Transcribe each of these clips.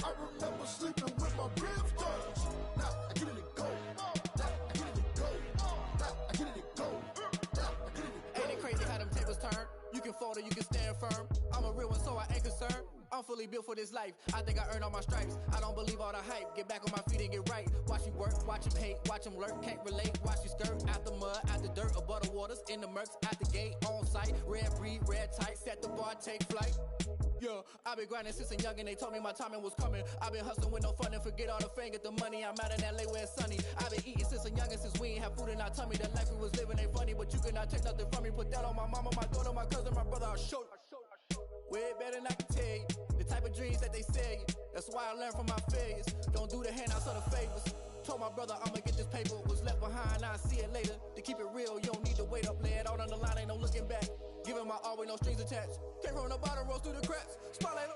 I remember sleeping with my ribs touched. Now I get it and go. Now I get it and go. Now I get it and go. Now I get it and go. Ain't it crazy how them tables turn? You can fold or you can stand firm. I'm a real one, so I ain't concerned. I'm fully built for this life. I think I earned all my stripes. I don't believe all the hype. Get back on my feet and get right. Watch you work, watch him hate, watch him lurk. Can't relate, watch you skirt. Out the mud, out the dirt, above the waters, in the murks, at the gate, on site. Red breed, red tight, set the bar, take flight. Yeah, I been grinding since a youngin', they told me my timing was coming. I been hustling with no fun and forget all the fame, get the money. I'm out in LA where it's sunny. I been eating since a youngin', since we ain't have food in our tummy. The life we was living ain't funny, but you cannot take nothing from me. Put that on my mama, my daughter, my cousin, my brother, I'll show you. Way better than I can tell you. The type of dreams that they sell you. That's why I learned from my failures. Don't do the handouts or the favors. Told my brother I'ma get this paper. Was left behind, I'll see it later. To keep it real, you don't need to wait up. Lay it out on the line, ain't no looking back. Giving my all with no strings attached. Came from the bottom, rose through the cracks. Spotlight on.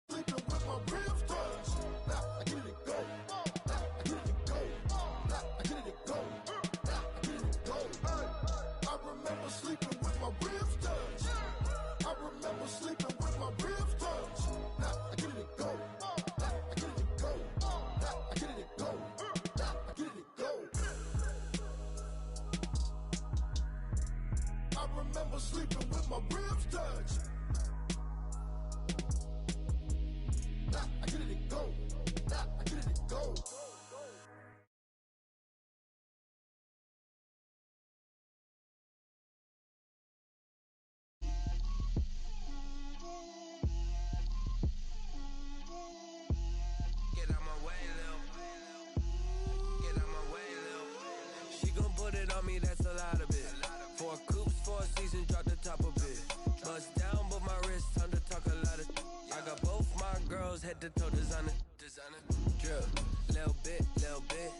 Sleeping with my ribs touched. Now I get it and go. Now I get it and go. Now I get it and go. Now I get it and go. I remember sleeping with my ribs touched. I remember sleeping with my ribs touched. Now I get it and go. Now I get it and go. Now I get it and go. Now I get it and go. I remember sleeping with my ribs touched. Now I get it and go. Now I get it and go. Get out my way, Lil. Get out my way, Lil. She gon' put it on me, that's a lot of it. 4 coops, 4 seasons, drop the top of it. Bust down, but my wrist, time to talk a lot of. I got both my girls head to toe designer. Drip, little bit, little bit.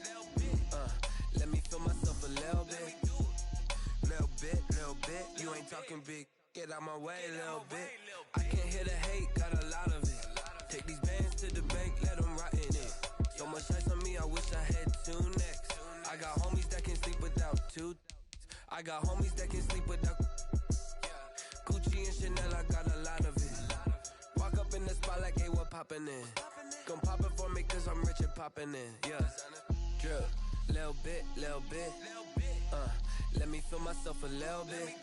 Let me feel myself a little bit. Little bit, little bit. You ain't talking big. Get out my way, little bit. I can't hear the hate, got a lot of it. Take these bands to the bank, let them rot in it. So much ice on me, I wish I had 2 necks. I got homies that can sleep without 2. I got homies that can sleep without Gucci and Chanel, I got a lot of it. Walk up in the spot like, hey, what poppin' in? Gon' pop it for me cause I'm rich and poppin' in, yeah. Drip, little bit, little bit. Let me feel myself a little bit.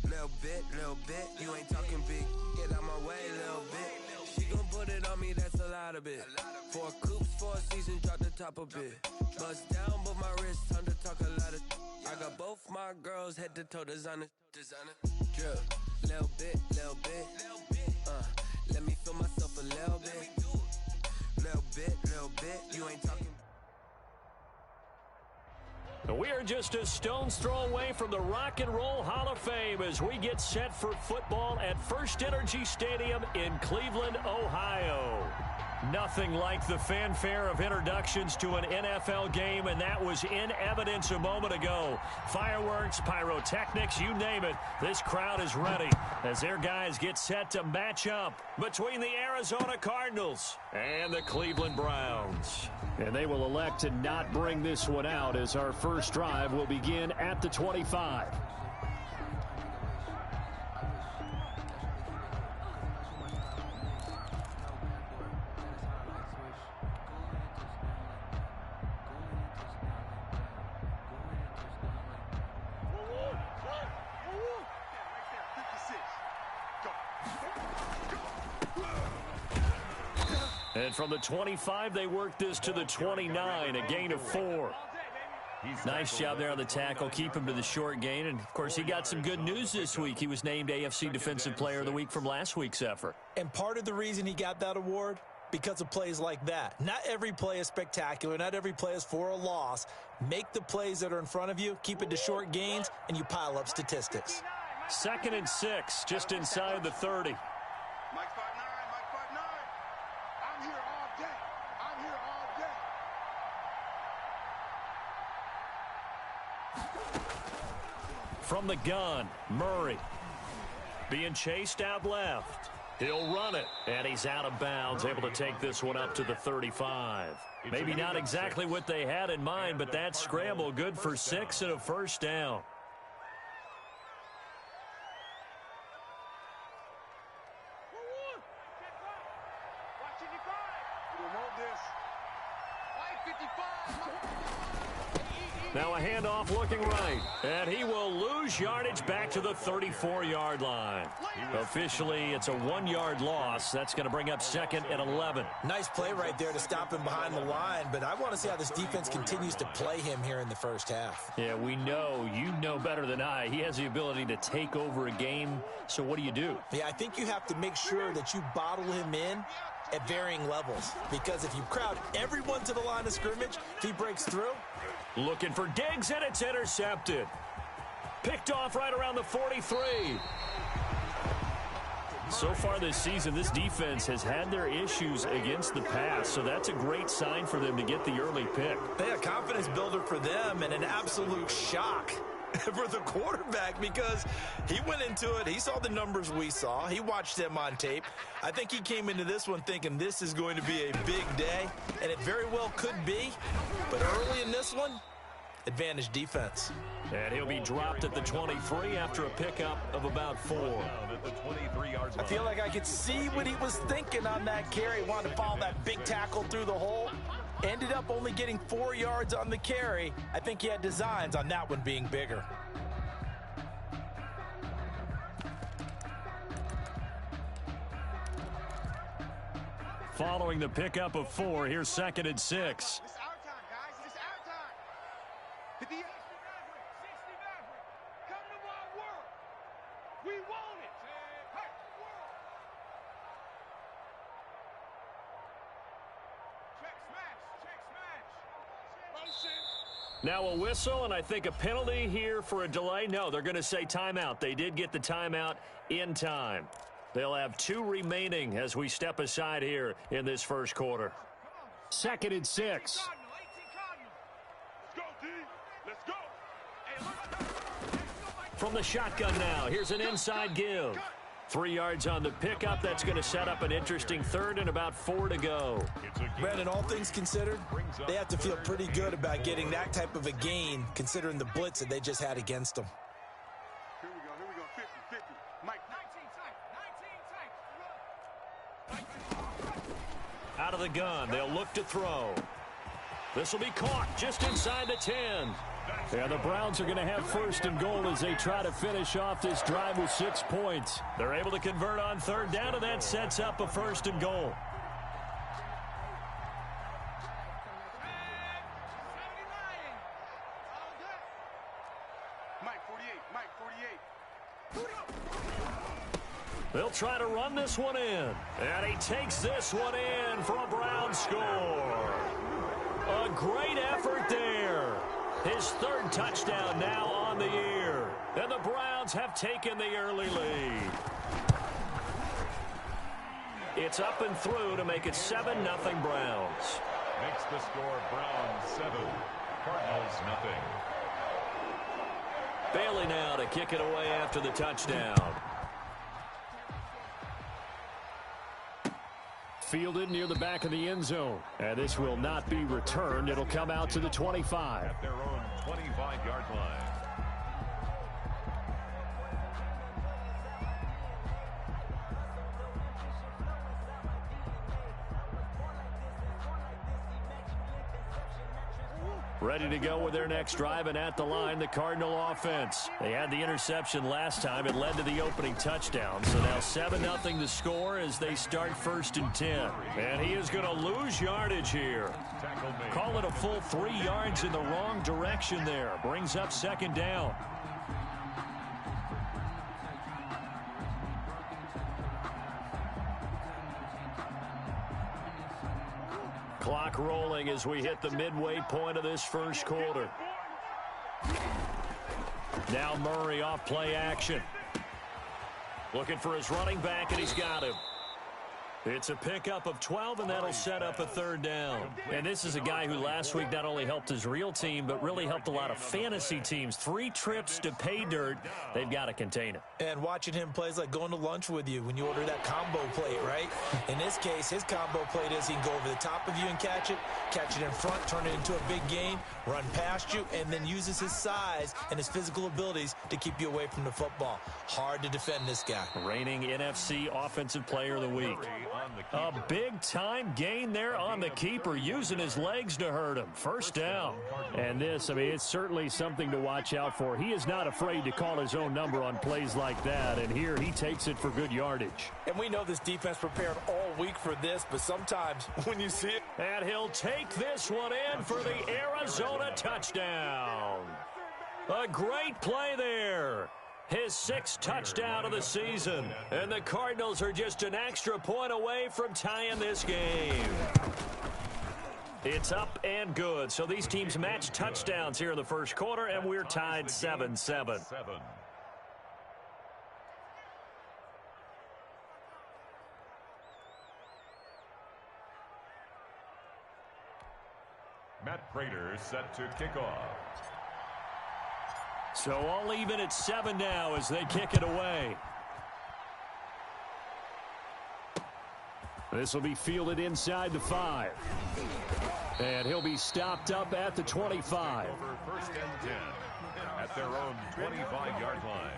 Little bit, little bit. You ain't talking big, get out my way, little bit. She gon' put it on me, that's a lot of it. 4 coops, 4 seasons, drop the top a bit. Bust down, but my wrist, time to talk a lot of. I got both my girls head to toe designer. Drip, little bit, little bit. Let me feel myself a little bit. Little bit, you ain't talking. We are just a stone's throw away from the Rock and Roll Hall of Fame as we get set for football at First Energy Stadium in Cleveland, Ohio. Nothing like the fanfare of introductions to an NFL game, and that was in evidence a moment ago. Fireworks, pyrotechnics, you name it. This crowd is ready as their guys get set to match up between the Arizona Cardinals and the Cleveland Browns. And they will elect to not bring this one out as our first drive will begin at the 25. And from the 25, they work this to the 29, a gain of 4. Nice job there on the tackle. Keep him to the short gain. And, of course, he got some good news this week. He was named AFC Defensive Player of the Week from last week's effort. And part of the reason he got that award, because of plays like that. Not every play is spectacular. Not every play is for a loss. Make the plays that are in front of you, keep it to short gains, and you pile up statistics. 2nd and 6, just inside the 30. From the gun, Murray. Being chased out left. He'll run it, and he's out of bounds, able to take this one up to the 35. Maybe not exactly what they had in mind, but that scramble good for 6 and a first down. Now a handoff looking right, and he will lose yardage back to the 34-yard line. Officially, it's a 1-yard loss. That's going to bring up 2nd and 11. Nice play right there to stop him behind the line, but I want to see how this defense continues to play him here in the first half. Yeah, we know, you know better than I, he has the ability to take over a game, so what do you do? Yeah, I think you have to make sure that you bottle him in at varying levels, because if you crowd everyone to the line of scrimmage, if he breaks through. Looking for Diggs, and it's intercepted. Picked off right around the 43. So far this season, this defense has had their issues against the pass, so that's a great sign for them to get the early pick. They a confidence builder for them and an absolute shock for the quarterback, because he went into it, he saw the numbers we saw, he watched them on tape. I think he came into this one thinking this is going to be a big day, and it very well could be, but early in this one, advantage defense. And he'll be dropped at the 23 after a pickup of about 4. I feel like I could see what he was thinking on that carry. Wanted to follow that big tackle through the hole. Ended up only getting 4 yards on the carry. I think he had designs on that one being bigger. Following the pickup of 4, here's 2nd and 6. Now a whistle, and I think a penalty here for a delay. No, they're going to say timeout. They did get the timeout in time. They'll have 2 remaining as we step aside here in this first quarter. 2nd and 6. From the shotgun now, here's an inside give. 3 yards on the pickup. That's going to set up an interesting 3rd and about 4 to go. Brandon, all things considered, they have to feel pretty good about getting that type of a gain, considering the blitz that they just had against them. Here we go, 50, Mike. 19 tight. Out of the gun, they'll look to throw. This will be caught just inside the 10. And the Browns are going to have 1st and goal as they try to finish off this drive with 6 points. They're able to convert on 3rd down, and that sets up a 1st and goal. Mike 48. They'll try to run this one in. And he takes this one in for a Brown score. A great effort there. His 3rd touchdown now on the year. And the Browns have taken the early lead. It's up and through to make it 7-0 Browns. Makes the score Browns 7, Cardinals 0. Bailey now to kick it away after the touchdown. Fielded near the back of the end zone. And this will not be returned. It'll come out to the 25. At their own 25-yard line. Ready to go with their next drive, and at the line, the Cardinal offense. They had the interception last time. It led to the opening touchdown. So now 7-0 the score as they start 1st and 10. And he is going to lose yardage here. Call it a full 3 yards in the wrong direction there. Brings up 2nd down. Clock rolling as we hit the midway point of this first quarter. Now Murray off play action. Looking for his running back, and he's got him. It's a pickup of 12, and that'll set up a 3rd down. And this is a guy who last week not only helped his real team, but really helped a lot of fantasy teams. 3 trips to pay dirt. They've got to contain him. And watching him play is like going to lunch with you when you order that combo plate, right? In this case, his combo plate is he can go over the top of you and catch it in front, turn it into a big gain, run past you, and then uses his size and his physical abilities to keep you away from the football. Hard to defend this guy. Reigning NFC Offensive Player of the Week. on the keeper. A big-time gain there on the keeper, using his legs to hurt him. First down. And this, I mean, it's certainly something to watch out for. He is not afraid to call his own number on plays like that, and here he takes it for good yardage. And we know this defense prepared all week for this, but sometimes when you see it. And he'll take this one in for the Arizona touchdown. A great play there. His 6th touchdown of the season. And the Cardinals are just an extra point away from tying this game. It's up and good. So these teams match touchdowns here in the first quarter, and we're tied 7-7. Matt Prater set to kick off. So all even at 7 now as they kick it away. This will be fielded inside the 5. And he'll be stopped up at the 25. Over 1st and 10 at their own 25-yard line.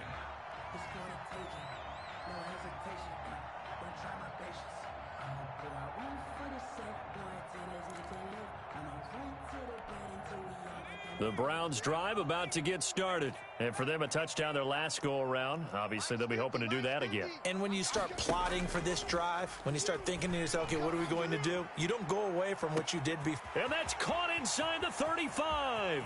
The Browns drive about to get started. And for them, a touchdown their last go-around. Obviously, they'll be hoping to do that again. And when you start plotting for this drive, when you start thinking to yourself, okay, what are we going to do? You don't go away from what you did before. And that's caught inside the 35.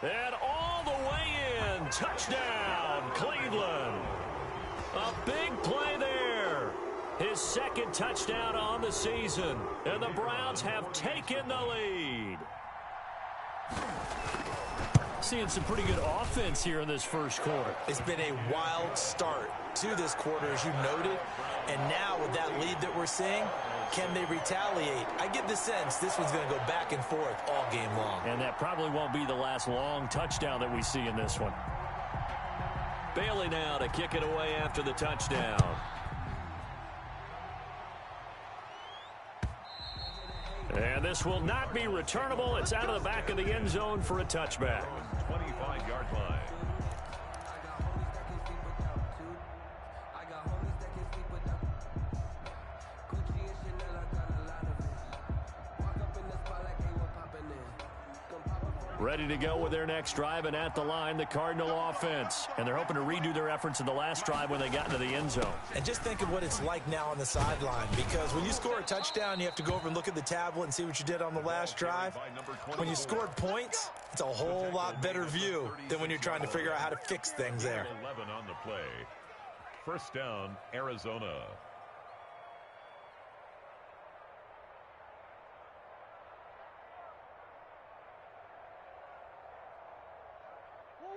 And all the way in. Touchdown, Cleveland. A big play there. His 2nd touchdown on the season. And the Browns have taken the lead. Seeing some pretty good offense here in this first quarter. It's been a wild start to this quarter, as you noted. And now with that lead that we're seeing, can they retaliate? I get the sense this one's going to go back and forth all game long. And that probably won't be the last long touchdown that we see in this one. Bailey now to kick it away after the touchdown. And this will not be returnable. It's out of the back of the end zone for a touchback. 25-yard line. Ready to go with their next drive, and at the line, the Cardinal offense. And they're hoping to redo their efforts in the last drive when they got into the end zone. And just think of what it's like now on the sideline, because when you score a touchdown, you have to go over and look at the tablet and see what you did on the last drive. When you scored points, it's a whole lot better view than when you're trying to figure out how to fix things there. 11 on the play. First down, Arizona.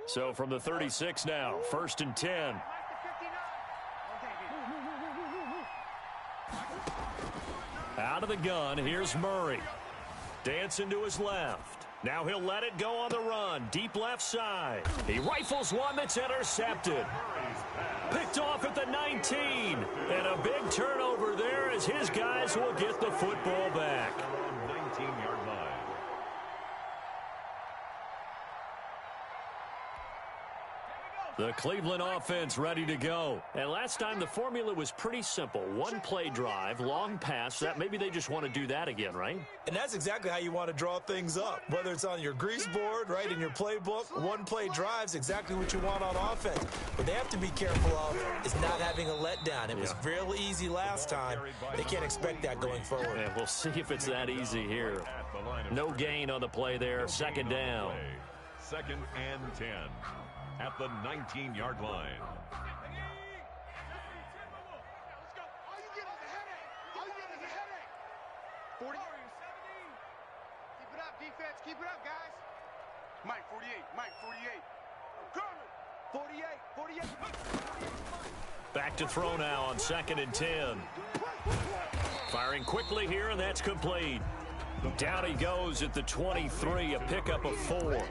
So from the 36 now, 1st and 10. Out of the gun, here's Murray. Dancing to his left. Now he'll let it go on the run. Deep left side. He rifles one that's intercepted. Picked off at the 19. And a big turnover there as his guys will get the football back. 19-yard line. The Cleveland offense ready to go. And last time the formula was pretty simple. One play drive, long pass. That maybe they just want to do that again, right? And that's exactly how you want to draw things up. Whether it's on your grease board, right, in your playbook, one play drive's exactly what you want on offense. What they have to be careful of is not having a letdown. It was real easy last time. They can't expect that going forward. And we'll see if it's that easy here. No gain on the play there. 2nd down. 2nd and 10 at the 19-yard line. Defense, keep it up, guys. Mike, 48. Mike, 48. 48. Back to throw now on 2nd and 10. Firing quickly here, and that's complete. Down he goes at the 23, a pickup of 4.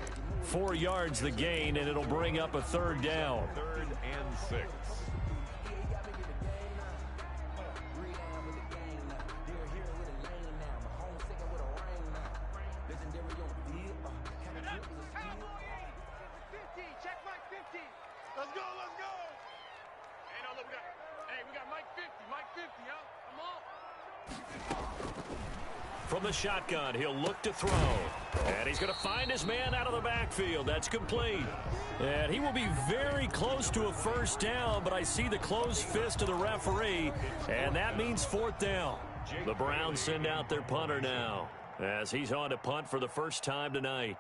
4 yards the gain, and it'll bring up a 3rd down. 3rd and 6. Hey, we got Mike 50. Mike 50, huh? Come on. From the shotgun, he'll look to throw. And he's going to find his man out of the backfield. That's complete. And he will be very close to a first down, but I see the closed fist of the referee, and that means fourth down. The Browns send out their punter now, as he's on to punt for the first time tonight.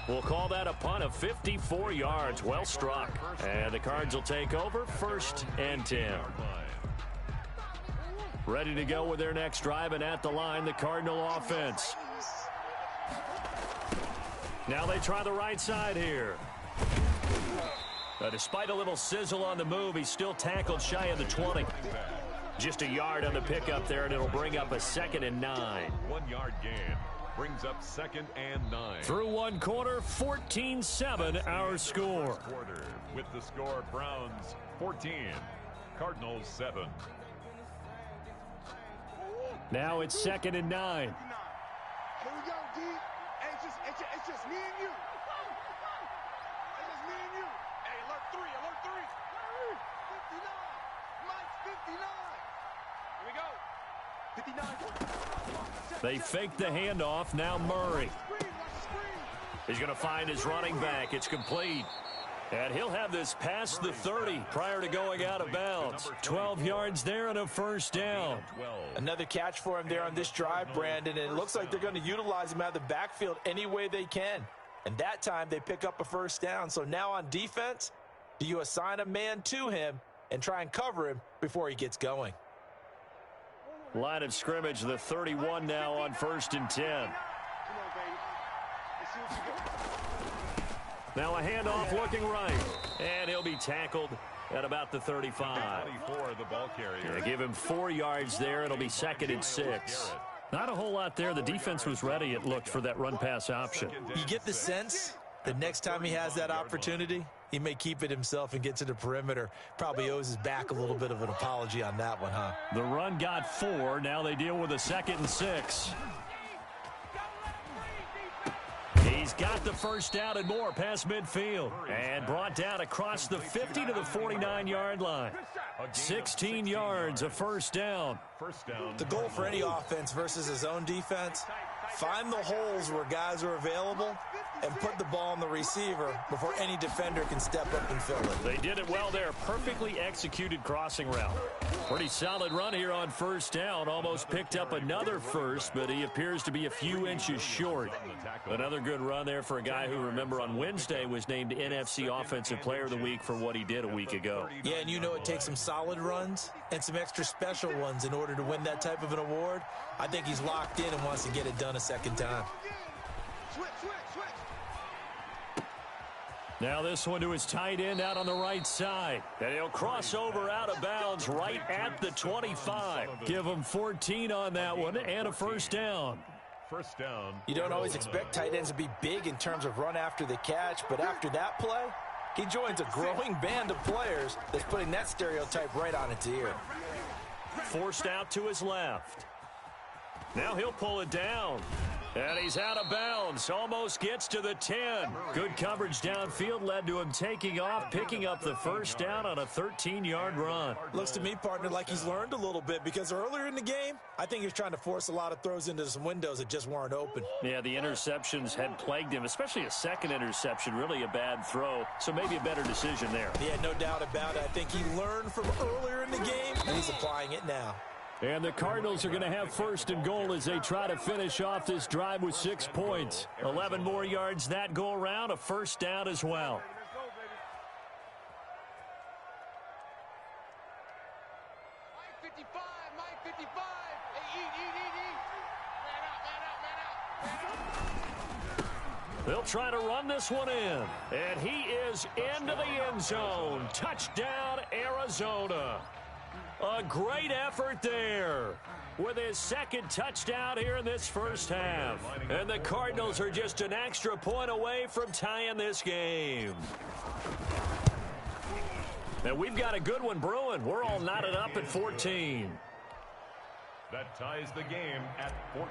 We'll call that a punt of 54 yards. Well struck. And the Cards will take over, 1st and 10. Ready to go with their next drive, and at the line, the Cardinal offense. Now they try the right side here. Despite a little sizzle on the move, he's still tackled shy of the 20. Just a yard on the pickup there, and it'll bring up a 2nd and 9. 1 yard gain. Brings up 2nd and 9. Through one quarter, 14-7 our score. Quarter with the score, Browns 14, Cardinals 7. Now it's 2nd and 9. Here we go, D. Hey, it's just me and you. It's just me and you. Hey, alert 3, alert 3. 59. Mike's 59. Here we go. 59. They fake the handoff. Now Murray. He's going to find his running back. It's complete. And he'll have this past the 30 prior to going out of bounds. 12 yards there and a first down. Another catch for him there on this drive, Brandon, and it looks like they're going to utilize him out of the backfield any way they can. And that time they pick up a first down. So now on defense, do you assign a man to him and try and cover him before he gets going? Line of scrimmage, the 31 now on 1st and 10. Now a handoff looking right. And he'll be tackled at about the 35. 24, the ball carrier. Give him 4 yards there. It'll be 2nd and 6. Not a whole lot there. The defense was ready, it looked, for that run-pass option. You get the sense that next time he has that opportunity, he may keep it himself and get to the perimeter. Probably owes his back a little bit of an apology on that one, huh? The run got 4. Now they deal with a 2nd and 6. He's got the first down and more past midfield. And brought down across the 50 to the 49-yard line. 16 yards, a first down. The goal for any offense versus his own defense, find the holes where guys are available and put the ball on the receiver before any defender can step up and fill it. They did it well there. Perfectly executed crossing route. Pretty solid run here on first down. Almost picked up another first, but he appears to be a few inches short. Another good run there for a guy who, remember, on Wednesday was named NFC Offensive Player of the Week for what he did a week ago. Yeah, and you know it takes some solid runs and some extra special ones in order to win that type of an award. I think he's locked in and wants to get it done a second time. Now this one to his tight end out on the right side. And he'll cross over out of bounds right at the 25. Give him 14 on that one and a first down. First down. You don't always expect tight ends to be big in terms of run after the catch, but after that play, he joins a growing band of players that's putting that stereotype right on its ear. Forced out to his left. Now he'll pull it down. And he's out of bounds. Almost gets to the 10. Good coverage downfield led to him taking off, picking up the first down on a 13-yard run. Looks to me, partner, like he's learned a little bit, because earlier in the game, I think he was trying to force a lot of throws into some windows that just weren't open. Yeah, the interceptions had plagued him, especially a second interception, really a bad throw. So maybe a better decision there. Yeah, no doubt about it. I think he learned from earlier in the game, and he's applying it now. And the Cardinals are going to have first and goal as they try to finish off this drive with 6 points. 11 more yards that go around, a first down as well. Mike 55, Mike 55. Hey, eat. Man out. They'll try to run this one in. And he is into the end zone. Touchdown, Arizona. A great effort there with his second touchdown here in this first half. And the Cardinals are just an extra point away from tying this game. And we've got a good one brewing. We're all knotted up at 14. That ties the game at 14.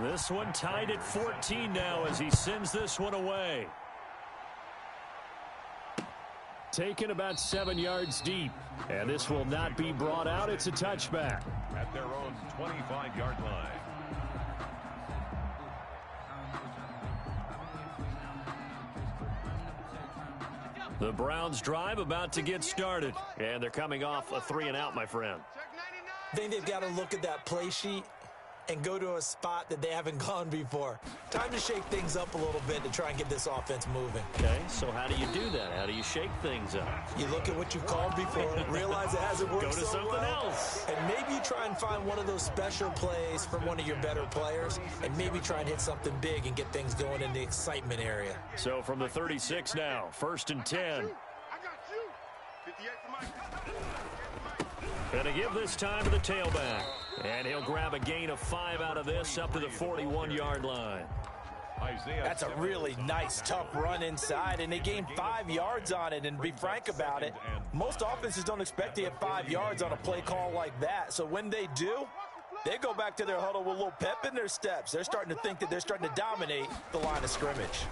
This one tied at 14 now as he sends this one away. Taken about 7 yards deep. And this will not be brought out. It's a touchback. At their own 25-yard line. The Browns drive about to get started. And they're coming off a 3-and-out, my friend. I think they've got to look at that play sheet and go to a spot that they haven't gone before. Time to shake things up a little bit to try and get this offense moving. Okay, so how do you do that? How do you shake things up? You look at what you've called before, realize it hasn't worked Go to so something well, else. and maybe you try and find one of those special plays from one of your better players, and maybe try and hit something big and get things going in the excitement area. So from the 36 now, 1st and 10. I got you. 58 for Mike. And to give this time to the tailback. And he'll grab a gain of 5 out of this up to the 41-yard line. That's a really nice, tough run inside, and they gained 5 yards on it. And to be frank about it, most offenses don't expect to get 5 yards on a play call like that. So when they do, they go back to their huddle with a little pep in their steps. They're starting to think that they're starting to dominate the line of scrimmage.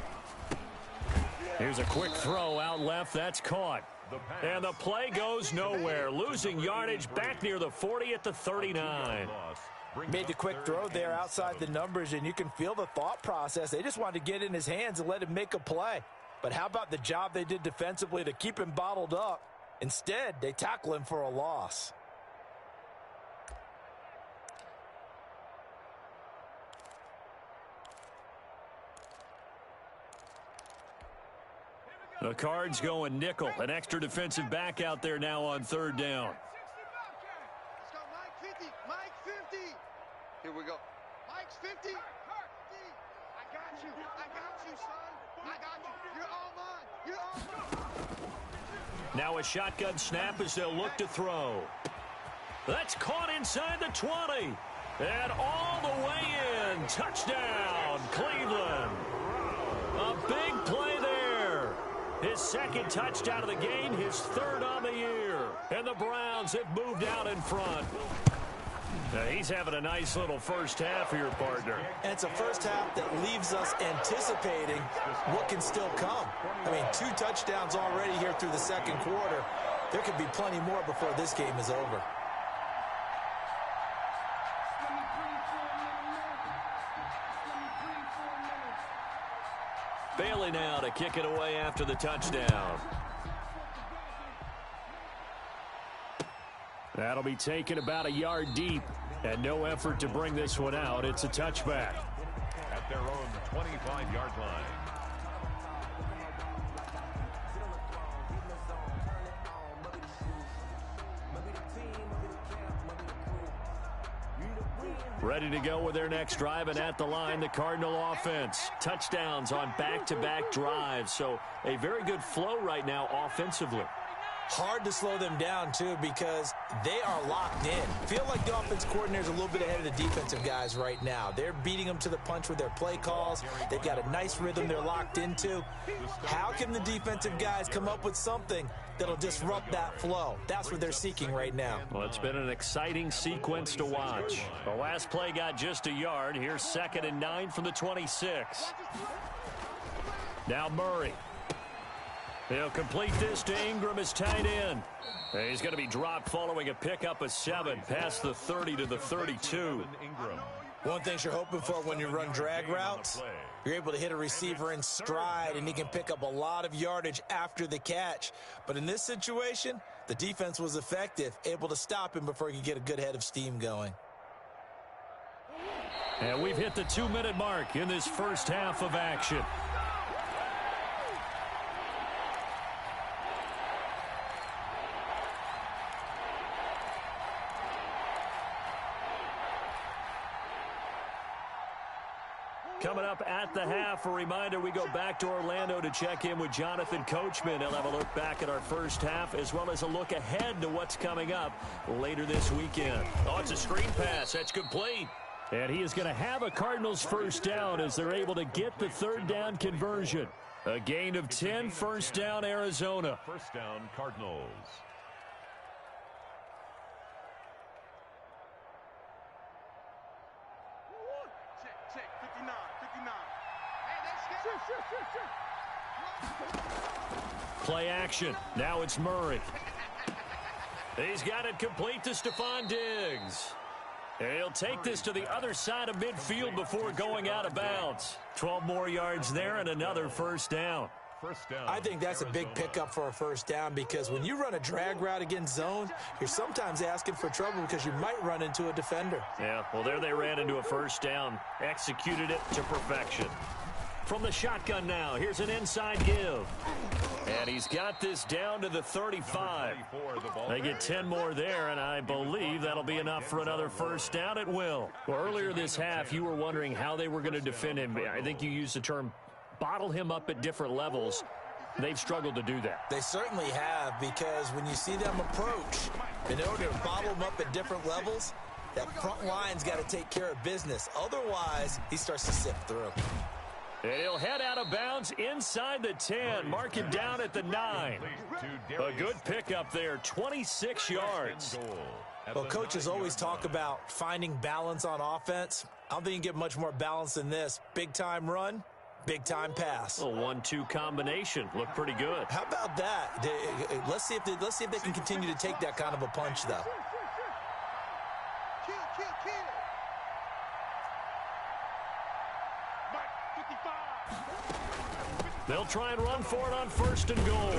Here's a quick throw out left. That's caught. And the play goes nowhere. Losing yardage back near the 40 at the 39. Made the quick throw there outside the numbers, and you can feel the thought process. They just wanted to get in his hands and let him make a play. But how about the job they did defensively to keep him bottled up? Instead, they tackle him for a loss. The Cards going nickel. An extra defensive back out there now on 3rd down. Let's go, Mike 50. Mike 50. Here we go. Mike's 50. I got you. I got you, son. I got you. You're all mine. You're all mine. Now a shotgun snap as they'll look to throw. That's caught inside the 20. And all the way in. Touchdown, Cleveland. A big play there. His 2nd touchdown of the game, his 3rd on the year. And the Browns have moved out in front. Now he's having a nice little first half here, partner. And it's a first half that leaves us anticipating what can still come. I mean, 2 touchdowns already here through the 2nd quarter. There could be plenty more before this game is over. Bailey now to kick it away after the touchdown. That'll be taken about a yard deep, and no effort to bring this one out. It's a touchback. At their own 25-yard line. Ready to go with their next drive, and at the line, the Cardinal offense. Touchdowns on back-to-back drives, so a very good flow right now offensively. Hard to slow them down, too, because they are locked in. Feel like the offense coordinator's a little bit ahead of the defensive guys right now. They're beating them to the punch with their play calls. They've got a nice rhythm they're locked into. How can the defensive guys come up with something that'll disrupt that flow? That's what they're seeking right now. Well, it's been an exciting sequence to watch. The last play got just a yard. Here's 2nd and 9 from the 26. Now Murray. He'll complete this to Ingram as tight end. He's going to be dropped following a pickup of 7 past the 30 to the 32. One thing you're hoping for when you run drag routes, you're able to hit a receiver in stride, and he can pick up a lot of yardage after the catch. But in this situation, the defense was effective, able to stop him before he could get a good head of steam going. And we've hit the 2-minute mark in this first half of action. Coming up at the half, a reminder, we go back to Orlando to check in with Jonathan Coachman. He'll have a look back at our first half as well as a look ahead to what's coming up later this weekend. Oh, it's a screen pass. That's complete. And he is going to have a Cardinals first down as they're able to get the 3rd down conversion. A gain of 10, first down Arizona. First down Cardinals. check. 59, 59. Hey, they scared. Play action. Now it's Murray. He's got it complete to Stephon Diggs. He'll take this to the other side of midfield before going out of bounds. 12 more yards there and another first down. I think that's a big pickup for a first down because when you run a drag route against zone, you're sometimes asking for trouble because you might run into a defender. Yeah, well, there they ran into a first down. Executed it to perfection. From the shotgun now, here's an inside give. And he's got this down to the 35. They get 10 more there, and I believe that'll be enough for another first down at will. Well, earlier this half, you were wondering how they were going to defend him. I think you used the term bottle him up at different levels. They've struggled to do that. They certainly have, because when you see them approach, in order to bottle him up at different levels, that front line's got to take care of business. Otherwise, he starts to sift through. And he'll head out of bounds inside the 10. Mark him down at the 9. A good pickup there, 26 yards. Well, coaches always talk about finding balance on offense. I don't think you can get much more balance than this. Big-time run, big-time pass. A 1-2 combination. Looked pretty good. How about that? Let's see if they can continue to take that kind of a punch, though. They'll try and run for it on first and goal.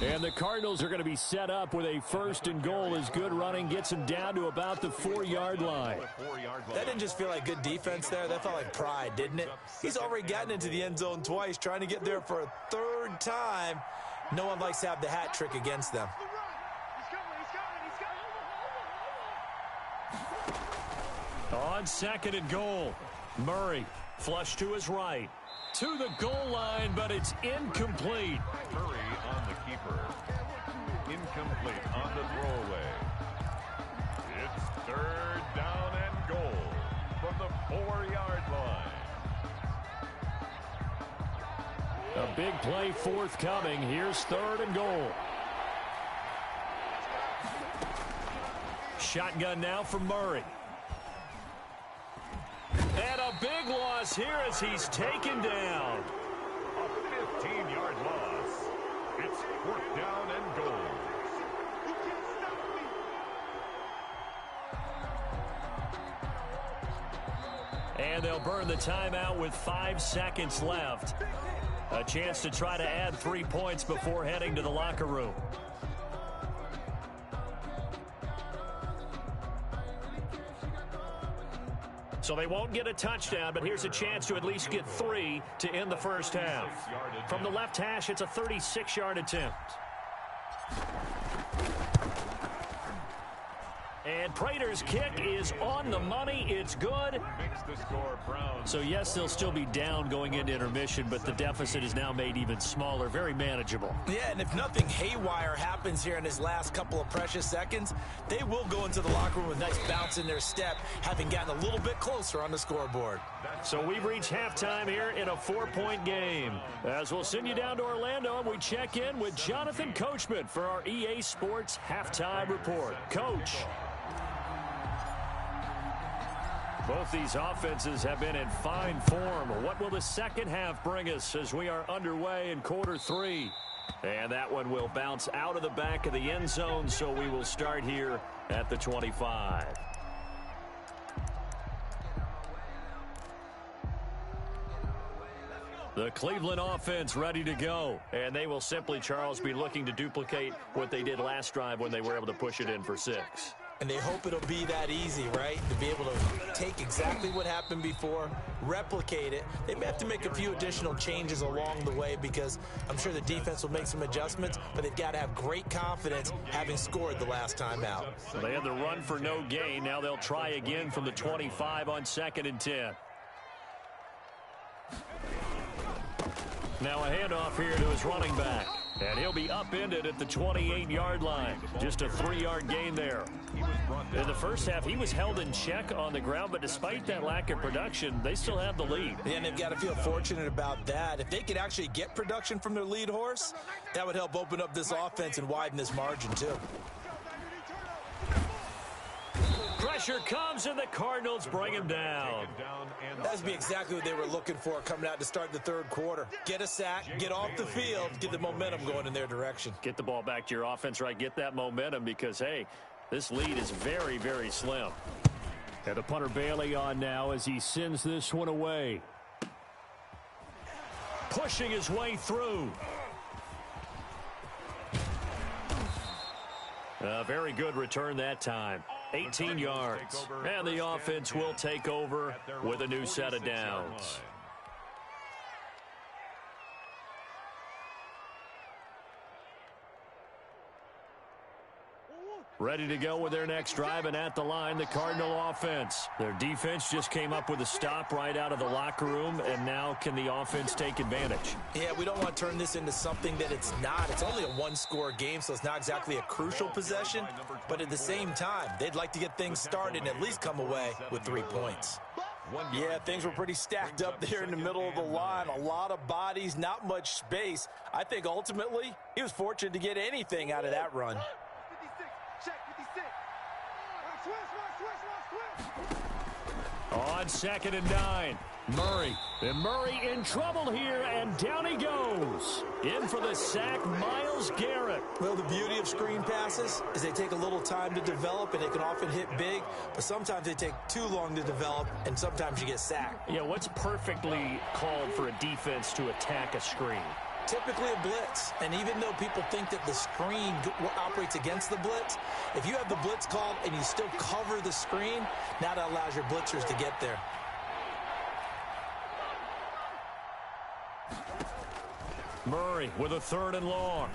And the Cardinals are going to be set up with a first and goal as good running gets them down to about the 4-yard line. That didn't just feel like good defense there. That felt like pride, didn't it? He's already gotten into the end zone twice, trying to get there for a third time. No one likes to have the hat trick against them. On second and goal, Murray flush to his right. To the goal line, but it's incomplete. Murray on the keeper. Incomplete on the throwaway. It's third down and goal from the 4-yard line. A big play forthcoming. Here's third and goal. Shotgun now for Murray. And a big loss here as he's taken down. A 15-yard loss. It's fourth down and goal. And they'll burn the timeout with 5 seconds left. A chance to try to add 3 points before heading to the locker room. So they won't get a touchdown, but here's a chance to at least get 3 to end the first half. From the left hash, it's a 36-yard attempt. And Prater's kick is on the money. It's good. So, yes, they'll still be down going into intermission, but the deficit is now made even smaller, very manageable. Yeah, and if nothing haywire happens here in his last couple of precious seconds, they will go into the locker room with a nice bounce in their step, having gotten a little bit closer on the scoreboard. So we've reached halftime here in a 4-point game. As we'll send you down to Orlando, and we check in with Jonathan Coachman for our EA Sports Halftime Report. Coach. Both these offenses have been in fine form. What will the second half bring us as we are underway in quarter 3? And that one will bounce out of the back of the end zone, so we will start here at the 25. The Cleveland offense ready to go. And they will simply, Charles, be looking to duplicate what they did last drive when they were able to push it in for 6. And they hope it'll be that easy, right? To be able to take exactly what happened before, replicate it. They may have to make a few additional changes along the way because I'm sure the defense will make some adjustments, but they've got to have great confidence having scored the last time out. So they had the run for no gain. Now they'll try again from the 25 on 2nd and 10. Now a handoff here to his running back. And he'll be upended at the 28-yard line. Just a 3-yard gain there. In the first half, he was held in check on the ground, but despite that lack of production, they still have the lead. And they've got to feel fortunate about that. If they could actually get production from their lead horse, that would help open up this offense and widen this margin, too. Pressure pressure comes, and the Cardinals bring him down. That would be exactly what they were looking for coming out to start the third quarter. Get a sack, get off the field, get the momentum going in their direction. Get the ball back to your offense, right? Get that momentum because, hey, this lead is very, very slim. And the punter Bailey on now as he sends this one away. Pushing his way through. A very good return that time. 18 yards. And the offense will take over with a new set of downs. Ready to go with their next drive, and at the line, the Cardinal offense. Their defense just came up with a stop right out of the locker room, and now can the offense take advantage? Yeah, we don't want to turn this into something that it's not. It's only a one-score game, so it's not exactly a crucial possession. But at the same time, they'd like to get things started and at least come away with 3 points. Yeah, things were pretty stacked up there in the middle of the line. A lot of bodies, not much space. I think ultimately he was fortunate to get anything out of that run. On 2nd and 9, Murray. And Murray in trouble here, and down he goes. In for the sack, Myles Garrett. Well, the beauty of screen passes is they take a little time to develop, and they can often hit big, but sometimes they take too long to develop, and sometimes you get sacked. Yeah, what's perfectly called for a defense to attack a screen? Typically a blitz, and even though people think that the screen operates against the blitz, if you have the blitz called and you still cover the screen, now that allows your blitzers to get there. Murray with a 3rd and long.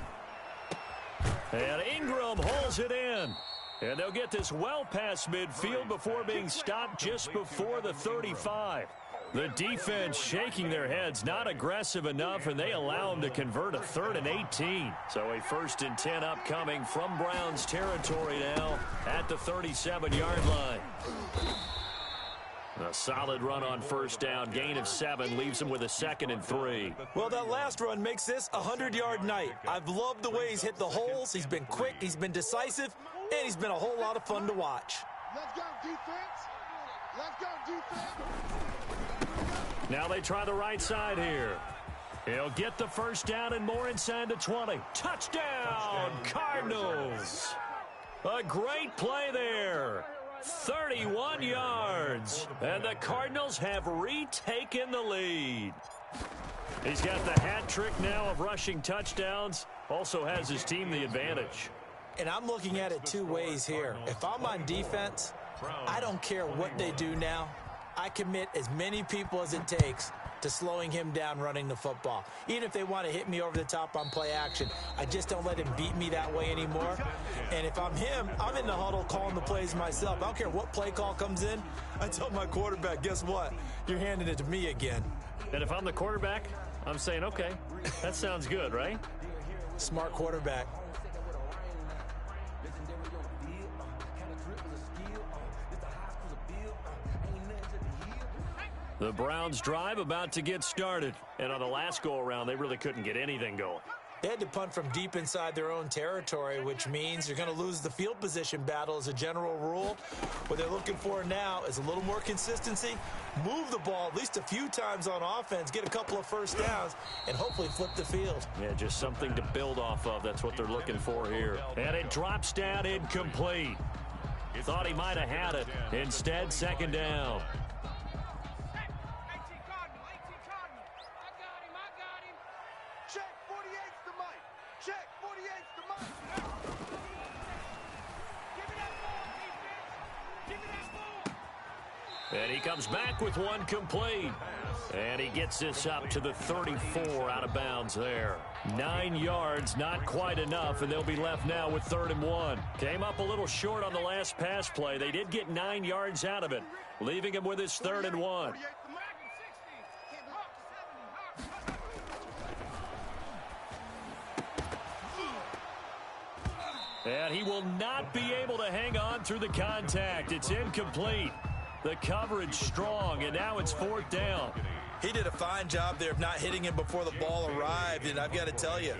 And Ingram holds it in. And they'll get this well past midfield before being stopped just before the 35. The defense shaking their heads, not aggressive enough, and they allow them to convert a 3rd and 18. So a 1st and 10 upcoming from Browns territory now at the 37-yard line. A solid run on 1st down, gain of 7, leaves them with a 2nd and 3. Well, that last run makes this a 100-yard night. I've loved the way he's hit the holes. He's been quick, he's been decisive, and he's been a whole lot of fun to watch. Let's go, defense. Let's go, defense. Now they try the right side here. He'll get the 1st down and more inside the 20. Touchdown, Cardinals. A great play there. 31 yards. And the Cardinals have retaken the lead. He's got the hat trick now of rushing touchdowns. Also has his team the advantage. And I'm looking at it 2 ways here. If I'm on defense, I don't care what they do now. I commit as many people as it takes to slowing him down running the football. Even if they want to hit me over the top on play action, I just don't let him beat me that way anymore. And if I'm him, I'm in the huddle calling the plays myself. I don't care what play call comes in. I tell my quarterback, guess what? You're handing it to me again. And if I'm the quarterback, I'm saying, okay, that sounds good, right? Smart quarterback. The Browns drive about to get started. And on the last go-around, they really couldn't get anything going. They had to punt from deep inside their own territory, which means you're going to lose the field position battle as a general rule. What they're looking for now is a little more consistency, move the ball at least a few times on offense, get a couple of 1st downs, and hopefully flip the field. Yeah, just something to build off of. That's what they're looking for here. And it drops down incomplete. Thought he might have had it. Instead, 2nd down. And he comes back with one complete. And he gets this up to the 34 out of bounds there. 9 yards, not quite enough, and they'll be left now with 3rd and 1. Came up a little short on the last pass play. They did get 9 yards out of it, leaving him with his 3rd and 1. And he will not be able to hang on through the contact. It's incomplete. The coverage strong, and now it's 4th down. He did a fine job there of not hitting him before the ball arrived, and I've got to tell you,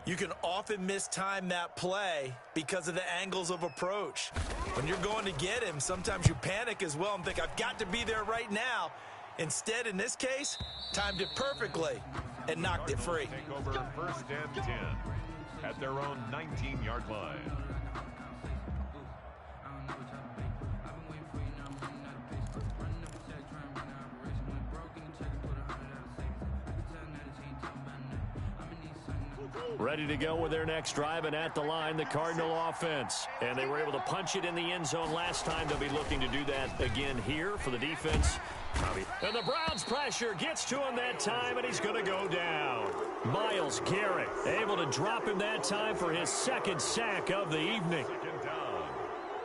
You can often mistime that play because of the angles of approach. When you're going to get him, sometimes you panic as well and think, I've got to be there right now. Instead, in this case, timed it perfectly and knocked it free. Take over 1st and 10 at their own 19-yard line. Ready to go with their next drive, and at the line, the Cardinal offense. And they were able to punch it in the end zone last time. They'll be looking to do that again here for the defense. And the Browns pressure gets to him that time, and he's going to go down. Myles Garrett able to drop him that time for his 2nd sack of the evening.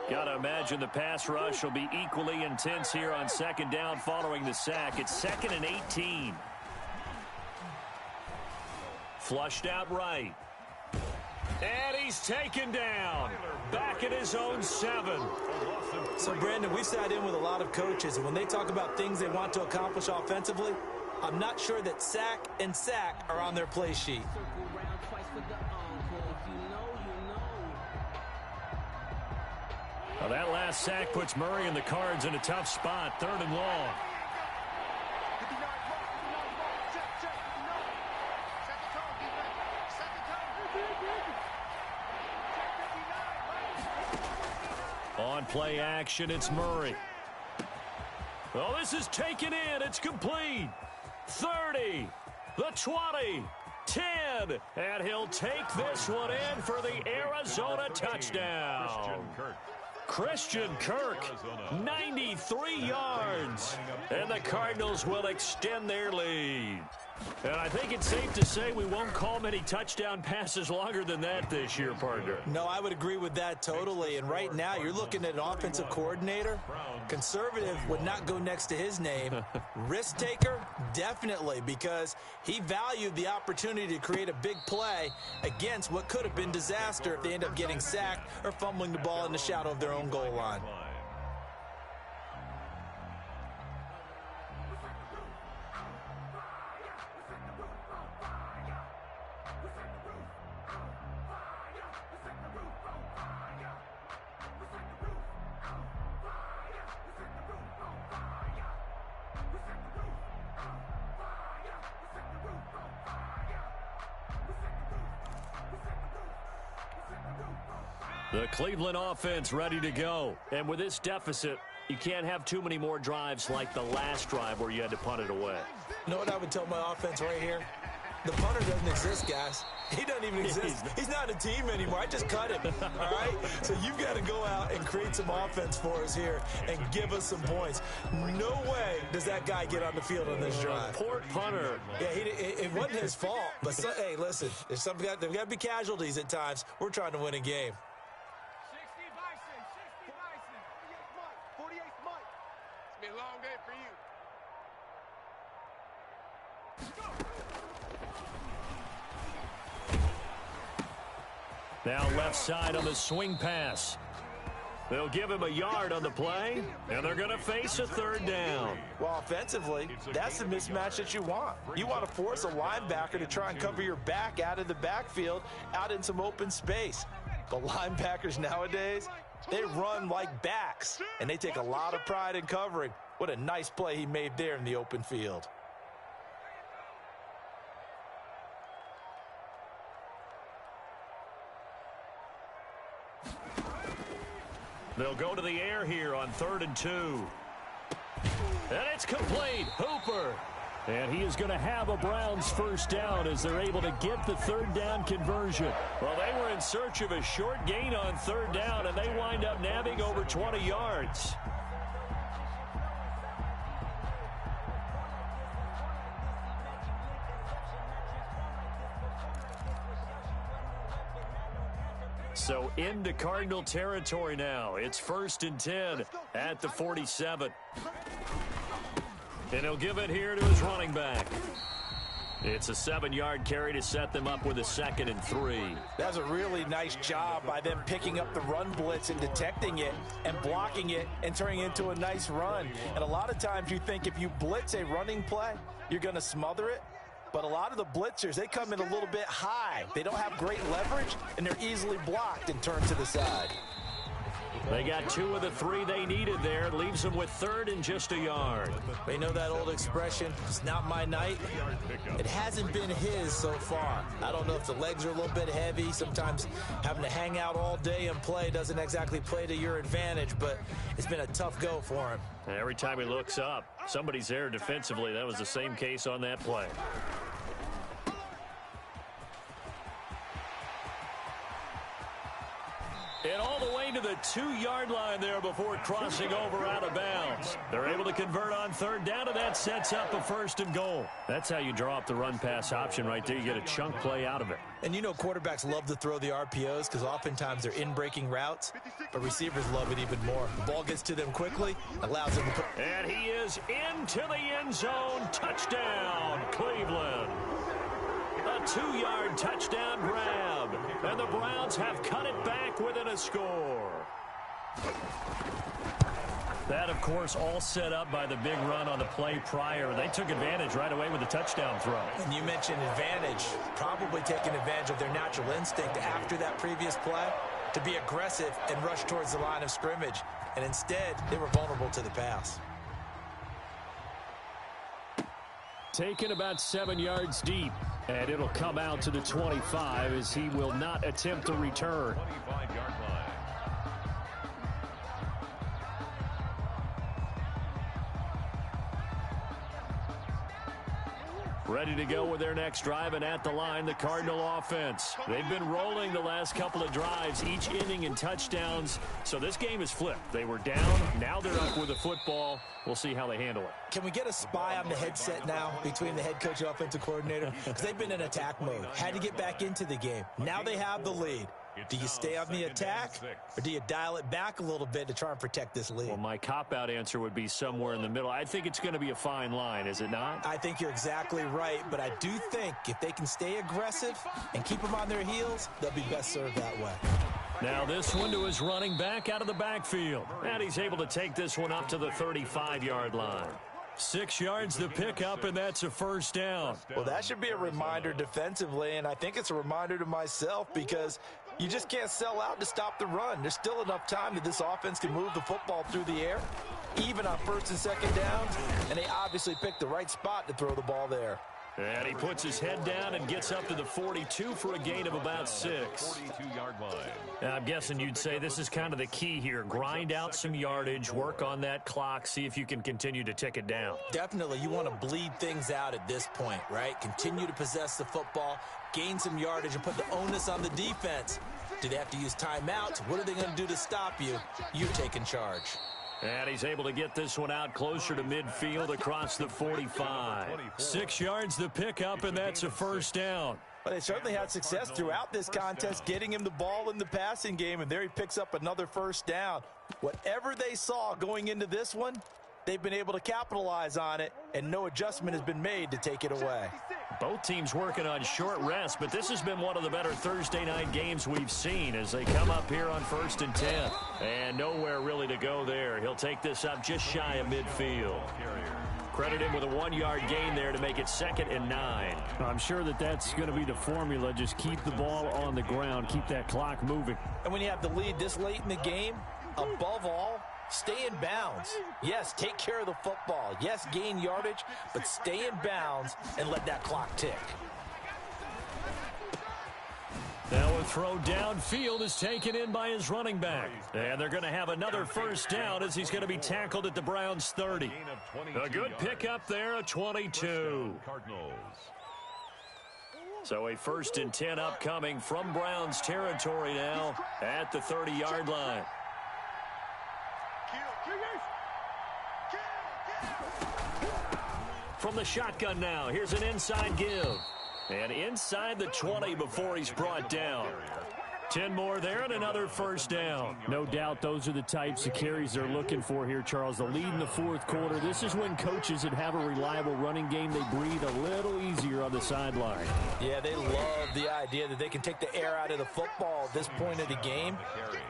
Got to imagine the pass rush will be equally intense here on 2nd down following the sack. It's 2nd and 18. Flushed out right. And he's taken down. Back at his own 7. So, Brandon, we've sat in with a lot of coaches, and when they talk about things they want to accomplish offensively, I'm not sure that sack and sack are on their play sheet. Well, that last sack puts Murray and the Cards in a tough spot. 3rd and long. On play action, it's Murray. Oh, this is taken in. It's complete. 30, the 20, 10. And he'll take this one in for the Arizona touchdown. Christian Kirk, 93 yards. And the Cardinals will extend their lead. And I think it's safe to say we won't call many touchdown passes longer than that this year, partner. No, I would agree with that totally. And right now, you're looking at an offensive coordinator. Conservative would not go next to his name. Risk taker, definitely, because he valued the opportunity to create a big play against what could have been disaster if they end up getting sacked or fumbling the ball in the shadow of their own goal line. The Cleveland offense ready to go. And with this deficit, you can't have too many more drives like the last drive where you had to punt it away. You know what I would tell my offense right here? The punter doesn't exist, guys. He doesn't even exist. He's not a team anymore. I just cut him, all right? So you've got to go out and create some offense for us here and give us some points. No way does that guy get on the field on this drive. Poor punter. Yeah, it wasn't his fault. But, hey, listen, there's got to be casualties at times. We're trying to win a game. 48th Mike. It's been a long day for you. Now left side on the swing pass. They'll give him a yard on the play, and they're going to face a 3rd down. Well, offensively, that's the mismatch that you want. You want to force a linebacker to try and cover your back out of the backfield, out in some open space. The linebackers nowadays, they run like backs, and they take a lot of pride in covering. What a nice play he made there in the open field. They'll go to the air here on 3rd and 2. And it's complete. Hooper. And he is going to have a Browns 1st down as they're able to get the 3rd down conversion. Well, they were in search of a short gain on 3rd down, and they wind up nabbing over 20 yards. So into Cardinal territory now. It's 1st and 10 at the 47. And he'll give it here to his running back. It's a 7-yard carry to set them up with a 2nd and 3. That's a really nice job by them picking up the run blitz and detecting it and blocking it and turning it into a nice run. And a lot of times you think if you blitz a running play, you're going to smother it. But a lot of the blitzers, they come in a little bit high. They don't have great leverage, and they're easily blocked and turned to the side. They got 2 of the 3 they needed there. Leaves them with 3rd and just a yard. They know that old expression, it's not my night. It hasn't been his so far. I don't know if the legs are a little bit heavy. Sometimes having to hang out all day and play doesn't exactly play to your advantage, but it's been a tough go for him. Every time he looks up, somebody's there defensively. That was the same case on that play. And all the way to the 2-yard line there before crossing over out of bounds. They're able to convert on 3rd down, and that sets up a 1st and goal. That's how you draw up the run-pass option right there. You get a chunk play out of it. And you know quarterbacks love to throw the RPOs because oftentimes they're in-breaking routes, but receivers love it even more. The ball gets to them quickly, allows them to put... And he is into the end zone. Touchdown, Cleveland. A 2-yard touchdown grab. And the Browns have cut it back within a score. That, of course, all set up by the big run on the play prior. They took advantage right away with the touchdown throw. And you mentioned advantage. Probably taking advantage of their natural instinct after that previous play to be aggressive and rush towards the line of scrimmage. And instead, they were vulnerable to the pass. Taken about 7 yards deep. And it'll come out to the 25 as he will not attempt to return. 25-yard line. Ready to go with their next drive, and at the line, the Cardinal offense. They've been rolling the last couple of drives, each inning in touchdowns. So this game is flipped. They were down. Now they're up with the football. We'll see how they handle it. Can we get a spy on the headset now between the head coach and offensive coordinator? Because they've been in attack mode. Had to get back into the game. Now they have the lead. Do you stay on the attack, or do you dial it back a little bit to try and protect this lead? Well, my cop-out answer would be somewhere in the middle. I think it's going to be a fine line, is it not? I think you're exactly right, but I do think if they can stay aggressive and keep them on their heels, they'll be best served that way. Now this one to his running back out of the backfield. And he's able to take this one up to the 35-yard line. 6 yards the pickup, and that's a 1st down. Well, that should be a reminder defensively, and I think it's a reminder to myself because you just can't sell out to stop the run. There's still enough time that this offense can move the football through the air, even on 1st and 2nd downs, and they obviously picked the right spot to throw the ball there. And he puts his head down and gets up to the 42 for a gain of about 6. 42-yard line. Now, I'm guessing you'd say this is kind of the key here. Grind out some yardage, work on that clock, see if you can continue to tick it down. Definitely, you want to bleed things out at this point, right? Continue to possess the football, gain some yardage, and put the onus on the defense. Do they have to use timeouts? What are they going to do to stop you? You take in charge. And he's able to get this one out closer to midfield across the 45. 6 yards the pickup, and that's a 1st down. Well, they certainly had success throughout this contest, getting him the ball in the passing game, and there he picks up another 1st down. Whatever they saw going into this one, they've been able to capitalize on it, and no adjustment has been made to take it away. Both teams working on short rest, but this has been one of the better Thursday night games we've seen as they come up here on 1st and 10. And nowhere really to go there. He'll take this up just shy of midfield. Credit him with a 1-yard gain there to make it 2nd and 9. I'm sure that's going to be the formula. Just keep the ball on the ground. Keep that clock moving. And when you have the lead this late in the game, above all, stay in bounds. Yes, take care of the football. Yes, gain yardage, but stay in bounds and let that clock tick. Now a throw downfield is taken in by his running back. And they're going to have another 1st down as he's going to be tackled at the Browns' 30. A good pickup there, a 22. So a 1st and 10 upcoming from Browns territory now at the 30-yard line. From the shotgun now, here's an inside give. And inside the 20 before he's brought down. 10 more there and another 1st down. No doubt those are the types of carries they're looking for here, Charles. The lead in the 4th quarter. This is when coaches that have a reliable running game, they breathe a little easier on the sideline. Yeah, they love the idea that they can take the air out of the football at this point of the game.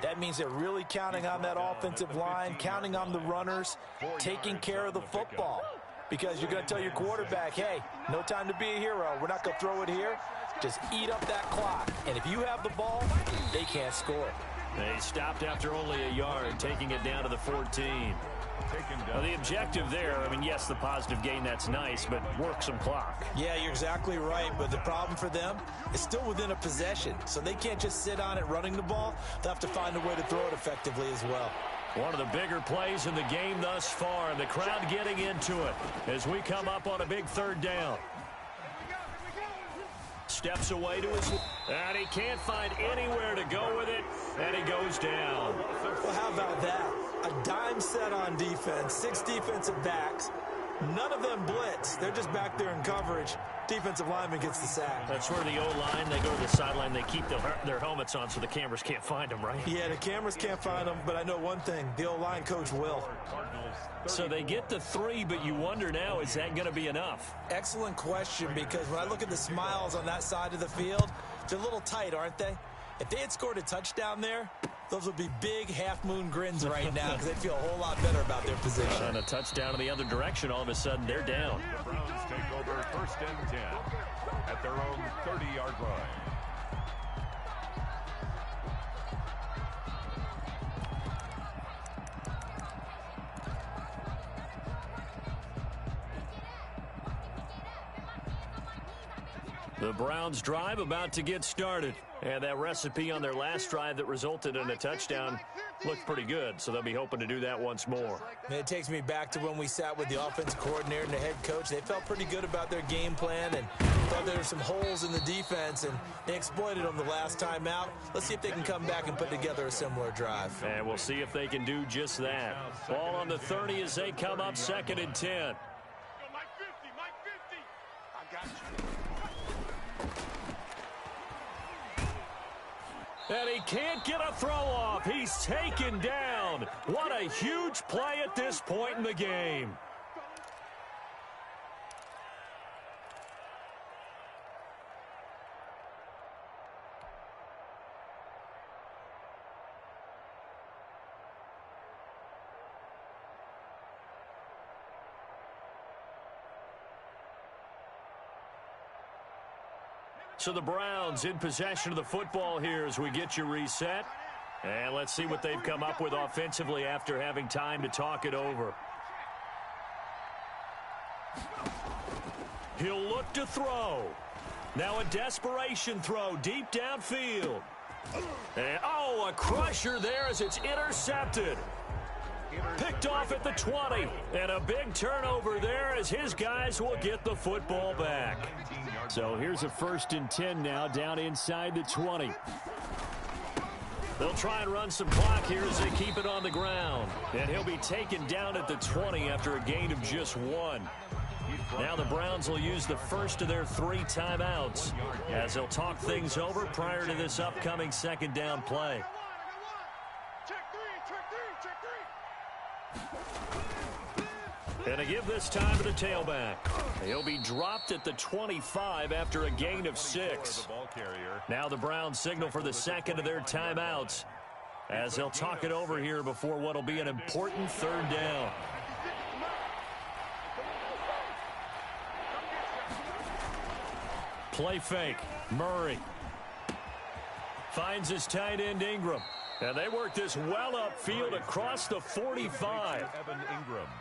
That means they're really counting on that offensive line, counting on the runners, taking care of the football. because you're going to tell your quarterback, hey, no time to be a hero. We're not going to throw it here. Just eat up that clock. And if you have the ball, they can't score. They stopped after only a yard, taking it down to the 14. Well, the objective there, I mean, yes, the positive gain, that's nice, but work some clock. Yeah, you're exactly right, but the problem for them is still within a possession, so they can't just sit on it running the ball. They'll have to find a way to throw it effectively as well. One of the bigger plays in the game thus far, and the crowd getting into it as we come up on a big third down. Steps away to his, and he can't find anywhere to go with it, and he goes down. Well, how about that? A dime set on defense, 6 defensive backs. None of them blitz. They're just back there in coverage. Defensive lineman gets the sack. That's where the O-line, they go to the sideline, they keep their helmets on so the cameras can't find them, right? Yeah, the cameras can't find them, but I know one thing. The O-line coach will. So they get the 3, but you wonder now, is that going to be enough? Excellent question, because when I look at the smiles on that side of the field, they're a little tight, aren't they? If they had scored a touchdown there, those would be big half-moon grins right now because they'd feel a whole lot better about their position. And a touchdown in the other direction, all of a sudden, they're down. The Browns take over 1st and 10 at their own 30-yard line. The Browns drive about to get started. And that recipe on their last drive that resulted in a touchdown looked pretty good, so they'll be hoping to do that once more. And it takes me back to when we sat with the offensive coordinator and the head coach. They felt pretty good about their game plan and thought there were some holes in the defense, and they exploited them the last time out. Let's see if they can come back and put together a similar drive. And we'll see if they can do just that. Ball on the 30 as they come up 2nd and 10. And he can't get a throw off. He's taken down. What a huge play at this point in the game. So the Browns in possession of the football here as we get you reset. And let's see what they've come up with offensively after having time to talk it over. He'll look to throw. Now a desperation throw deep downfield. And, oh, a crusher there as it's intercepted. Picked off at the 20. And a big turnover there as his guys will get the football back. So here's a 1st and 10 now down inside the 20. They'll try and run some clock here as they keep it on the ground. And he'll be taken down at the 20 after a gain of just 1. Now the Browns will use the first of their 3 timeouts as they'll talk things over prior to this upcoming 2nd down play. And to give this time to the tailback. He'll be dropped at the 25 after a gain of 6. Now the Browns signal for the 2nd of their timeouts as they'll talk it over here before what will be an important 3rd down. Play fake. Murray finds his tight end Ingram. And they work this well upfield across the 45.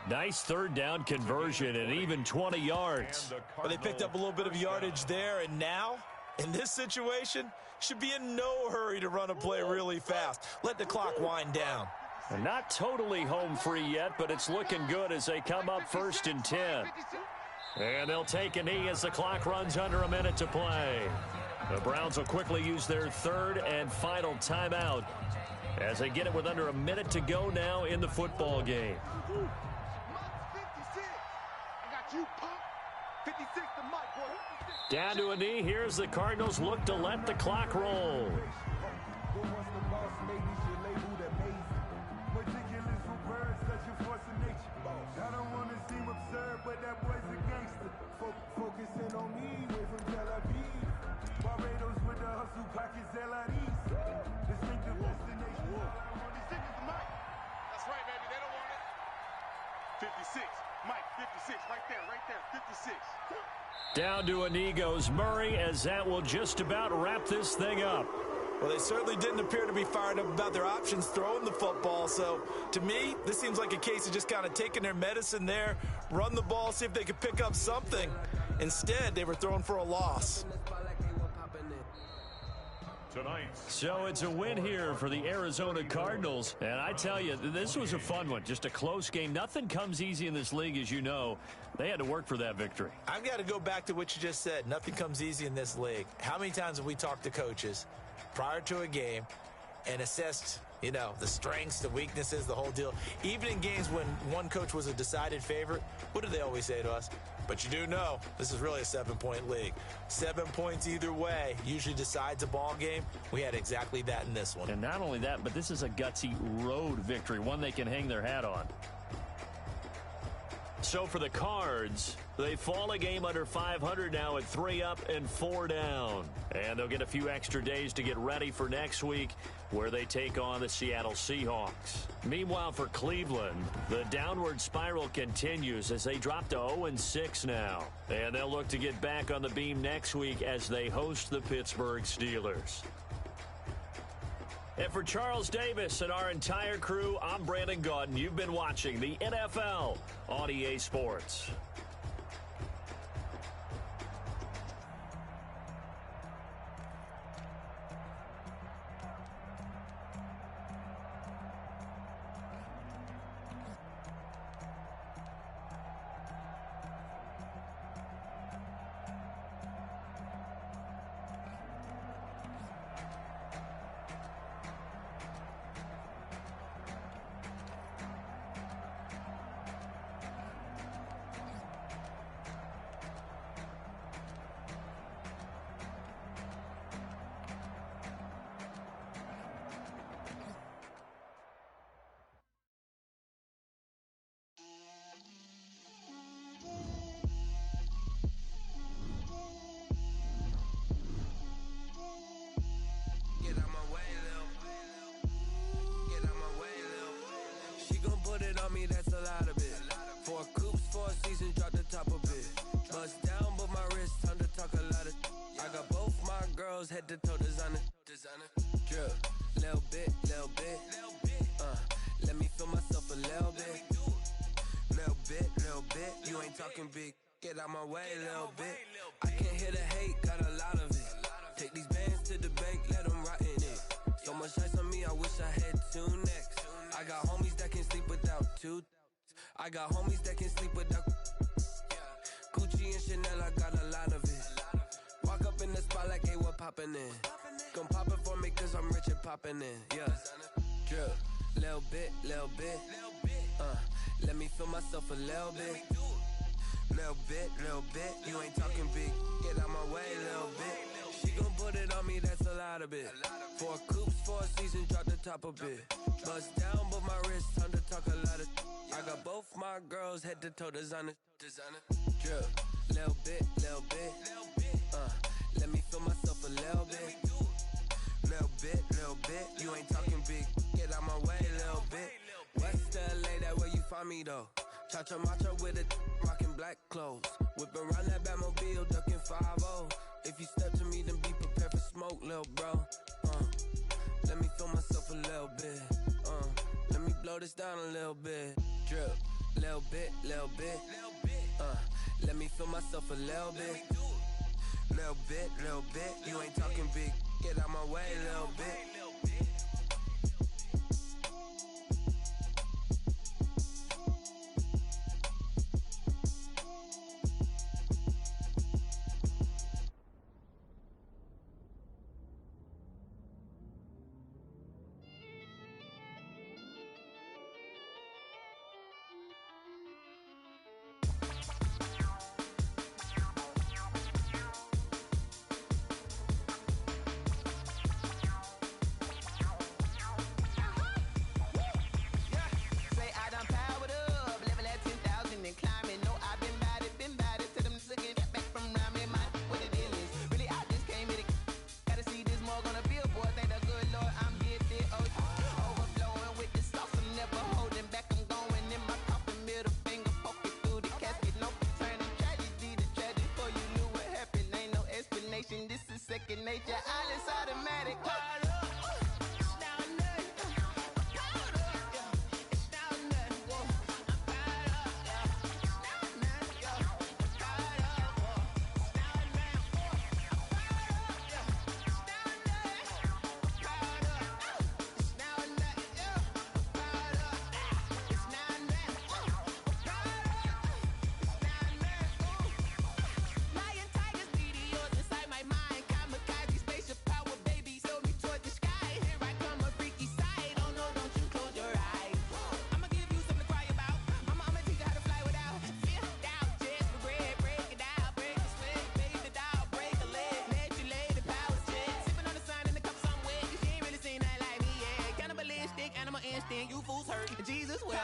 Nice 3rd down conversion and even 20 yards. Well, they picked up a little bit of yardage there, and now, in this situation, should be in no hurry to run a play really fast. Let the clock wind down. And not totally home free yet, but it's looking good as they come up 1st and 10. And they'll take a knee as the clock runs under a minute to play. The Browns will quickly use their 3rd and final timeout as they get it with under a minute to go now in the football game. Down to a knee. Here's the Cardinals look to let the clock roll. That's right, baby. They don't want it. 56. Mike, 56, right there, 56. Down to a knee goes Murray, as that will just about wrap this thing up. Well, they certainly didn't appear to be fired up about their options throwing the football. So, to me, this seems like a case of just kind of taking their medicine there, run the ball, see if they could pick up something. Instead, they were throwing for a loss. So it's a win here for the Arizona Cardinals. And I tell you, this was a fun one. Just a close game. Nothing comes easy in this league, as you know. They had to work for that victory. I've got to go back to what you just said. Nothing comes easy in this league. How many times have we talked to coaches prior to a game and assessed, you know, the strengths, the weaknesses, the whole deal? Even in games when one coach was a decided favorite, what do they always say to us? But you do know this is really a 7-point league. 7 points either way usually decides a ball game. We had exactly that in this one. And not only that, but this is a gutsy road victory, one they can hang their hat on. So for the Cards, they fall a game under 500 now at 3 up and 4 down. And they'll get a few extra days to get ready for next week, where they take on the Seattle Seahawks. Meanwhile, for Cleveland, the downward spiral continues as they drop to 0-6 now. And they'll look to get back on the beam next week as they host the Pittsburgh Steelers. And for Charles Davis and our entire crew, I'm Brandon Gaudin. You've been watching the NFL on EA Sports. That's a lot of it. 4 coops, 4 seasons, drop the top of it. Bust down, but my wrist, time to talk a lot of. I got both my girls head to toe designer. Drip, little bit. Let me feel myself a little bit. Little bit. You ain't talking big. Get out my way, little bit. I can't hear the hate, got a lot of it. Take these bands to the bank, let them rot in it. So much ice on me, I wish I had 2 necks. I got homies that can sleep without 2. I got homies that can sleep without Gucci and Chanel, I got a lot of it. Walk up in the spot like, hey, what poppin' in? Gon' pop it for me cause I'm rich and poppin' in, yeah. Drip, little bit. Let me feel myself a little bit. Little bit. You ain't talking big, get out my way, little bit. She gon' put it on me, that's a lot of it. 4 coops, 4 seasons, drop the top a bit. Bust down, but my wrist, time to talk a lot of. I got both my girls head to toe designer. Drip, little bit. Let me feel myself a little bit. Little bit. You ain't talking big, get out my way, little bit. West LA, that where you find me though. Cha-cha macha with a rockin' black clothes. Whip around that Batmobile, ducking 5-0. If you step to me, then be prepared for smoke, lil' bro. Let me feel myself a little bit. Let me blow this down a little bit. Drip, little bit. Let me feel myself a little bit. Little bit. You ain't talking big. Get out my way, little bit. nature, all is automatic. You fools hurt. Jesus will.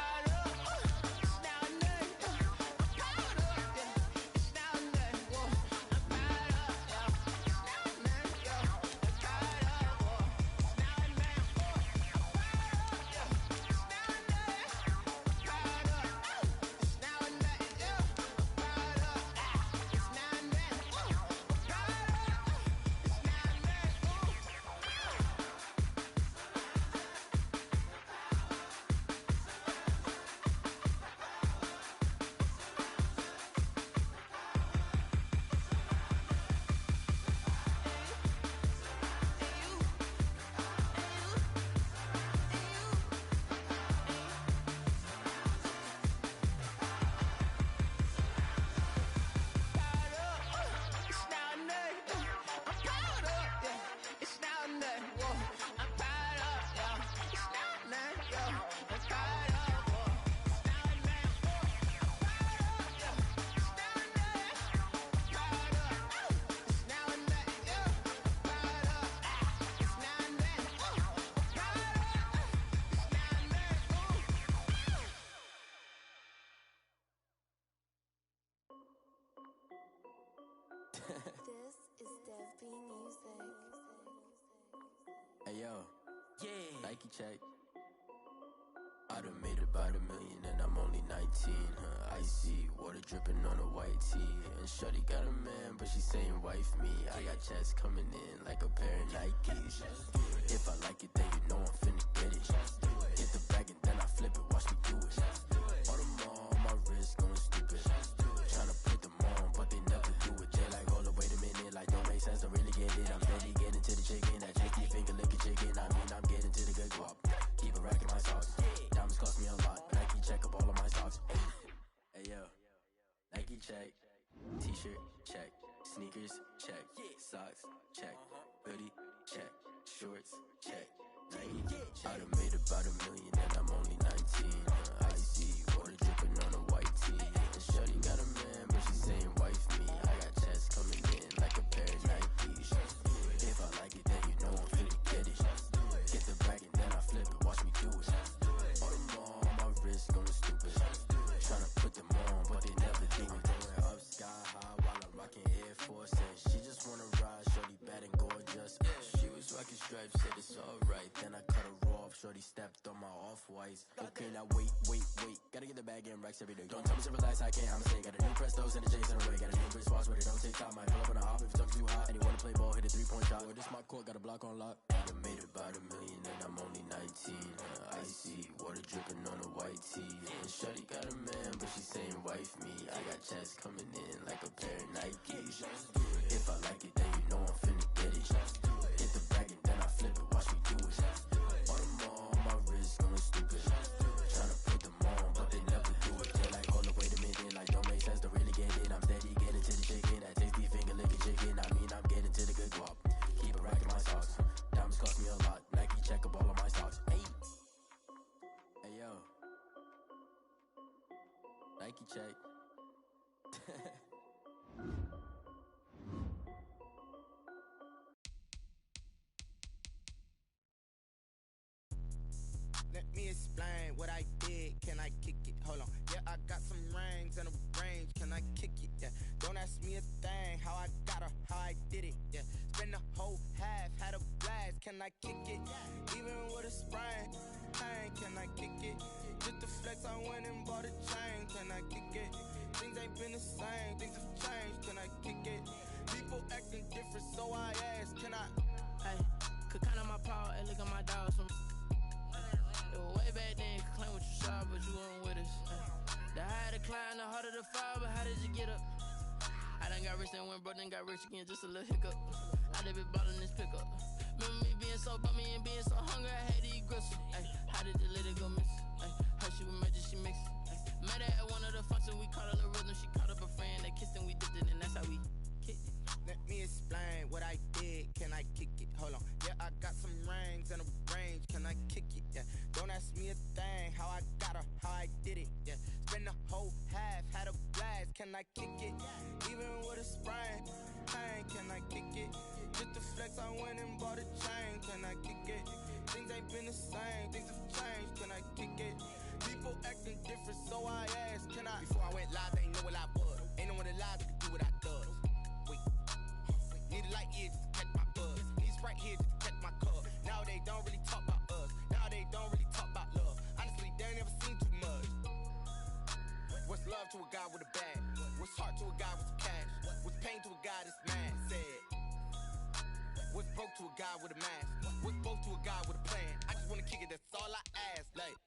This is Dev B Music. Hey yo, yeah, Nike check. I done made about $1 million and I'm only 19. Icy water dripping on a white tee. And shorty got a man, but she saying wife me. I got checks coming in like a pair of Nikes. If I like it, then you know I'm finna get it. Get the bag and then I flip it, watch me do it. All them on my wrist going stupid. Tryna put them on, but they never do it. They like, hold up, wait a minute, like don't make sense, I really get it. I'm steady getting to the chicken, that chicky finger licking chicken. I mean, I'm getting to the good guap. Keep a rack in my socks. Diamonds cost me a lot, but Nike check up all of my stocks. Hey yo, Nike check. T-shirt check. Sneakers check. Socks check. Hoodie check. Shorts check. Nike. I done made about $1 million and I'm only 19. Icy water dripping on a white tee. And shorty got a man, but she saying wife me. I got checks coming in like a pair of Nikes. If I like it, then you know I'm finna get it. Get the bag and then I flip it, watch me do it. All them on my wrist going stupid. Tryna put them on, but they never do it. Going up sky high while I'm rocking Air Force. And she just wanna ride, shorty bad and gorgeous. She was rocking stripes, said it's alright. Then I cut her off, shorty stepped on my off-whites. Okay, now wait. Gotta get the bag and racks every day. Don't tell me to relax, I can't, I'ma say. Got a new Prestos and a J's in a way. Got a new British watch, but it don't take time. Might pull up on a hop if it talks too hot. And you wanna play ball, hit a 3-point shot. Or this my court, got a block on lock. I done made about $1 million and I'm only 19. Icy water dripping on a white tee. And shorty got a man, but she saying wife me. I got checks coming in like a pair of Nikes. If I like it, then you know I'm finna get it. Get the bag and then I flip it, watch me do it. All them on my wrist going stupid. Tryna put them on, but they never do it. They like, hold up, wait a minute, like don't make sense to really get it. I'm steady getting to the chicken, that tasty finger licking chicken. I mean, I'm getting to the good guap. Keep a rack in my socks. Diamonds cost me a lot. Nike check up all of my stocks. Hey yo, Nike check. Let me explain what I did. Can I kick it? Hold on. Yeah, I got some rings and a range. Can I kick it? Yeah. Don't ask me a thing. How I got her, how I did it. Yeah. Spend the whole half, had a blast. Can I kick it? Even with a sprain. Hey, can I kick it? Just the flex, I went and bought a chain. Can I kick it? Things ain't been the same. Things have changed. Can I kick it? People acting different, so I ask, can I? Hey, could count on my paw and look at my dogs from. It was way back then, could claim what you saw, but you weren't with us. The higher the climb, the harder the fall, but how did you get up? I done got rich and went broke, then got rich again, just a little hiccup. I done been ballin' this pickup. Remember me being so bummy and being so hungry, I had to eat gristle. Ay, how did the lady go miss? Ay, her she was magic, she mixed. Met her at one of the functions, we caught her the rhythm, she caught up a friend, they kissed and we dipped it, and that's how we kicked it. Let me explain what I did, can I kick it? Hold on, yeah, I got some rings and a range, can I kick it? Yeah, don't ask me a thing, how I got her, how I did it, yeah. Spend the whole half, had a blast, can I kick it? Even with a sprain, pain, can I kick it? Just the flex, I went and bought a chain, can I kick it? Things ain't been the same, things have changed, can I kick it? People acting different, so I asked, can I? Before I went live, they ain't know what I was. Ain't no one alive that could do what I does. Wait, need a light here just to catch my buzz. Need Sprite here just to catch my cup. Now they don't really talk about us. Now they don't really talk about love. Honestly, they ain't never seen too much. What's love to a guy with a bag? What's heart to a guy with some cash? What's pain to a guy that's mad? Said. What's broke to a guy with a mask? What's both to a guy with a plan? I just wanna kick it, that's all I ask. Like,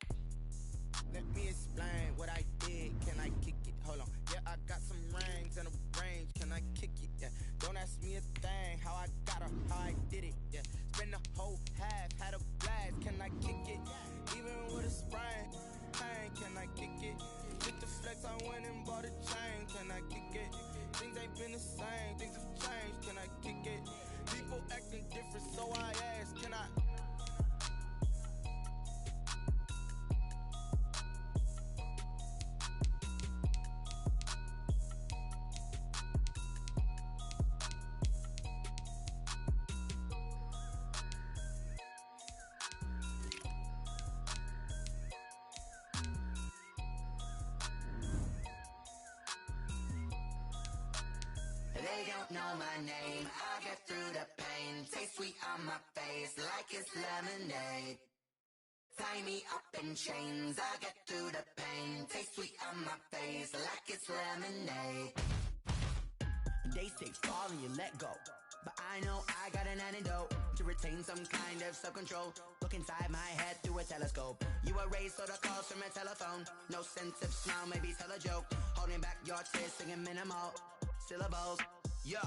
let me explain what I did, can I kick it? Hold on, yeah, I got some rings and a range, can I kick it? Yeah, don't ask me a thing, how I got her, how I did it? Yeah, spend the whole half, had a blast, can I kick it? Even with a sprain, pain, can I kick it? With the flex, I went and bought a chain, can I kick it? Things ain't been the same, things have changed, can I kick it? People acting different, so I ask, can I? They don't know my name, I get through the pain. Taste sweet on my face like it's lemonade. Tie me up in chains, I get through the pain. Taste sweet on my face like it's lemonade. They say fall and you let go, but I know I got an antidote to retain some kind of self-control. Look inside my head through a telescope. You erase all the calls from a telephone. No sense of smile, maybe tell a joke. Holding back your tears, singing minimal syllables. Yeah,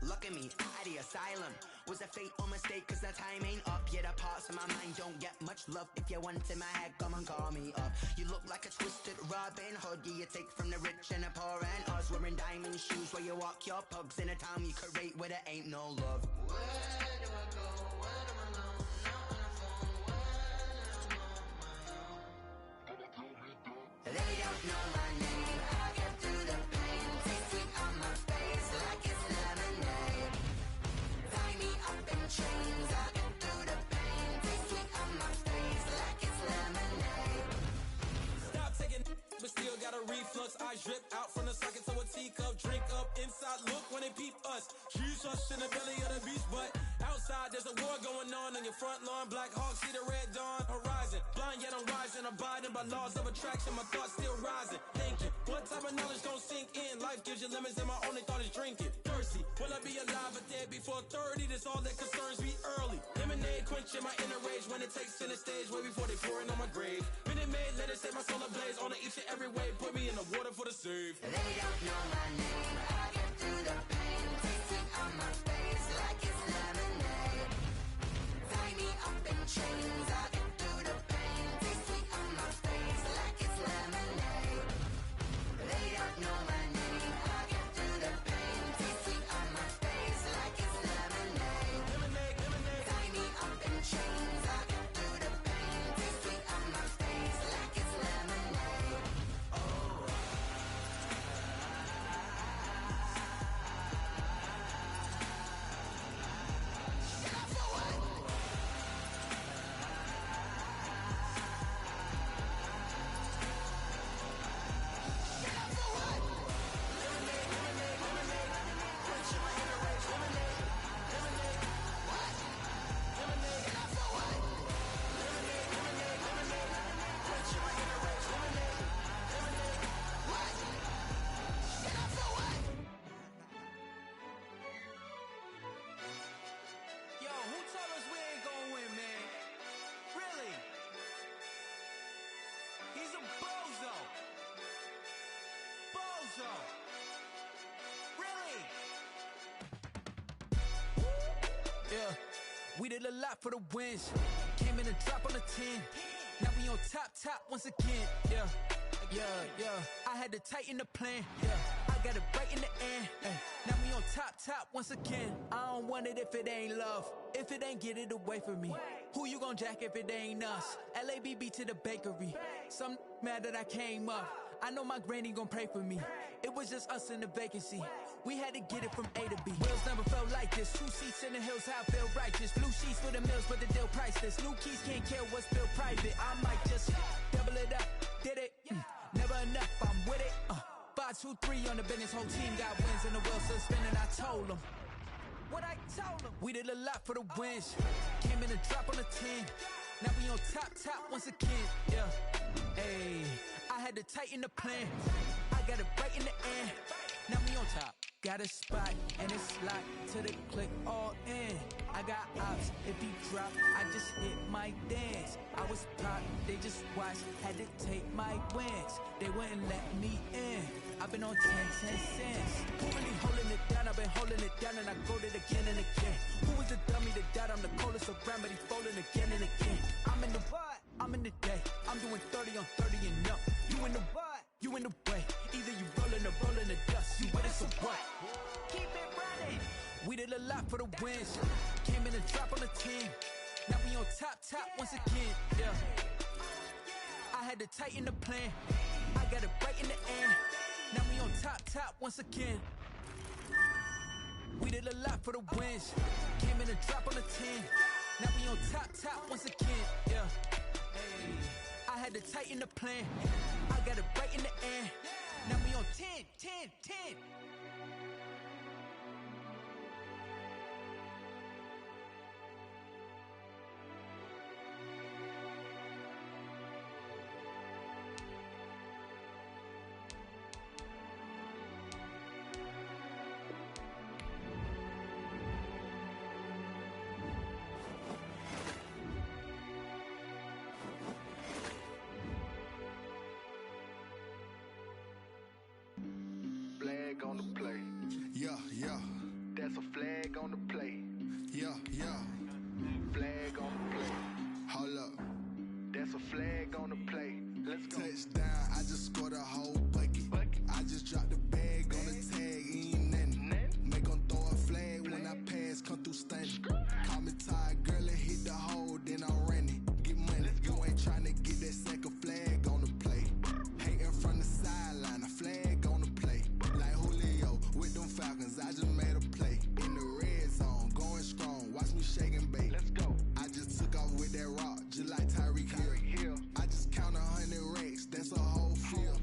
look at me, at the asylum. Was a fate or mistake, cause the time ain't up. Yeah, the parts of my mind don't get much love. If you want in my head, come and call me up. You look like a twisted Robin Hood. Yeah, you take from the rich and the poor and us. Wearing diamond shoes where you walk your pugs in a town you could rate where there ain't no love. Where do I go? Where am I alone? Not on the phone. When I'm on my own. They don't know my name. I get through the pain. Taste sweet on my face like it's lemonade. Tie me up in chains. I get through the pain. Taste sweet on my face like it's lemonade. Stop taking, but still got a reflux. I drip out from the socket to a teacup. Drink up inside. Look when they peep us. Shoes us in the belly of the beast, but outside there's a war going on your front lawn. Black Hawk see the red dawn horizon. Blind yet I'm rising, abiding by laws of attraction. My thoughts still rising, thinking what type of knowledge gon' sink in? Life gives you lemons and my only thought is drinking. Thirsty, will I be alive or dead before 30? That's all that concerns me early. Lemonade quenching my inner rage when it takes center stage way before they pouring on my grave. Minute Maid, let it set my soul ablaze on each and every way. Put me in the water for the save. They don't know my name. I get through the pain. Taste sweet on my face like it's lemonade. Tie me up in chains. I get through the pain. Taste sweet on my face like it's lemonade. They don't know my name. I get through the pain. Taste sweet on my face like it's lemonade. Tie me up in chains. I get through the pain. Taste sweet on my face like it's lemonade. Oh. zone. Really? Yeah, we did a lot for the wins. Came in and drop on the 10. Now we on top once again. Yeah. I had to tighten the plan. Yeah, I got it right in the end. Now we on top once again. I don't want it if it ain't love. If it ain't, get it away from me. Who you gon' jack if it ain't us? LABB to the bakery. Some mad that I came up. I know my granny gon' pray for me. It was just us in the vacancy. We had to get it from A to B. Wheels never felt like this. 2 seats in the hills, how I feel righteous. Blue sheets for the mills, but the deal priceless. New keys can't care what's still private. I might just double it up. Did it? Never enough, I'm with it. 5, 2, 3 on the business. Whole team got wins and the wheels still spinning. I told them what I told them. We did a lot for the wins. Came in and drop on the 10. Now we on top once again. Yeah. Hey, I had to tighten the plan. I got it right in the end. Now we on top. Got a spot and it's locked to the click all in. I got ops, if he drop, I just hit my dance. I was popped, they just watched, had to take my wins. They wouldn't let me in. I've been on 10 cents. Who really holding it down? I've been holding it down and I go it again and again. Who was the dummy that died? I'm the coldest around, but he folding again and again. I'm in the what? I'm in the day. I'm doing 30 on 30 and up. You in the what? You in the way. Either you rolling or rolling the dust. You with us or what? Keep it running. We did a lot for the wins. Came in and drop on the 10. Now we on top once again. Yeah. I had to tighten the plan. I got it right in the end. Now we on top once again. We did a lot for the wins. Came in and drop on the 10. Now we on top once again. Yeah. Hey, I had to tighten the plan. I got it right in the end. Now we on 10. Flag on the play. Yeah. That's a flag on the play. Yeah. Flag on the play. Hold up. That's a flag on the play. Let's go. Touchdown, I just scored a whole bucket. I just dropped the bag on the tag, ain't nothing. Make 'em throw a flag when I pass, come through stunning. Call me tired, girl, and hit the hole, then I'm running. Get money, you ain't tryna get that second flag on the play. Hating from the sideline, a flag on the play. Like Julio with them Falcons, I just made a play. In the red zone, going strong, watch me shake and bake. Let's go. I just took off with that rock, just like Tyreek Hill. I just count 100 racks, that's a whole field.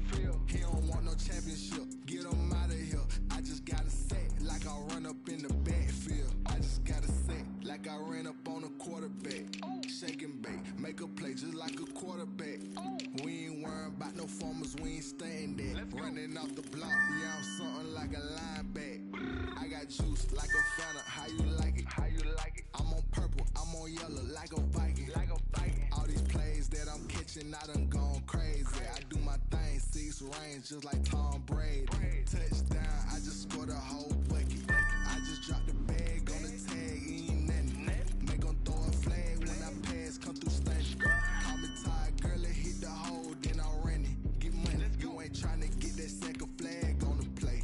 He don't want no championship, get him out of here. I just got a set, like I run up in the backfield. I just got a set, like I ran up on a quarterback. Shake and bake, make a play just like a quarterback. We ain't worrying about no formers, we ain't staying there. Running off the block, yeah, I'm something like a lineback. I got juice like a Fanta, how you like it? I'm on purple, I'm on yellow, like a Viking. All these plays that I'm catching, I done gone crazy. I do my thing, 6 range, just like Tom Brady. Touchdown, I just scored a whole bucket. I just dropped the bag on the tag, ain't nothing. Make 'em throw a flag when I pass, come through stunning. Call me tired, girl, and hit the hole, then I'm running. Get money, you ain't tryna get that second flag on the play.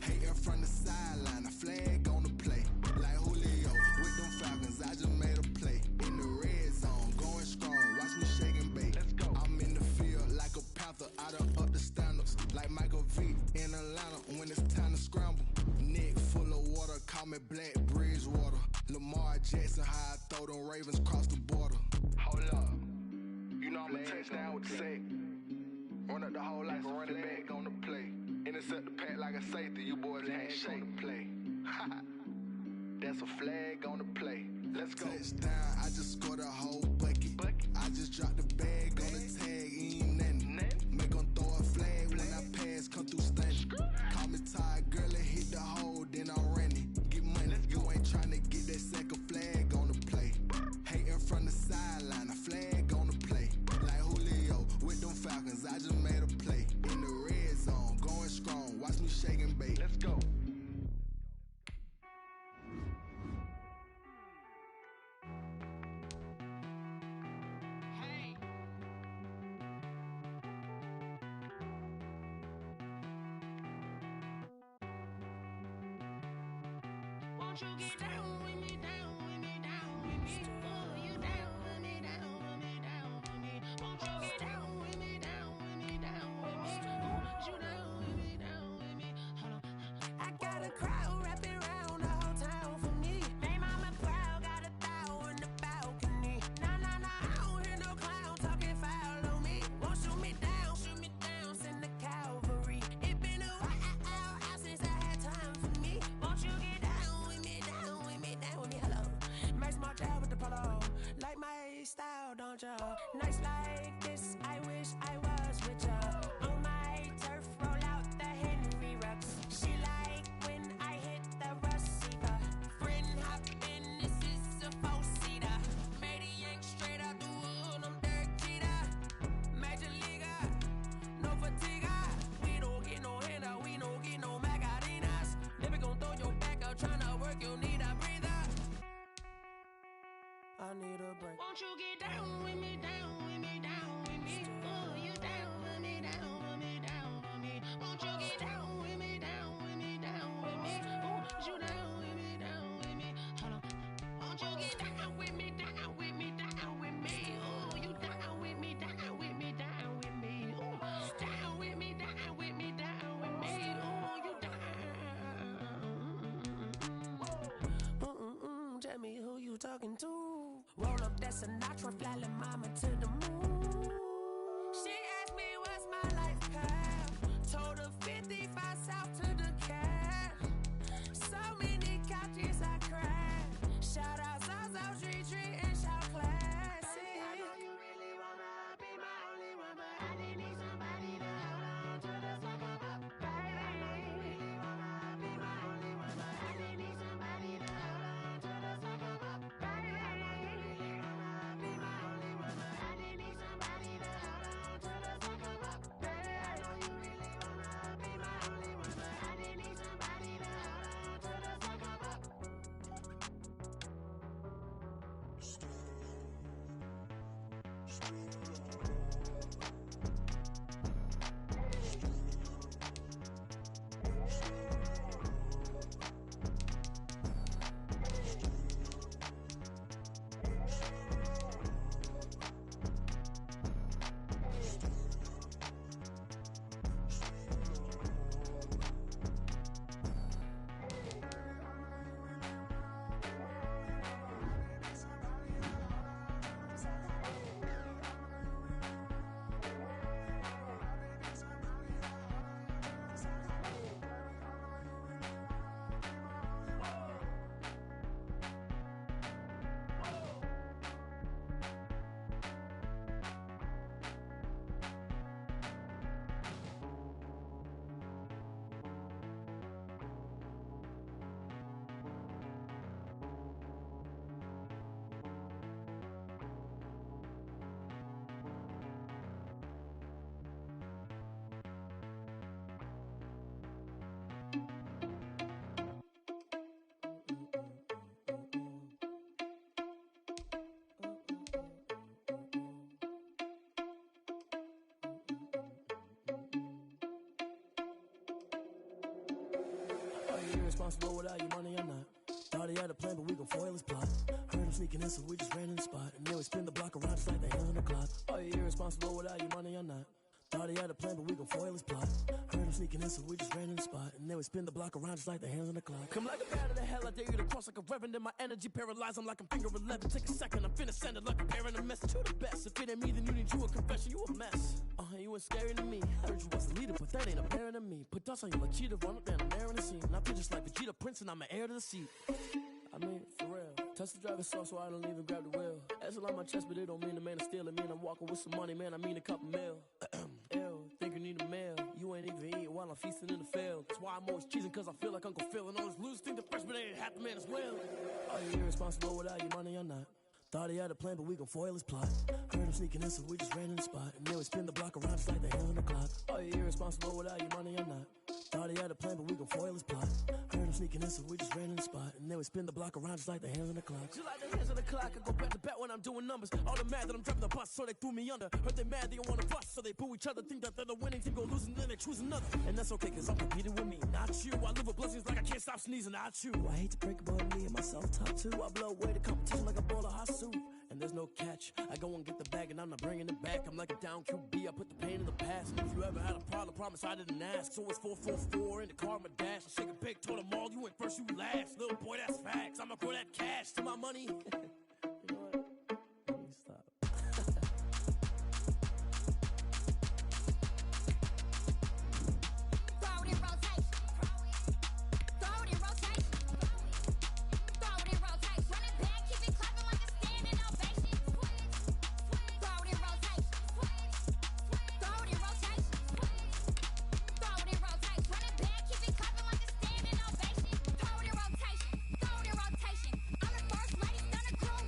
Hating from the sideline, a flag on the play. Like Julio with them Falcons, I just made a play. In the red zone, going strong, watch me shake and bake. Let's go. I'm in the field like a Panther, I done up the standards. Like Michael V in Atlanta when it's time to scramble. Neck full of water, call me Black Bridgewater. Lamar Jackson, how I throw them Ravens cross the border. Hold up, you know I'm a touchdown with the sack. Run up the whole like a running back on the play. Intercept the pack like a safety, you boys ain't shake the play. That's a flag on the play. Let's go. Touchdown, I just scored a whole bucket. I just dropped the bag on the tag, ain't nothing. Make 'em throw a flag when I pass, come through stunning. Call me tired, girl, and hit the hole, then I'm running. Get money, you ain't tryna get that second flag on the play. Hating from the sideline, a flag on the play. Like Julio with them Falcons, I just made a play. In the red zone, going strong, watch Won't you get down with me, down with me, down with me? Oh, you down with me, down with me, down with me? Won't you get down with me, down with me, down with me? Oh, you down with me, down with me? Hold on. I got a crowd wrapping around the whole town for me. They mama proud, got a thou in the balcony. Nah, nah, nah, I don't hear no clown talking foul on me. Won't shoot me down, send the cavalry. It been a while since I had time for me. Won't you get down with me, down with me, down with me? Hello. Max Mark down with the polo. Like my style, don't ya? Nights like this, I wish I was with ya. On my turf, roll out the Henry Rux. She like when I hit the receiver. Friend hop in, this is a four-seater. Made a yank straight out the wood, I'm Derek Jeter. Major leaguer, no fatigue. We don't get no handout, we don't get no Magarinas. Never gon' throw your back out, tryna work, you need a breather. I need a break. Won't you get down with me, down with me, down with me? Oh, you down with me, down with me, down with me? Won't you get down with me, down with me, down with me? Oh, you down with me, down with me? Hold on. Won't you get down with me, down with me, down with me? Oh, you down with me, down with me, down with me? Oh, down with me, down with me, down with me? Oh, you down. Tell me who you talking to. Roll up that Sinatra, fly la mama to the moon. She asked me what's my life path. Told her 55 south to the cat. So many couches I cried. Shout out South Street and shout classy. I know you really wanna be my only one, but I didn't need somebody to hold on to the second up. Baby, I know you really wanna be my only one, but I didn't need somebody to hold on to the second up. Baby, I know you really wanna be my only one, but I didn't need somebody to hold on to the second up. Baby, I know you really wanna be my only one, but I didn't need somebody to hold on to the second up. Are you irresponsible without your money or not? Thought he had a plan, but we gon' foil his plot. Heard him sneaking in, so we just ran in the spot. And then we spin the block around just like the hands on the clock. Are you irresponsible without your money or not? Thought he had a plan, but we gon' foil his plot. Heard him sneaking in, so we just ran in the spot. And then we spin the block around just like the hands on the clock. Come like a bat of the hell, I dare you to cross like a reverend. In my energy paralyzed, I'm like I'm finger 11. Take a second, I'm finna send it like a parent a message to the best. If it ain't me, then you need you a confession, you a mess. You ain't scary to me. Heard you was a leader, but that ain't apparent to me. Put dust on you like cheetah, run up down the air in the scene. And I feel just like Vegeta Prince, and I'm an heir to the seat. I mean, for real. Touch the driver's soft, so I don't even grab the wheel. That's on my chest, but it don't mean the man is stealing. Mean I'm walking with some money, man. I mean a couple mil. Ew, think you need a meal. You ain't even eating while I'm feasting in the field. That's why I'm always cheesing, cause I feel like Uncle Phil. And all this losers think the freshman ain't half the man as well. Are you irresponsible without your money or not? Thought he had a plan, but we gon' foil his plot. Heard him sneaking in, so we just ran in the spot. And then we spin the block around just like the hands on the clock. Are you irresponsible without your money or not? Thought he had a plan, but we gon' foil his plot. Heard him sneaking in, so we just ran in the spot. And then we spin the block around just like the hands on the clock. Just like the hands on the clock, I go back to back when I'm doing numbers. All the mad that I'm driving the bus, so they threw me under. Heard they mad, they don't wanna bust, so they boo each other. Think that they're the winning team, go losing, then they choose another. And that's okay, cause I'm competing with me, not you. I live with blessings like I can't stop sneezing, not you. I hate to break about me and myself top two. I blow away the competition like a bowl of hot soup. And there's no catch. I go and get the bag and I'm not bringing it back. I'm like a down QB, I put the pain in the past. And if you ever had a problem, promise I didn't ask. So it's 444 in the car, my dash. I shake a big, told them all, you went first, you last. Little boy, that's facts. I'ma grow that cash to my money. You know what? Let me stop. Throw it in rotation. Throw it in rotation. Throw it in rotation. Run it back, keep it clapping like a standing ovation. Throw it in rotation. Throw it in rotation. Throw it in rotation. Run it back, keep it clapping like a standing ovation. Throw it in rotation. Throw it in rotation. I'm the first lady, stunner crew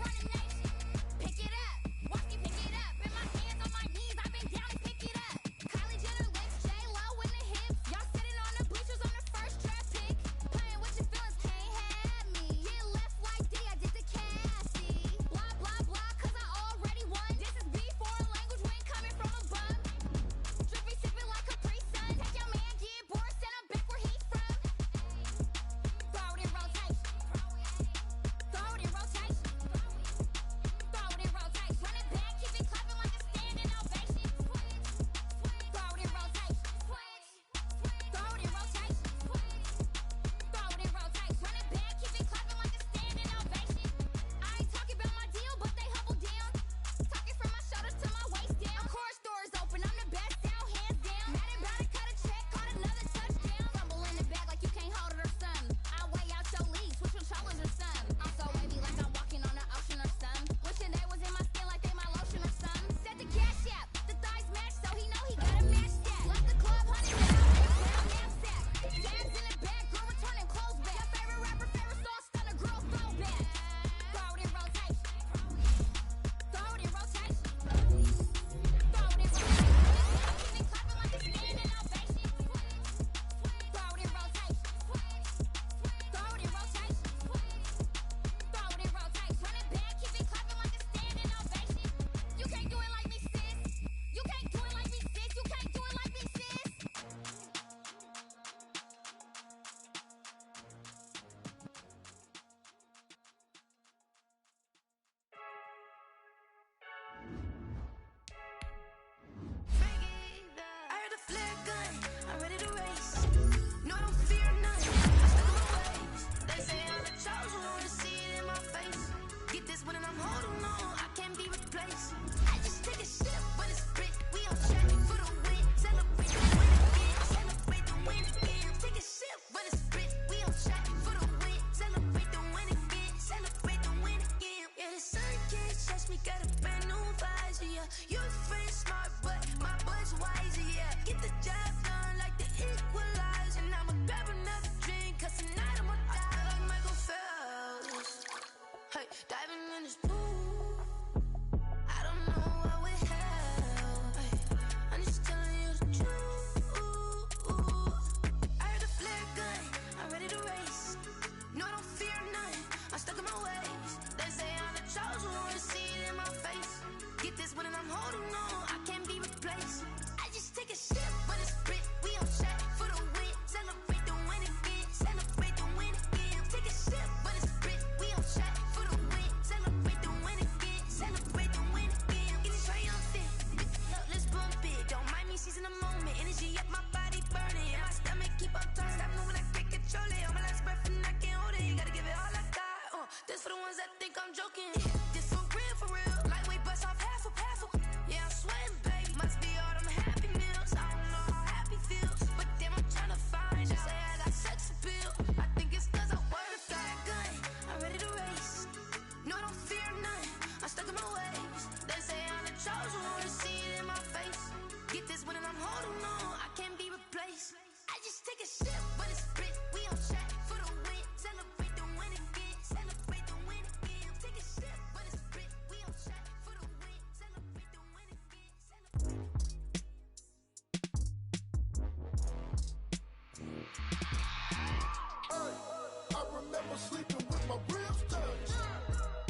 sleeping with my ribs touched.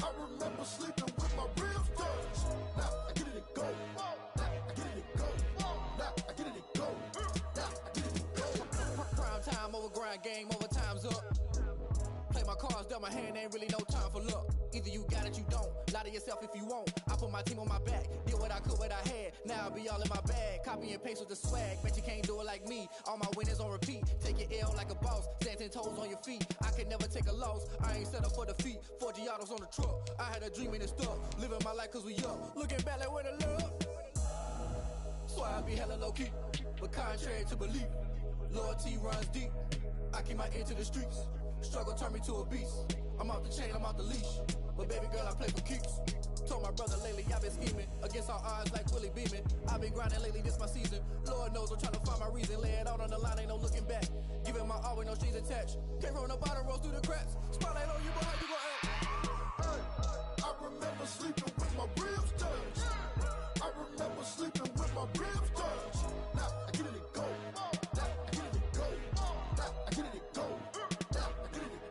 I remember sleeping with my ribs touched. Now I get it and go. Now I get it and go. Now I get it and go. Now I get it and go. Prime time over grind game, over time's up. Play my cards, dealt my hand, ain't really no time for luck. Either you got it, you don't. Lie to yourself if you won't. I put my team on my back, did what I could, what I had. Now I'll be all in my bag, copy and paste with the swag. Bet you can't do it like me. All my winners on repeat. Take your L like a boss, stand 10 toes on your feet. I can never take a loss. I ain't set up for defeat. 4 Giottos on the truck. I had a dream and it's stuck. Living my life cause we up. Looking back like where the love. So I be hella low key, but contrary to belief, loyalty runs deep. I keep my ear to the streets. Struggle turned me to a beast. I'm off the chain, I'm off the leash. But baby girl, I play for keeps. Told my brother lately, I've been scheming. Against all odds like Willie Beeman. I've been grinding lately, this my season. Lord knows I'm trying to find my reason. Lay it out on the line, ain't no looking back. Giving my all with no strings attached. Came from the bottom, rose through the cracks. Spotlight on you, boy, how you gon' act? Hey, I remember sleeping with my ribs touched. I remember sleeping with my ribs touched. Now I get it and go. Now I get it and go. Now I get it and go.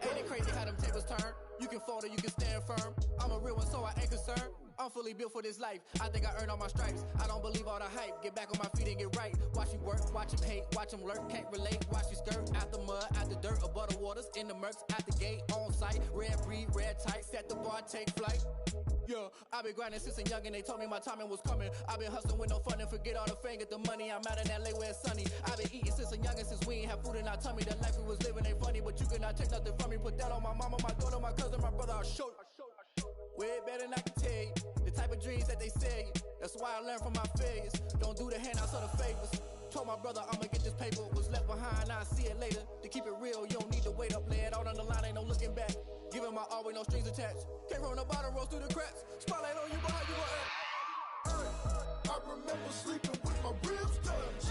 Ain't it crazy how them tables turn? You can fold or you can stand firm. I'm a real one, so I ain't concerned. I'm fully built for this life. I think I earned all my stripes. I don't believe all the hype. Get back on my feet and get right. Watch you work, watch him hate, watch him lurk. Can't relate, watch you skirt. Out the mud, out the dirt, above the waters, in the murks, out the gate, on site. Red breed, red tight, set the bar, take flight. Yeah, I been grinding since a young and they told me my timing was coming. I been hustling with no fun and forget all the fame, get the money. I'm out in LA where it's sunny. I been eating since a young and since we ain't have food in our tummy. The life we was living ain't funny, but you cannot take nothing from me. Put that on my mama, my daughter, my cousin, my brother, I'll show you. Way better than I can tell you. The type of dreams that they sell you. That's why I learned from my failures. Don't do the handouts or the favors. Told my brother I'ma get this paper. Was left behind, I'll see it later. To keep it real, you don't need to wait up. Lay it out on the line, ain't no looking back. Giving my all with no strings attached. Came from the bottom, rose through the cracks. Spotlight on you, boy, how you gon' act? Hey, I remember sleeping with my ribs touched.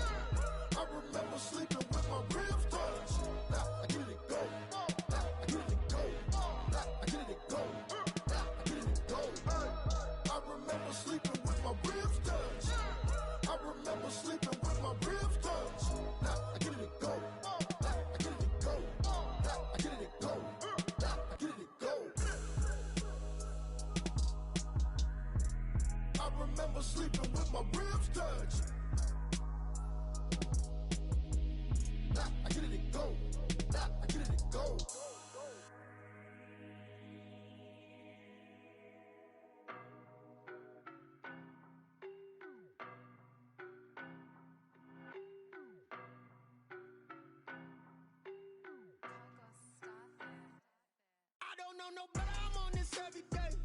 I remember sleeping with my ribs touched. Now I get it and go. Now I get it and go. Now I get it and go. Now I get it and go. Hey, I remember sleeping with my ribs touched. I remember sleeping with my ribs touched. Now I get it and go. Now I get it and go. Now I get it and go. Now I get it and go. I remember sleeping with my ribs touched. Now I get it and go. Now I get it and go. I don't know no better, I'm on this every day.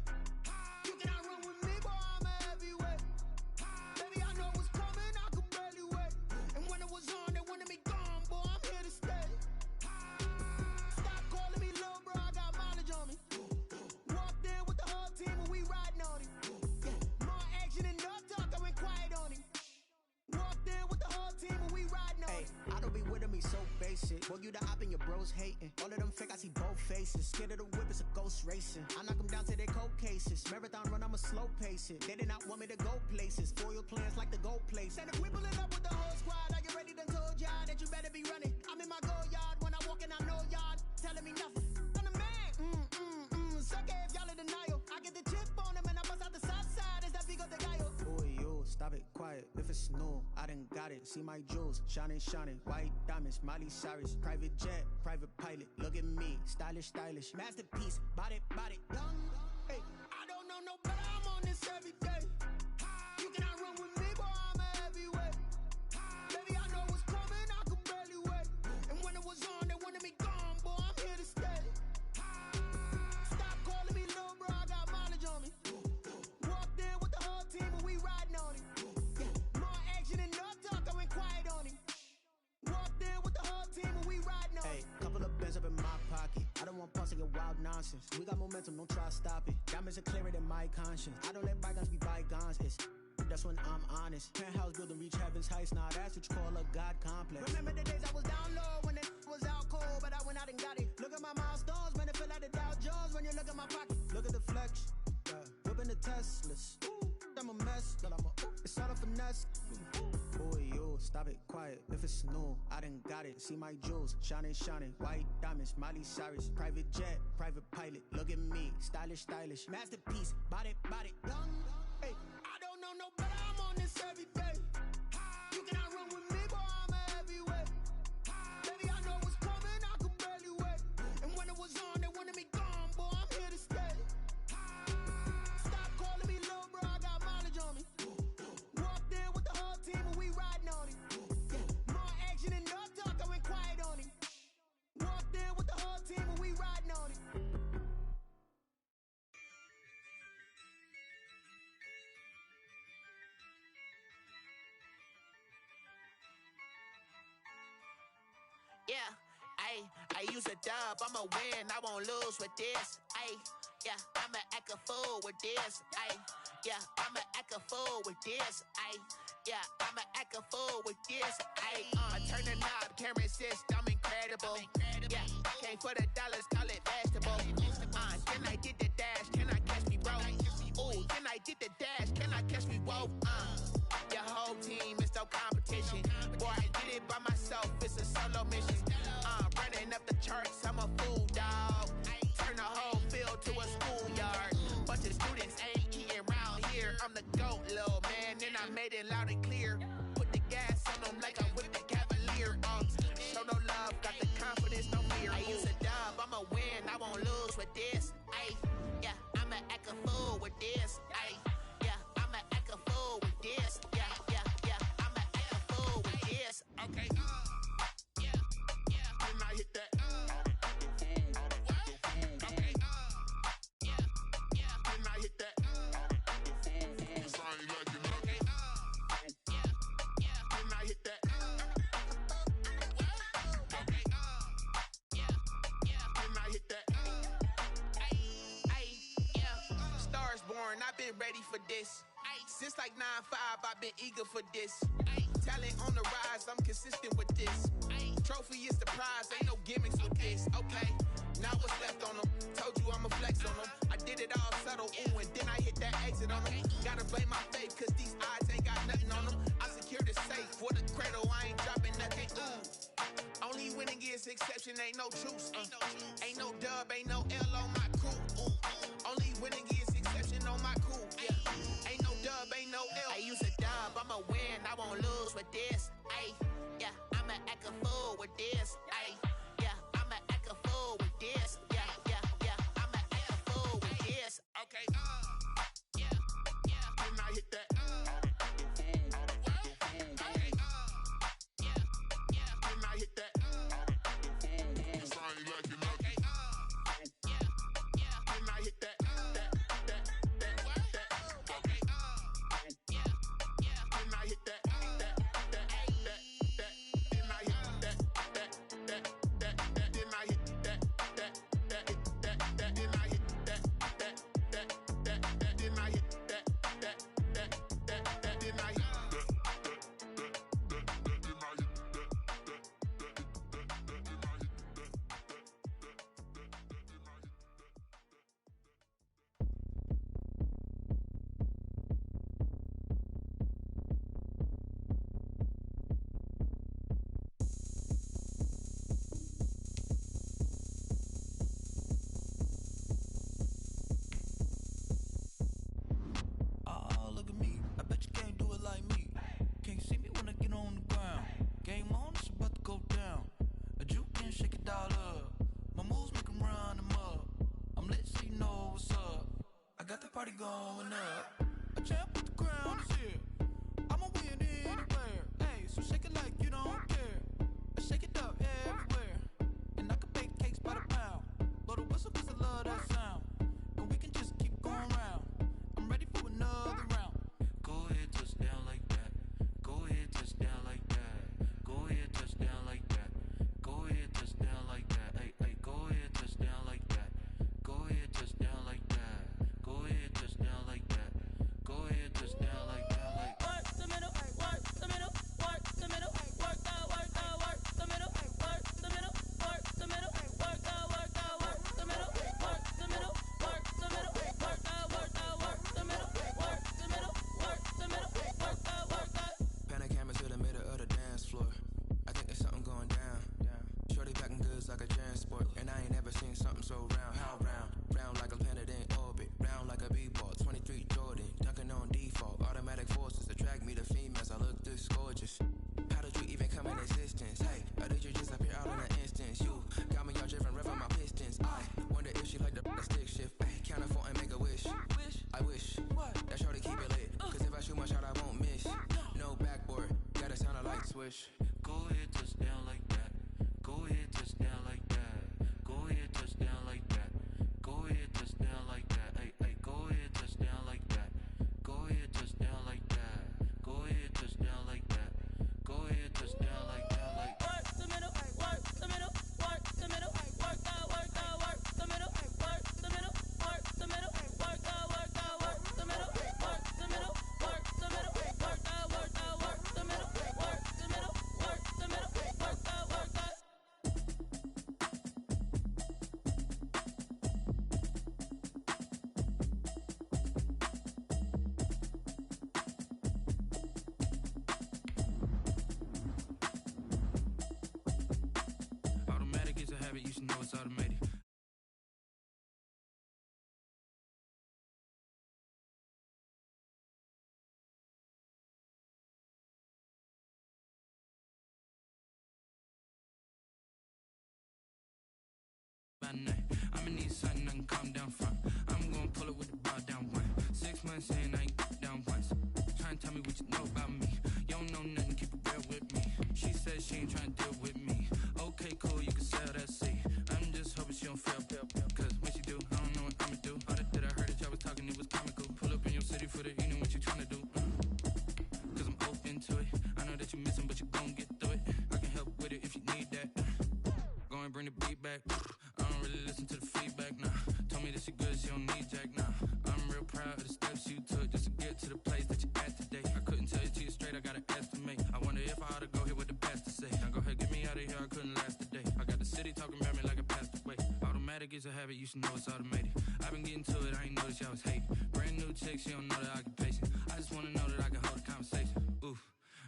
You cannot run with me, boy, I'm a heavyweight. Baby, I know what's coming, I could barely wait. And when it was on, they wanted me gone, boy, I'm here to stay. Stop calling me little bro, I got mileage on me. Walked in with the whole team and we riding on him. Yeah, more action and no talk, I went quiet on him. Walked in with the whole team and we riding on him. I don't be with me so basic. Boy, you the op and your bros hating. All of them fake, I see both faces. Scared of the whip, it's a ghost racing. I knock them down to their cold cases. Marathon run, I'ma slow pace it. They did not want me to go places. Foil plans like the gold place. And if we pulling up with the whole squad, are you ready? Done told y'all that you better be running. I'm in my go yard when I walk in, I know y'all telling me nothing. I'm the man. Suck it if y'all in denial. I get the chip on him and I bust out the south side. Is that Vigo de Gallo? Boy, yo, stop it, quiet. If it's new, I done got it. See my jewels, shining, shining. White diamonds, Miley Cyrus. Private jet, private pilot. Look at me, stylish, stylish. Masterpiece, body, body, done. Hey, I don't know no better, I'm on this every day. You cannot run with me, boy, I'm a heavyweight. Baby, I know what's coming, I could barely wait. And when it was on, they wanted me gone, boy, I'm here to stay. Stop calling me little bro, I got mileage on me. Walked in with the whole team and we riding on him. Yeah, more action and no talk, I went quiet on him. Walked in with the whole team and we riding on him. Hey, couple of bands up in my pocket. I don't want punks to get wild nonsense. We got momentum, don't try to stop it. Diamonds are clearer than my conscience. I don't let bygones be bygones. It's that's when I'm honest. Penthouse building reach heaven's heights. Now that's what you call a God complex. Remember the days I was down low when it was out cold, but I went out and got it. Look at my milestones, man, it feel like the Dow Jones when you look at my pocket. Look at the flex, whipping the Teslas. I'm a mess, but it's all a finesse. Boy, yo, stop it, quiet. If it's new, I done got it. See my jewels, shining, shining. White diamonds, Miley Cyrus. Private jet, private pilot. Look at me, stylish, stylish. Masterpiece, body, body. Young, hey, I don't know no better. I'm on this every day. You cannot run with me, boy. I'm a heavyweight. Baby, I know what's coming. I could barely wait. And when it was on, they wanted me gone, boy. I'm here to stay. Stop calling me little bro. I got mileage on me. Walked in with the whole team and we riding on it. More action and no talk. I went quiet on it. Walked in with the whole team and we riding on it. Yeah, I use a dub, I'ma win, I won't lose with this. Yeah, I'ma act a fool with this. Yeah, I'ma act a fool with this. Yeah, I'ma act a fool with this. I turn the knob, camera assist, I'm incredible. Yeah, came for the dollars, call it vegetable. Can I get the dash? Can I catch me, bro? Ooh, can I get the dash? Can I catch me, whoa? Your whole team is no competition. Boy, I did it by myself, it's a solo mission. Running up the charts, I'm a fool, dog. Turn the whole field to a schoolyard. Bunch of students ain't eating round here. I'm the GOAT, little man, and I made it loud and clear. Put the gas on them like I'm with the Cavalier. Show no love, got the confidence, no fear. I use a dub, I'ma win, I won't lose with this. Yeah, I'ma act a fool with this. Yeah, I'ma act a fool with this. Yeah, I'ma act a fool with this. Okay, can I hit that? Okay, can I hit that? It's only like you know. Okay, can I hit that? Okay, can I hit that? Yeah, Stars born, I've been ready for this. Since like 9-5, I've been eager for this. Talent on the rise, I'm consistent with this. Trophy is the prize, ain't no gimmicks with this. Okay, now what's left on them? Told you I'ma flex on them. I did it all subtle, ooh, and then I hit that exit on them. Gotta blame my faith, cause these eyes ain't got nothing on them. I secured the safe for the cradle, I ain't dropping nothing, ooh. Only winning is exception, ain't no truce. Ain't no dub, ain't no L on my crew. Only winning is exception on my crew. Yeah, ain't no dub, ain't no L. I use a dub, I'ma win, I won't lose with this. Yeah, I'ma act a fool with this. Yeah, I'ma act a fool with this. Yeah, I'ma act a fool with this. Okay, can I hit that? Okay, can I hit that? It's only like you know. Okay, can I hit that? Okay, can I hit that? like a transport. And I ain't never seen something so round. How round? Round like a planet in orbit. Round like a b-ball. 23 Jordan. Dunking on default. Automatic forces attract me to females. I look this gorgeous. How did you even come in existence? Hey, or did you just appear out in an instance? You got me all driven, revving my pistons. I wonder if she like the stick shift. Ay, count a four and make a wish. I wish that shorty keep it lit. Cause if I shoot my shot, I won't miss. No backboard, gotta sound a light switch. Go ahead, touch down like that. Go ahead, touch down like that. Go ahead, touch down like that. Go ahead, touch down like that. Ay, ay, go ahead, touch down like that. Go ahead, touch down like that. Go ahead, touch down like that. Go ahead, touch down like that. Like work the middle, work the middle, work the middle, work the middle, work the middle, work the middle, work the middle, work the middle, work the middle, work the middle, work the middle, work the middle, work the. Automatic is a habit, you should know it's automated. I'ma need something I can calm down from. I'm gonna pull it with the bar down one. 6 months in, I ain't down once. Trying to tell me what you know about me. You don't know nothing, keep it real with me. She said she ain't trying to deal with me. Okay, cool, you can sell that seat. I'm just hoping she don't fail. Cause when she do, I don't know what I'ma do. All that I heard that y'all was talking, it was comical. Pull up in your city for the evening, what you trying to do? Cause I'm open to it. I know that you missing, but you gon' get through it. I can help with it if you need that. Go and bring the beat back. I don't really listen to the feedback, nah. Told me that she good, she don't need jack, nah. I'm real proud of the steps you took just to get to the place that you at today. I couldn't tell you to you straight, I gotta estimate. I wonder if I ought to go here with the past to say. Now go ahead, get me out of here, I couldn't last a day. I got the city talking about me like I passed away. Automatic is a habit, you should know it's automated. I've been getting to it, I ain't noticed y'all was hating. Brand new chick, she don't know the occupation. I just wanna know that I can hold a conversation. Oof,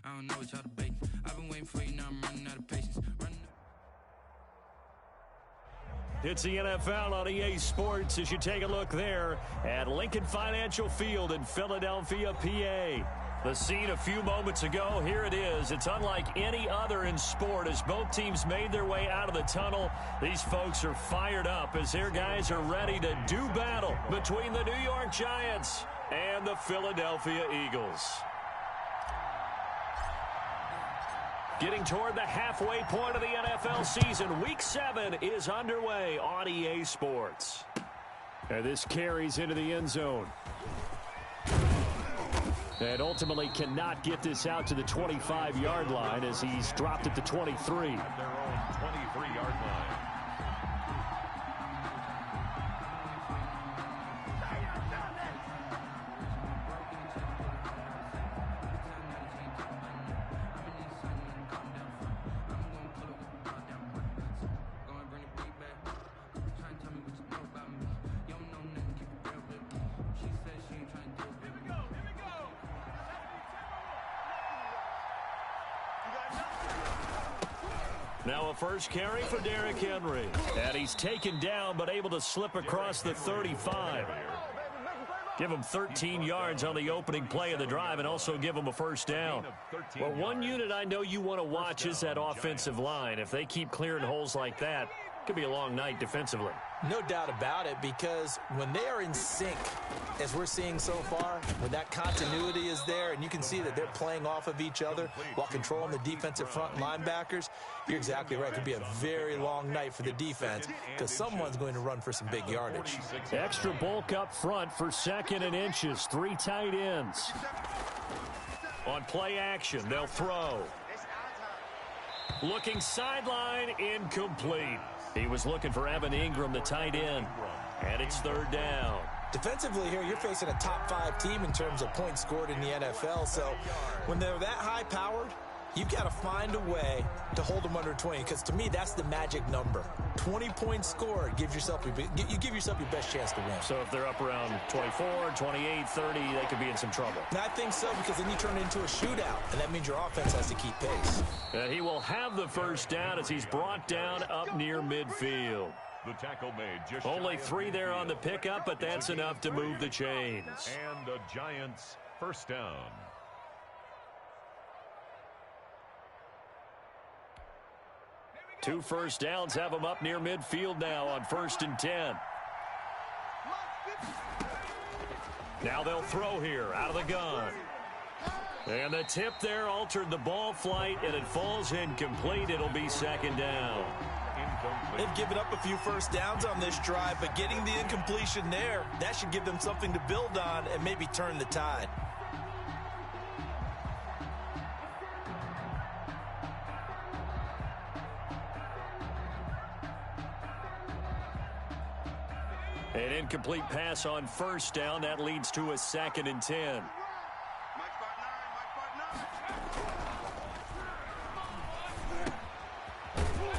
I don't know what y'all debating. I've been waiting for you, now I'm running out of patience. It's the NFL on EA Sports as you take a look there at Lincoln Financial Field in Philadelphia, PA. The scene a few moments ago, here it is. It's unlike any other in sport as both teams made their way out of the tunnel. These folks are fired up as their guys are ready to do battle between the New York Giants and the Philadelphia Eagles. Getting toward the halfway point of the NFL season, Week 7 is underway on EA Sports. And this carries into the end zone. And ultimately cannot get this out to the 25-yard line as he's dropped at the 23. At their own 23-yard line. Now a first carry for Derrick Henry. And he's taken down but able to slip across the 35. Give him 13 yards on the opening play of the drive and also give him a first down. Well, one unit I know you want to watch is that offensive line. If they keep clearing holes like that, it could be a long night defensively. No doubt about it, because when they are in sync, as we're seeing so far, when that continuity is there and you can see that they're playing off of each other while controlling the defensive front linebackers, you're exactly right. It could be a very long night for the defense because someone's going to run for some big yardage. Extra bulk up front for 2nd and inches. 3 tight ends. On play action, they'll throw. Looking sideline, incomplete. He was looking for Evan Ingram, the tight end, and it's 3rd down. Defensively here, you're facing a top 5 team in terms of points scored in the NFL, so when they're that high-powered, You've got to find a way to hold them under 20, because to me, that's the magic number. 20 points scored, you give yourself your best chance to win. So if they're up around 24, 28, 30, they could be in some trouble. And I think so, because then you turn it into a shootout, and that means your offense has to keep pace. And he will have the first down as he's brought down up near midfield. The tackle made just only 3 there on the pickup, but that's enough to move the chains. And the Giants first down. Two first downs have them up near midfield now on 1st and 10. Now they'll throw here out of the gun. And the tip there altered the ball flight, and it falls incomplete. It'll be 2nd down. They've given up a few first downs on this drive, but getting the incompletion there, that should give them something to build on and maybe turn the tide. An incomplete pass on 1st down. That leads to a 2nd and 10.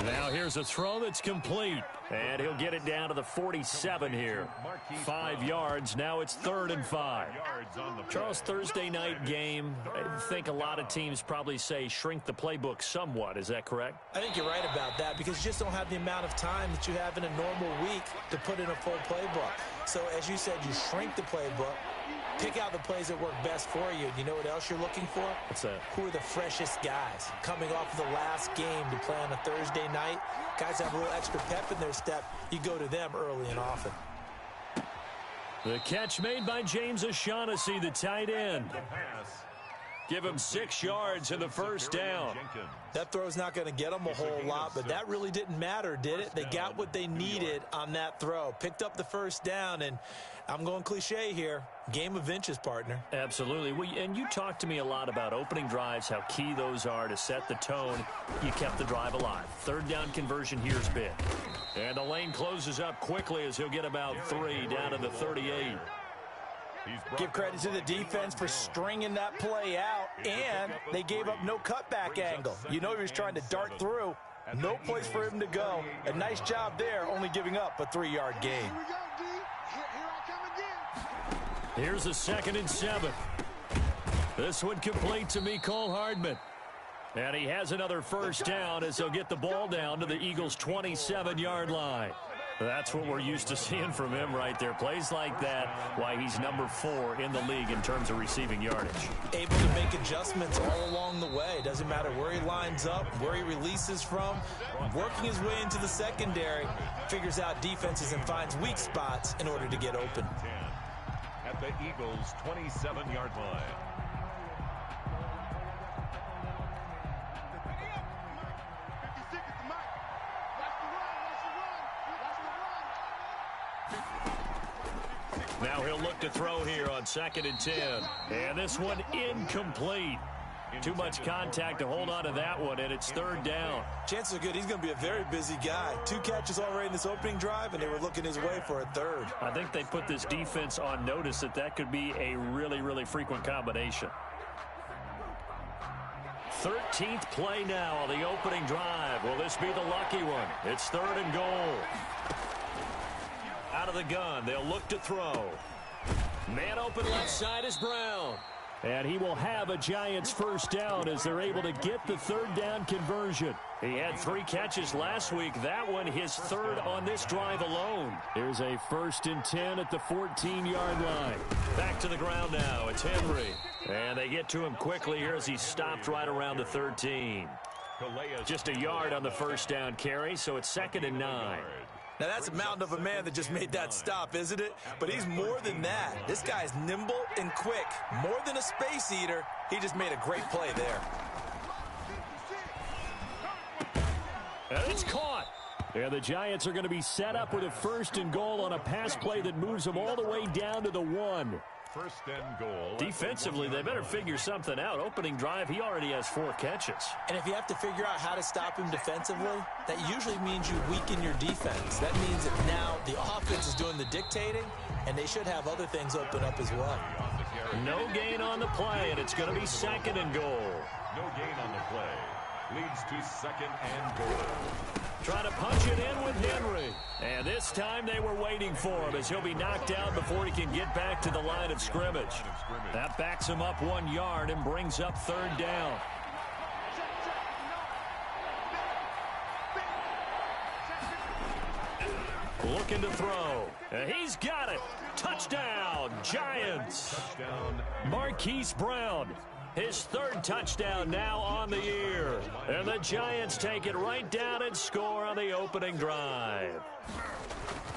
Now here's a throw that's complete. And he'll get it down to the 47 here. 5 yards. Now it's 3rd and 5. Charles, Thursday night game, I think a lot of teams probably say shrink the playbook somewhat. Is that correct? I think you're right about that, because you just don't have the amount of time that you have in a normal week to put in a full playbook. So as you said, you shrink the playbook, pick out the plays that work best for you. You know what else you're looking for? What's that? Who are the freshest guys coming off of the last game to play on a Thursday night? Guys have a little extra pep in their step. You go to them early and often. The catch made by James O'Shaughnessy, the tight end. Give him 6 yards in the first down. That throw's not going to get them a whole lot, but that really didn't matter, did it? They got what they needed on that throw. Picked up the first down, and I'm going cliche here. Game of inches, partner. Absolutely. And you talked to me a lot about opening drives, how key those are to set the tone. You kept the drive alive. 3rd down conversion here's big. And the lane closes up quickly as he'll get about 3 down to the 38. Give credit to the defense for stringing that play out, and they gave up no cutback angle. You know he was trying to dart through. No place for him to go. A nice job there, only giving up a 3-yard gain. Here's a 2nd and 7. This one complete to Mecole Hardman. And he has another first down as he'll get the ball down to the Eagles' 27-yard line. That's what we're used to seeing from him right there. Plays like that, why he's number 4 in the league in terms of receiving yardage. Able to make adjustments all along the way. Doesn't matter where he lines up, where he releases from. Working his way into the secondary, figures out defenses and finds weak spots in order to get open. At the Eagles' 27-yard line. Now he'll look to throw here on 2nd and 10. And this one incomplete. Too much contact to hold on to that one, and it's 3rd down. Chances are good he's going to be a very busy guy. 2 catches already in this opening drive, and they were looking his way for a 3rd. I think they put this defense on notice that could be a really, really frequent combination. 13th play now on the opening drive. Will this be the lucky one? It's 3rd and goal. Out of the gun, they'll look to throw. Man open left side is Brown. And he will have a Giants first down as they're able to get the 3rd down conversion. He had 3 catches last week. That one his 3rd on this drive alone. Here's a 1st and 10 at the 14-yard line. Back to the ground now. It's Henry. And they get to him quickly here as he stopped right around the 13. Just a yard on the first down carry, so it's 2nd and 9. Now, that's a mountain of a man that just made that stop, isn't it? But he's more than that. This guy's nimble and quick. More than a space eater, he just made a great play there. And it's caught. And the Giants are going to be set up with a 1st and goal on a pass play that moves them all the way down to the 1. 1st and goal. Defensively, they better figure something out. Opening drive, he already has 4 catches. And if you have to figure out how to stop him defensively, that usually means you weaken your defense. That means that now the offense is doing the dictating, and they should have other things open up as well. No gain on the play, and it's going to be 2nd and goal. No gain on the play. Leads to 2nd and goal. Trying to punch it in with Henry. And this time they were waiting for him as he'll be knocked out before he can get back to the line of scrimmage. That backs him up 1 yard and brings up 3rd down. Looking to throw. He's got it. Touchdown, Giants. Touchdown. Marquise Brown. His 3rd touchdown now on the year. And the Giants take it right down and score on the opening drive.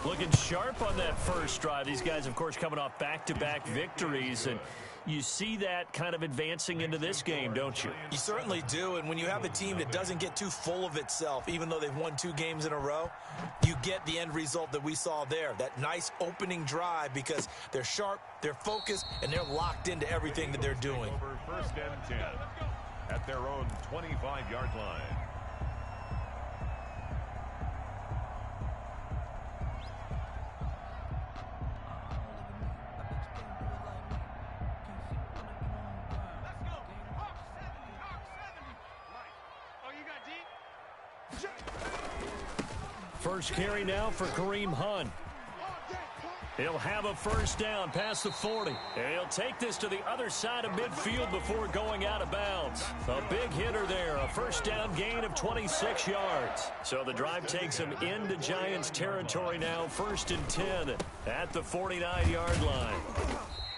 Looking sharp on that first drive. These guys, of course, coming off back-to-back victories. And you see that kind of advancing into this game, don't you? You certainly do. And when you have a team that doesn't get too full of itself, even though they've won 2 games in a row, you get the end result that we saw there. That nice opening drive because they're sharp, they're focused, and they're locked into everything that they're doing. Over 1st and 10 at their own 25-yard line. First carry now for Kareem Hunt. He'll have a 1st down past the 40. And he'll take this to the other side of midfield before going out of bounds. A big hitter there. A 1st down gain of 26 yards. So the drive takes him into Giants territory now. 1st and 10 at the 49-yard line.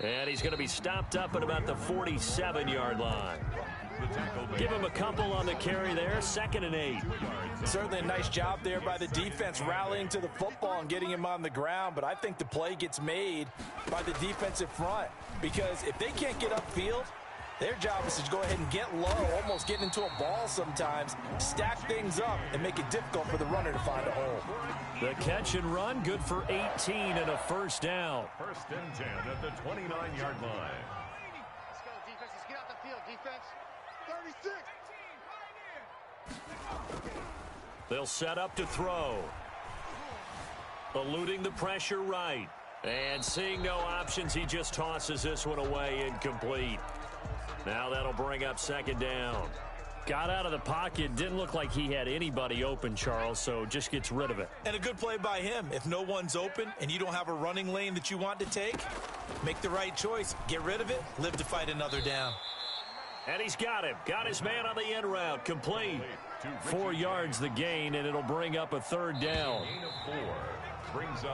And he's going to be stopped up at about the 47-yard line. Give him a couple on the carry there. 2nd and 8. Certainly a nice job there by the defense rallying to the football and getting him on the ground. But I think the play gets made by the defensive front because if they can't get upfield, their job is to go ahead and get low, almost get into a ball sometimes, stack things up, and make it difficult for the runner to find a hole. The catch and run, good for 18 and a 1st down. 1st and 10 at the 29-yard line. Let's go, defense. Let's get out the field, defense. 36. They'll set up to throw. Eluding the pressure right. And seeing no options, he just tosses this one away, incomplete. Now that'll bring up 2nd down. Got out of the pocket. Didn't look like he had anybody open, Charles, so just gets rid of it. And a good play by him. If no one's open and you don't have a running lane that you want to take, make the right choice. Get rid of it. Live to fight another down. And he's got him. Got his man on the end route. Complete. 4 yards the gain, and it'll bring up a 3rd down.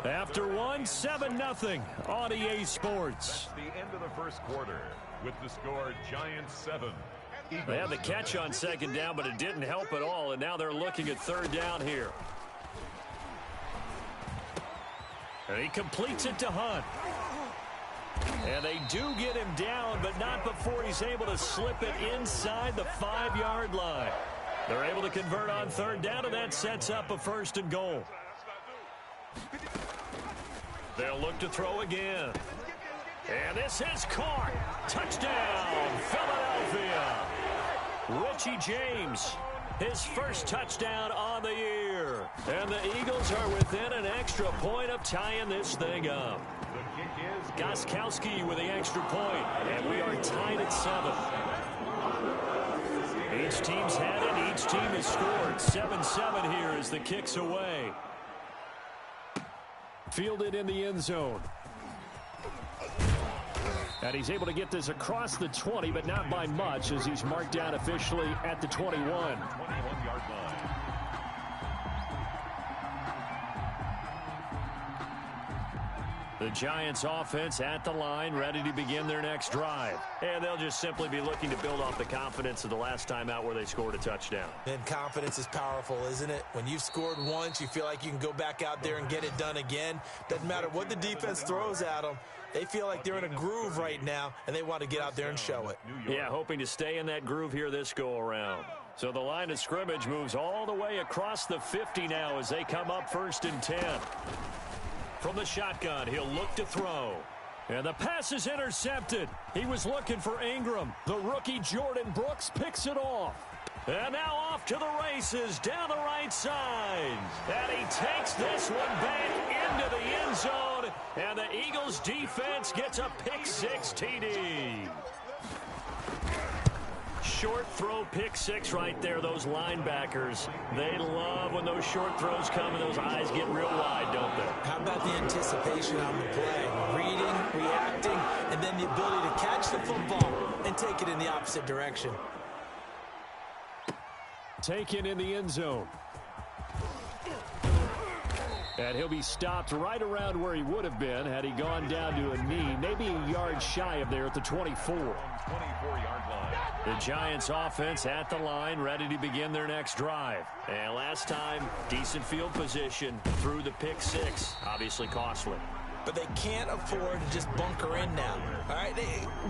After 1, 7-0 on EA Sports. The end of the 1st quarter with the score Giants 7. They had the catch on 2nd down, but it didn't help at all, and now they're looking at 3rd down here. And he completes it to Hunt. And they do get him down, but not before he's able to slip it inside the 5-yard line. They're able to convert on 3rd down, and that sets up a 1st and goal. They'll look to throw again. And this is caught. Touchdown, Philadelphia. Richie James, his 1st touchdown on the year. And the Eagles are within an extra point of tying this thing up. Gostkowski with the extra point, and we are tied at 7. Each team's had it, each team has scored. 7-7 here as the kick's away. Fielded in the end zone. And he's able to get this across the 20, but not by much as he's marked down officially at the 21. 21-yard line. The Giants offense at the line, ready to begin their next drive. And they'll just simply be looking to build off the confidence of the last time out where they scored a touchdown. And confidence is powerful, isn't it? When you've scored once, you feel like you can go back out there and get it done again. Doesn't matter what the defense throws at them. They feel like they're in a groove right now, and they want to get out there and show it. Yeah, hoping to stay in that groove here this go-around. So the line of scrimmage moves all the way across the 50 now as they come up 1st and 10. From the shotgun, he'll look to throw. And the pass is intercepted. He was looking for Ingram. The rookie Jordan Brooks picks it off. And now off to the races down the right side. And he takes this one back into the end zone. And the Eagles defense gets a pick 6 TD. short throw pick six right there. Those linebackers, they love when those short throws come and those eyes get real wide, don't they? How about the anticipation on the play? Reading, reacting, and then the ability to catch the football and take it in the opposite direction. Taken in the end zone. And he'll be stopped right around where he would have been had he gone down to a knee, maybe a yard shy of there at the 24. 24-yard line. The Giants offense at the line, ready to begin their next drive. And last time, decent field position through the pick six, obviously costly. But they can't afford to just bunker in now. All right,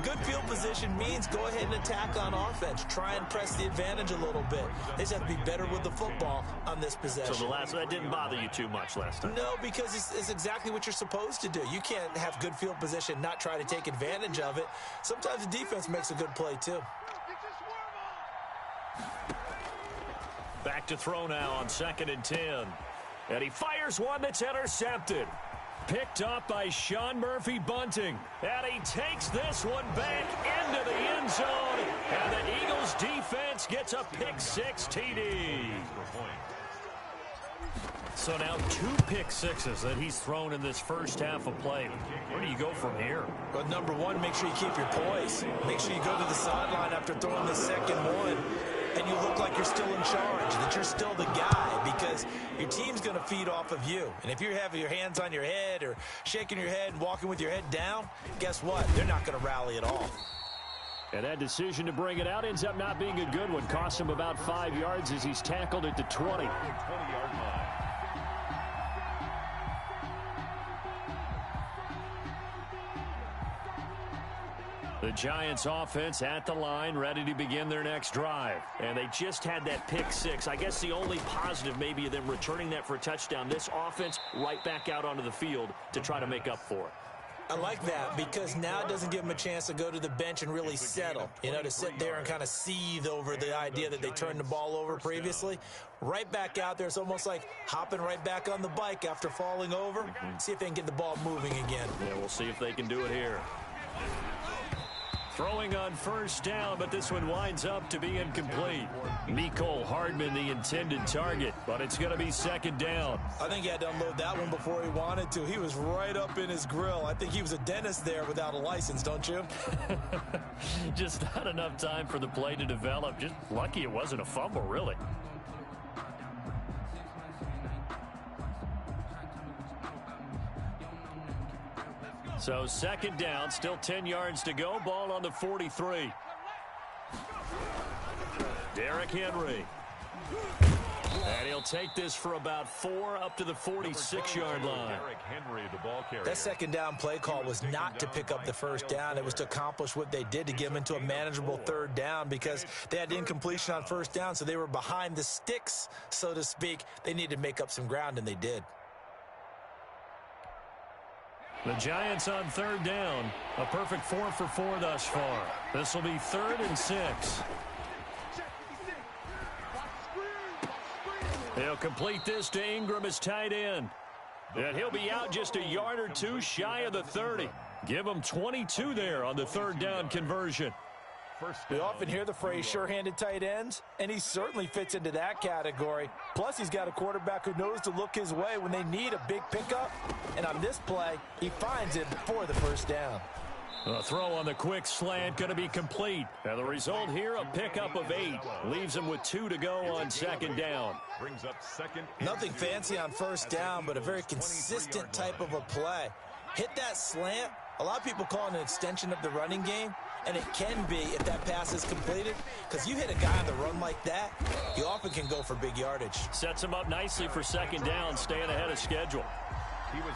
good field position means go ahead and attack on offense. Try and press the advantage a little bit. They just have to be better with the football on this possession. So that didn't bother you too much last time? No, because it's exactly what you're supposed to do. You can't have good field position, not try to take advantage of it. Sometimes the defense makes a good play too. Back to throw now on 2nd and 10. And he fires one that's intercepted. Picked up by Sean Murphy-Bunting. And he takes this one back into the end zone. And the Eagles defense gets a pick six TD. So now 2 pick sixes that he's thrown in this first half of play. Where do you go from here? Well, number one, make sure you keep your poise. Make sure you go to the sideline after throwing the second one. And you look like you're still in charge, that you're still the guy, because your team's going to feed off of you. And if you're having your hands on your head or shaking your head and walking with your head down, guess what? They're not going to rally at all. And that decision to bring it out ends up not being a good one. Cost him about 5 yards as he's tackled at the 20. 20-yard line. The Giants offense at the line, ready to begin their next drive. And they just had that pick six. I guess the only positive maybe of them returning that for a touchdown. This offense right back out onto the field to try to make up for it. I like that because now it doesn't give them a chance to go to the bench and really settle. You know, to sit there and kind of seethe over the idea that they turned the ball over previously. Right back out there. It's almost like hopping right back on the bike after falling over. See if they can get the ball moving again. Yeah, we'll see if they can do it here. Throwing on first down, but this one winds up to be incomplete. Mecole Hardman, the intended target, but it's going to be 2nd down. I think he had to unload that one before he wanted to. He was right up in his grill. I think he was a dentist there without a license, don't you? Just not enough time for the play to develop. Just lucky it wasn't a fumble, really. So 2nd down, still 10 yards to go. Ball on the 43. Derrick Henry. And he'll take this for about 4 up to the 46-yard line. Derrick Henry, the ball carrier. That 2nd down play call was not to pick up the first down. It was to accomplish what they did, to get them into a manageable 3rd down, because they had incompletion on first down, so they were behind the sticks, so to speak. They needed to make up some ground, and they did. The Giants on 3rd down. A perfect 4 for 4 thus far. This will be 3rd and 6. They'll complete this to Ingram as tight end. And he'll be out just a yard or two shy of the 30. Give him 22 there on the 3rd down conversion. We often hear the phrase sure-handed tight ends, and he certainly fits into that category. Plus, he's got a quarterback who knows to look his way when they need a big pickup. And on this play, he finds it for the first down. A throw on the quick slant going to be complete. And the result here, a pickup of 8. Leaves him with 2 to go on 2nd down. Brings up 2nd. Nothing fancy on first down, but a very consistent type of a play. Hit that slant. A lot of people call it an extension of the running game. And it can be if that pass is completed, because you hit a guy on the run like that, you often can go for big yardage. Sets him up nicely for 2nd down, staying ahead of schedule.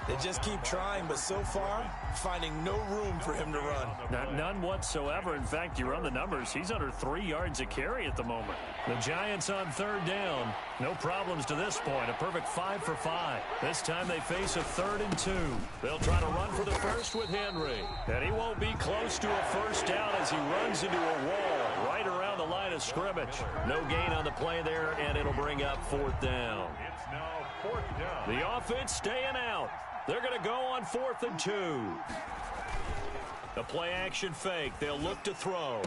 They just keep trying, but so far, finding no room for him to run. None whatsoever. In fact, you run the numbers, he's under 3 yards a carry at the moment. The Giants on 3rd down. No problems to this point. A perfect 5 for 5. This time they face a 3rd and 2. They'll try to run for the first with Henry. And he won't be close to a first down as he runs into a wall right around the line of scrimmage. No gain on the play there, and it'll bring up 4th down. It's now 4th down. The offense staying out. They're going to go on 4th and 2. The play action fake. They'll look to throw.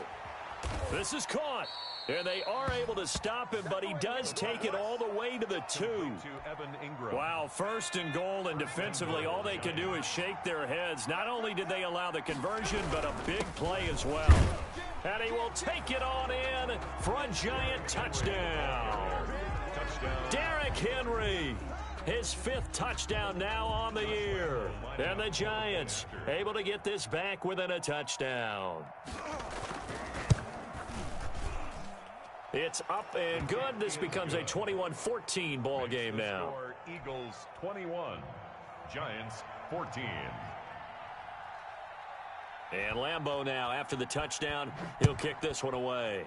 This is caught. And they are able to stop him, but he does take it all the way to the 2. Wow, 1st and goal, and defensively all they can do is shake their heads. Not only did they allow the conversion, but a big play as well. And he will take it on in for a Giant touchdown. Derrick Henry, his 5th touchdown now on the year. And the Giants able to get this back within a touchdown. It's up and good. This becomes a 21-14 ball game now. Eagles 21, Giants 14. And Lambeau now, after the touchdown, he'll kick this one away.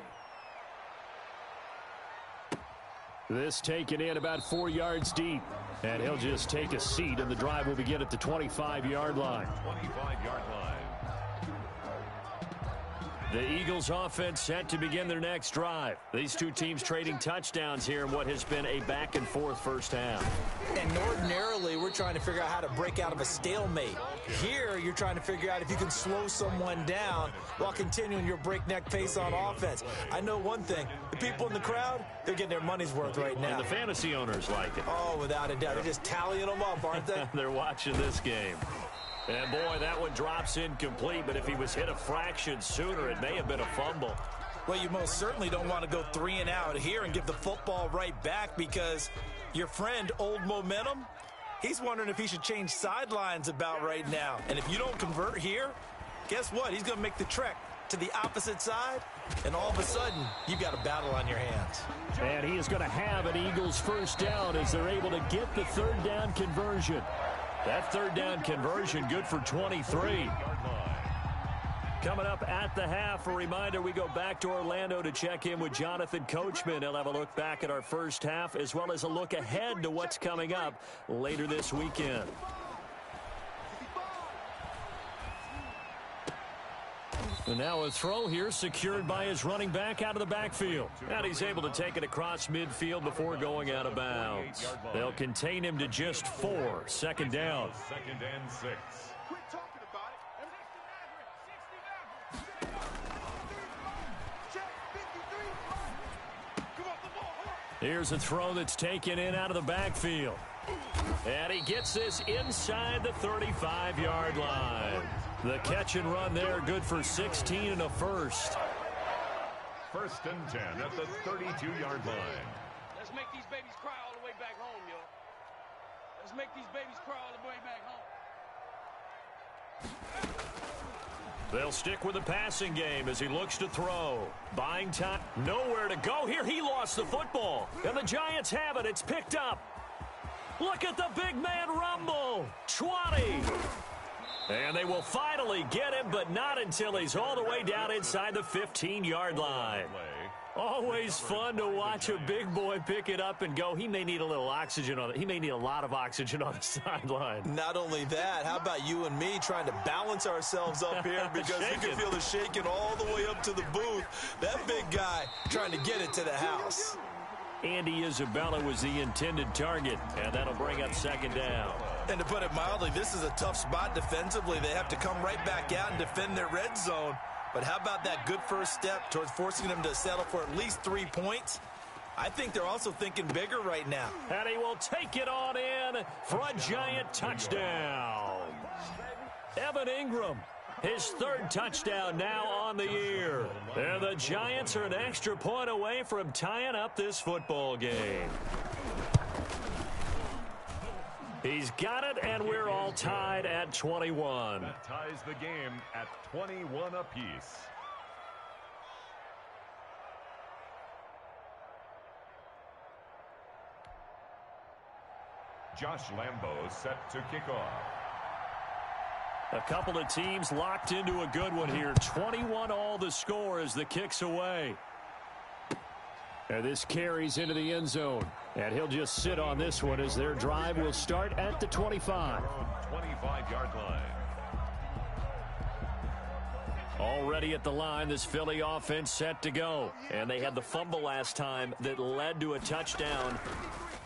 This taken in about 4 yards deep. And he'll just take a seat, and the drive will begin at the 25-yard line. 25-yard line. The Eagles offense set to begin their next drive. These two teams trading touchdowns here in what has been a back-and-forth first half. And ordinarily, we're trying to figure out how to break out of a stalemate. Here, you're trying to figure out if you can slow someone down while continuing your breakneck pace on offense. I know one thing. The people in the crowd, they're getting their money's worth right now. And the fantasy owners like it. Oh, without a doubt. They're just tallying them up, aren't they? They're watching this game. And, boy, that one drops incomplete, but if he was hit a fraction sooner, it may have been a fumble. Well, you most certainly don't want to go 3 and out here and give the football right back, because your friend, Old Momentum, he's wondering if he should change sidelines about right now. And if you don't convert here, guess what? He's going to make the trek to the opposite side, and all of a sudden, you've got a battle on your hands. And he is going to have an Eagles first down as they're able to get the 3rd down conversion. That 3rd down conversion good for 23. Coming up at the half, a reminder, we go back to Orlando to check in with Jonathan Coachman. He'll have a look back at our first half as well as a look ahead to what's coming up later this weekend. And now a throw here secured by his running back out of the backfield. And he's able to take it across midfield before going out of bounds. They'll contain him to just 4. 2nd down. 2nd and 6. Here's a throw that's taken in out of the backfield. And he gets this inside the 35-yard line. The catch and run there, good for 16 and a first. 1st and 10 at the 32-yard line. Let's make these babies cry all the way back home, yo. Let's make these babies cry all the way back home. They'll stick with the passing game as he looks to throw. Buying time. Nowhere to go here. He lost the football. And the Giants have it. It's picked up. Look at the big man rumble. 20. And they will finally get him, but not until he's all the way down inside the 15-yard line. Always fun to watch a big boy pick it up and go. He may need a little oxygen on it. He may need a lot of oxygen on the sideline. Not only that, how about you and me trying to balance ourselves up here, because you can feel the shaking all the way up to the booth. That big guy trying to get it to the house. Andy Isabella was the intended target, and that'll bring up 2nd down. And to put it mildly, this is a tough spot defensively. They have to come right back out and defend their red zone. But how about that good first step towards forcing them to settle for at least 3 points? I think they're also thinking bigger right now. And he will take it on in for a Giant touchdown. Evan Ingram, his 3rd touchdown now on the year. And the Giants are an extra point away from tying up this football game. He's got it, and we're all tied at 21. That ties the game at 21 apiece. Josh Lambeau set to kick off. A couple of teams locked into a good one here. 21 all the score as the kick's away. And this carries into the end zone. And he'll just sit on this one as their drive will start at the 25. 25-yard line. Already at the line, this Philly offense set to go. And they had the fumble last time that led to a touchdown.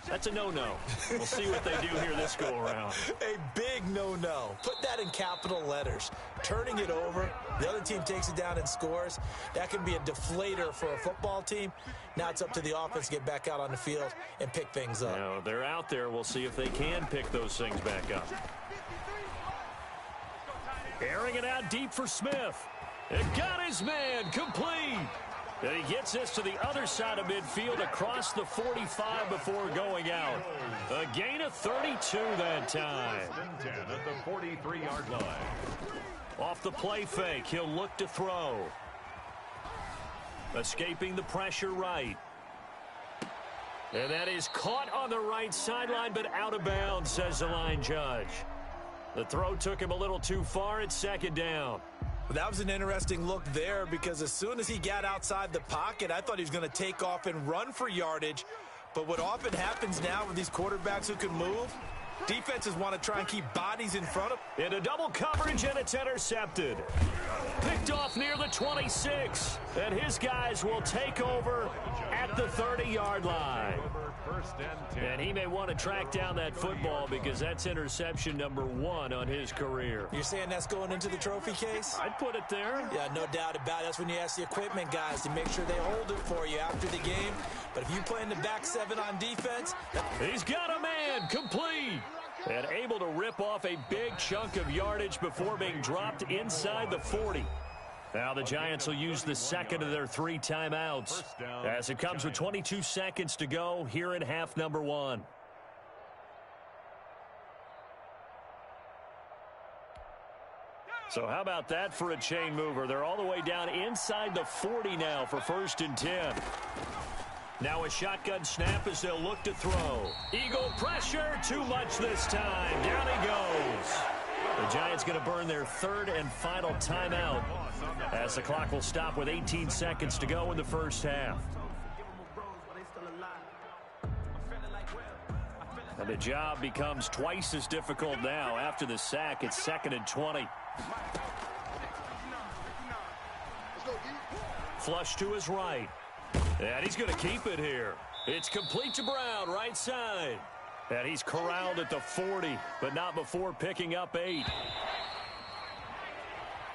That That's a no-no. We'll see what they do here this go-around. A big no-no. Put that in capital letters. Turning it over, the other team takes it down and scores. That can be a deflator for a football team. Now it's up to the offense to get back out on the field and pick things up. Now, they're out there. We'll see if they can pick those things back up. Airing it out deep for Smith. It got his man complete. And he gets this to the other side of midfield across the 45 before going out. A gain of 32 that time. 10 at the 43-yard line. Off the play fake, he'll look to throw. Escaping the pressure right. And that is caught on the right sideline, but out of bounds, says the line judge. The throw took him a little too far. It's second down. That was an interesting look there because as soon as he got outside the pocket, I thought he was going to take off and run for yardage. But what often happens now with these quarterbacks who can move, defenses want to try and keep bodies in front of them. Into double coverage, and it's intercepted. Picked off near the 26. And his guys will take over at the 30-yard line. And he may want to track down that football because that's interception number 1 on his career. You're saying that's going into the trophy case? I'd put it there. Yeah, no doubt about it. That's when you ask the equipment guys to make sure they hold it for you after the game. But if you play in the back 7 on defense... He's got a man complete. And able to rip off a big chunk of yardage before being dropped inside the 40. Now the Giants will use the second of their 3 timeouts as it comes with 22 seconds to go here in half number 1. So how about that for a chain mover? They're all the way down inside the 40 now for 1st and 10. Now a shotgun snap as they'll look to throw. Eagle pressure, too much this time. Down he goes. The Giants going to burn their 3rd and final timeout as the clock will stop with 18 seconds to go in the first half. And the job becomes twice as difficult now. After the sack, it's 2nd and 20. Flush to his right. And he's going to keep it here. It's complete to Brown, right side. And he's corralled at the 40, but not before picking up 8.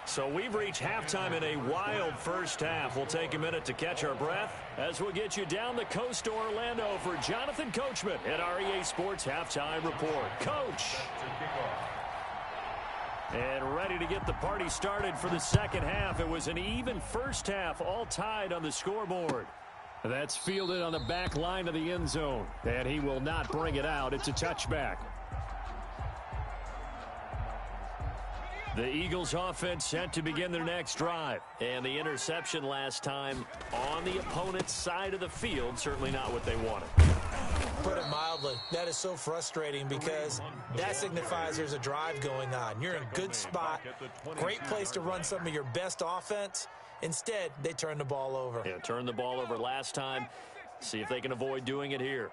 So we've reached halftime in a wild first half. We'll take a minute to catch our breath as we'll get you down the coast to Orlando for Jonathan Coachman at REA Sports Halftime Report. Coach! And ready to get the party started for the second half. It was an even first half, all tied on the scoreboard. That's fielded on the back line of the end zone. And he will not bring it out. It's a touchback. The Eagles offense set to begin their next drive. And the interception last time on the opponent's side of the field, certainly not what they wanted. Put it mildly, that is so frustrating because that signifies there's a drive going on. You're in a good spot, great place to run some of your best offense. Instead, they turn the ball over. Yeah, turned the ball over last time. See if they can avoid doing it here.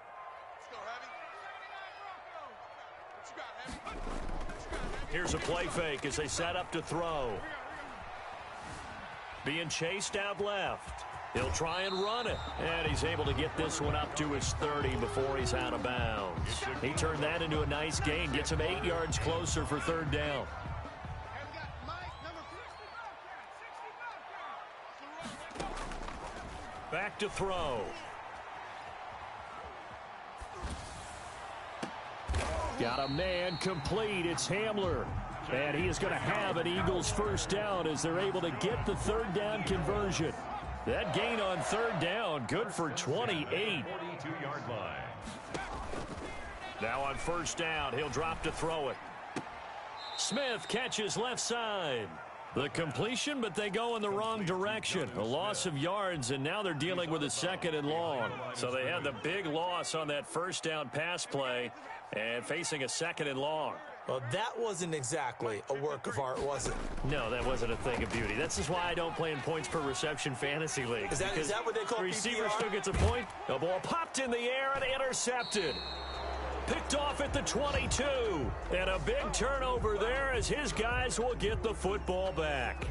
Here's a play fake as they set up to throw. Being chased out left. He'll try and run it. And he's able to get this one up to his 30 before he's out of bounds. He turned that into a nice gain. Gets him 8 yards closer for 3rd down. Back to throw. Got a man complete. It's Hamler. And he is going to have an Eagles first down as they're able to get the 3rd down conversion. That gain on 3rd down, good for 28. 42-yard line. Now on 1st down, he'll drop to throw it. Smith catches left side. The completion, but they go in the wrong direction. A loss of yards, and now they're dealing with a 2nd and long. So they had the big loss on that 1st down pass play and facing a 2nd and long. Well, that wasn't exactly a work of art, was it? No, that wasn't a thing of beauty. That's just why I don't play in points per reception fantasy league. Is that what they call the receiver PPR? still gets a point. The ball popped in the air and intercepted. Picked off at the 22. And a big turnover there as his guys will get the football back.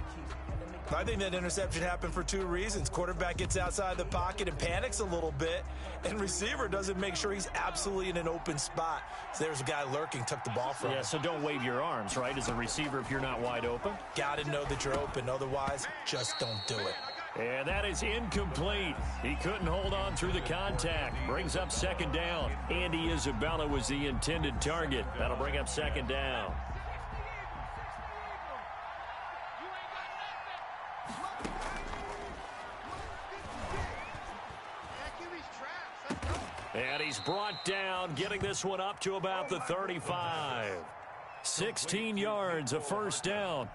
I think that interception happened for two reasons. Quarterback gets outside the pocket and panics a little bit, and receiver doesn't make sure he's absolutely in an open spot. So there's a guy lurking, took the ball from him. Yeah, so don't wave your arms, right, as a receiver if you're not wide open. Got to know that you're open. Otherwise, just don't do it. And that is incomplete. He couldn't hold on through the contact. Brings up second down. Andy Isabella was the intended target. That'll bring up second down. And he's brought down, getting this one up to about the 35. 16 yards, a first down.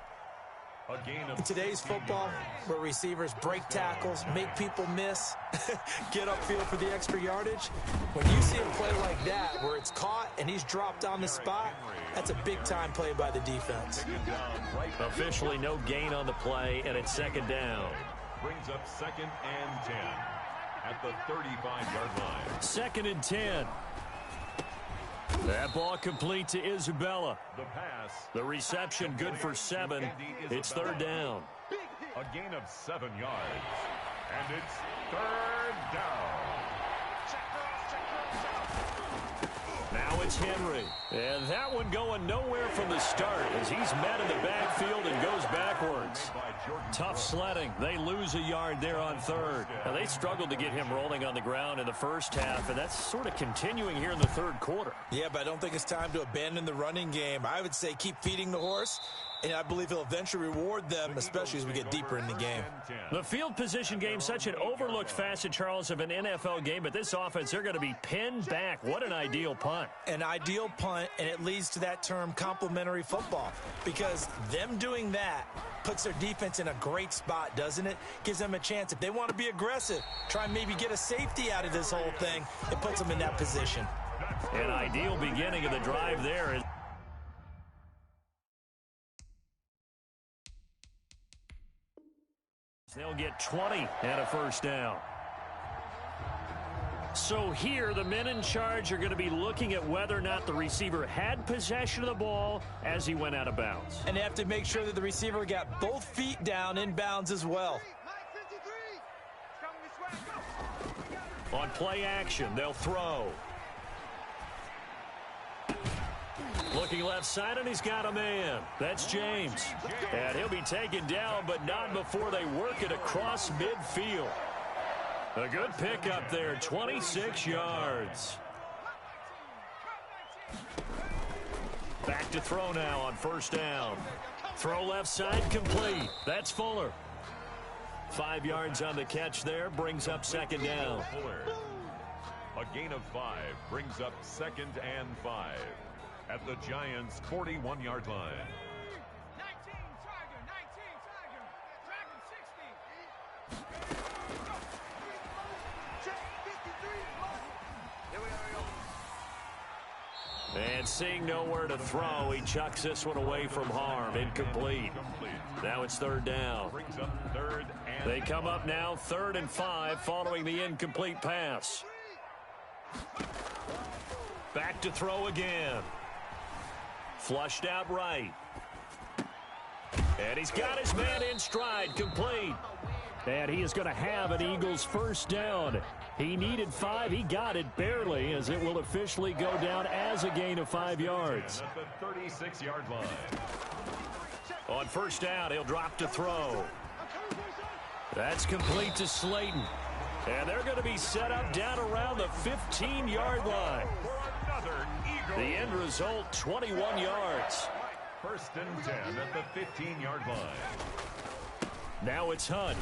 In today's football, where receivers break tackles, make people miss, get upfield for the extra yardage, when you see a play like that where it's caught and he's dropped on the spot, that's a big-time play by the defense. Officially no gain on the play, and it's second down. Brings up 2nd and 10 at the 35-yard line. 2nd and 10. That ball complete to Isabella. The pass. The reception good for 7. It's third down. A gain of 7 yards. And it's third down. Now it's Henry. And that one going nowhere from the start as he's met in the backfield and goes backwards. Tough sledding. They lose a yard there on third. Now, they struggled to get him rolling on the ground in the first half, and that's sort of continuing here in the third quarter. Yeah, but I don't think it's time to abandon the running game. I would say keep feeding the horse, and I believe he'll eventually reward them, especially as we get deeper in the game. The field position game, such an overlooked facet, Charles, of an NFL game, but this offense, they're going to be pinned back. What an ideal punt. An ideal punt, and it leads to that term complementary football, because them doing that puts their defense in a great spot, doesn't it? Gives them a chance. If they want to be aggressive, try and maybe get a safety out of this whole thing, it puts them in that position. An ideal beginning of the drive there. They'll get 20 and a first down. So here, the men in charge are going to be looking at whether or not the receiver had possession of the ball as he went out of bounds. And they have to make sure that the receiver got both feet down in bounds as well. On play action, they'll throw. Looking left side, and he's got a man. That's James. And he'll be taken down, but not before they work it across midfield. A good pickup there, 26 yards. Back to throw now on first down. Throw left side, complete. That's Fuller. 5 yards on the catch there, brings up second down. A gain of 5 brings up 2nd and 5 at the Giants' 41-yard line. And seeing nowhere to throw, he chucks this one away from harm. Incomplete. Now it's third down. They come up now 3rd and 5 following the incomplete pass. Back to throw again. Flushed out right. And he's got his man in stride, complete. And he is going to have an Eagles first down. He needed 5. He got it barely, as it will officially go down as a gain of 5 yards. At the 36-yard line. On first down, he'll drop to throw. That's complete to Slayton. And they're going to be set up down around the 15-yard line. The end result, 21 yards. 1st and 10 at the 15-yard line. Now it's Hunt.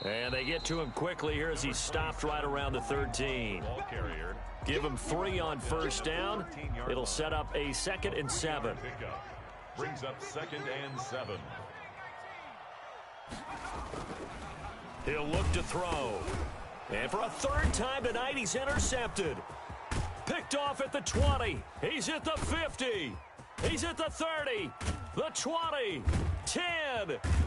And they get to him quickly here as he's stopped right around the 13. Give him 3 on first down. It'll set up a 2nd and 7. Brings up 2nd and 7. He'll look to throw. And for a 3rd time tonight, he's intercepted. Picked off at the 20. He's at the 50. He's at the 30. The 20. 10.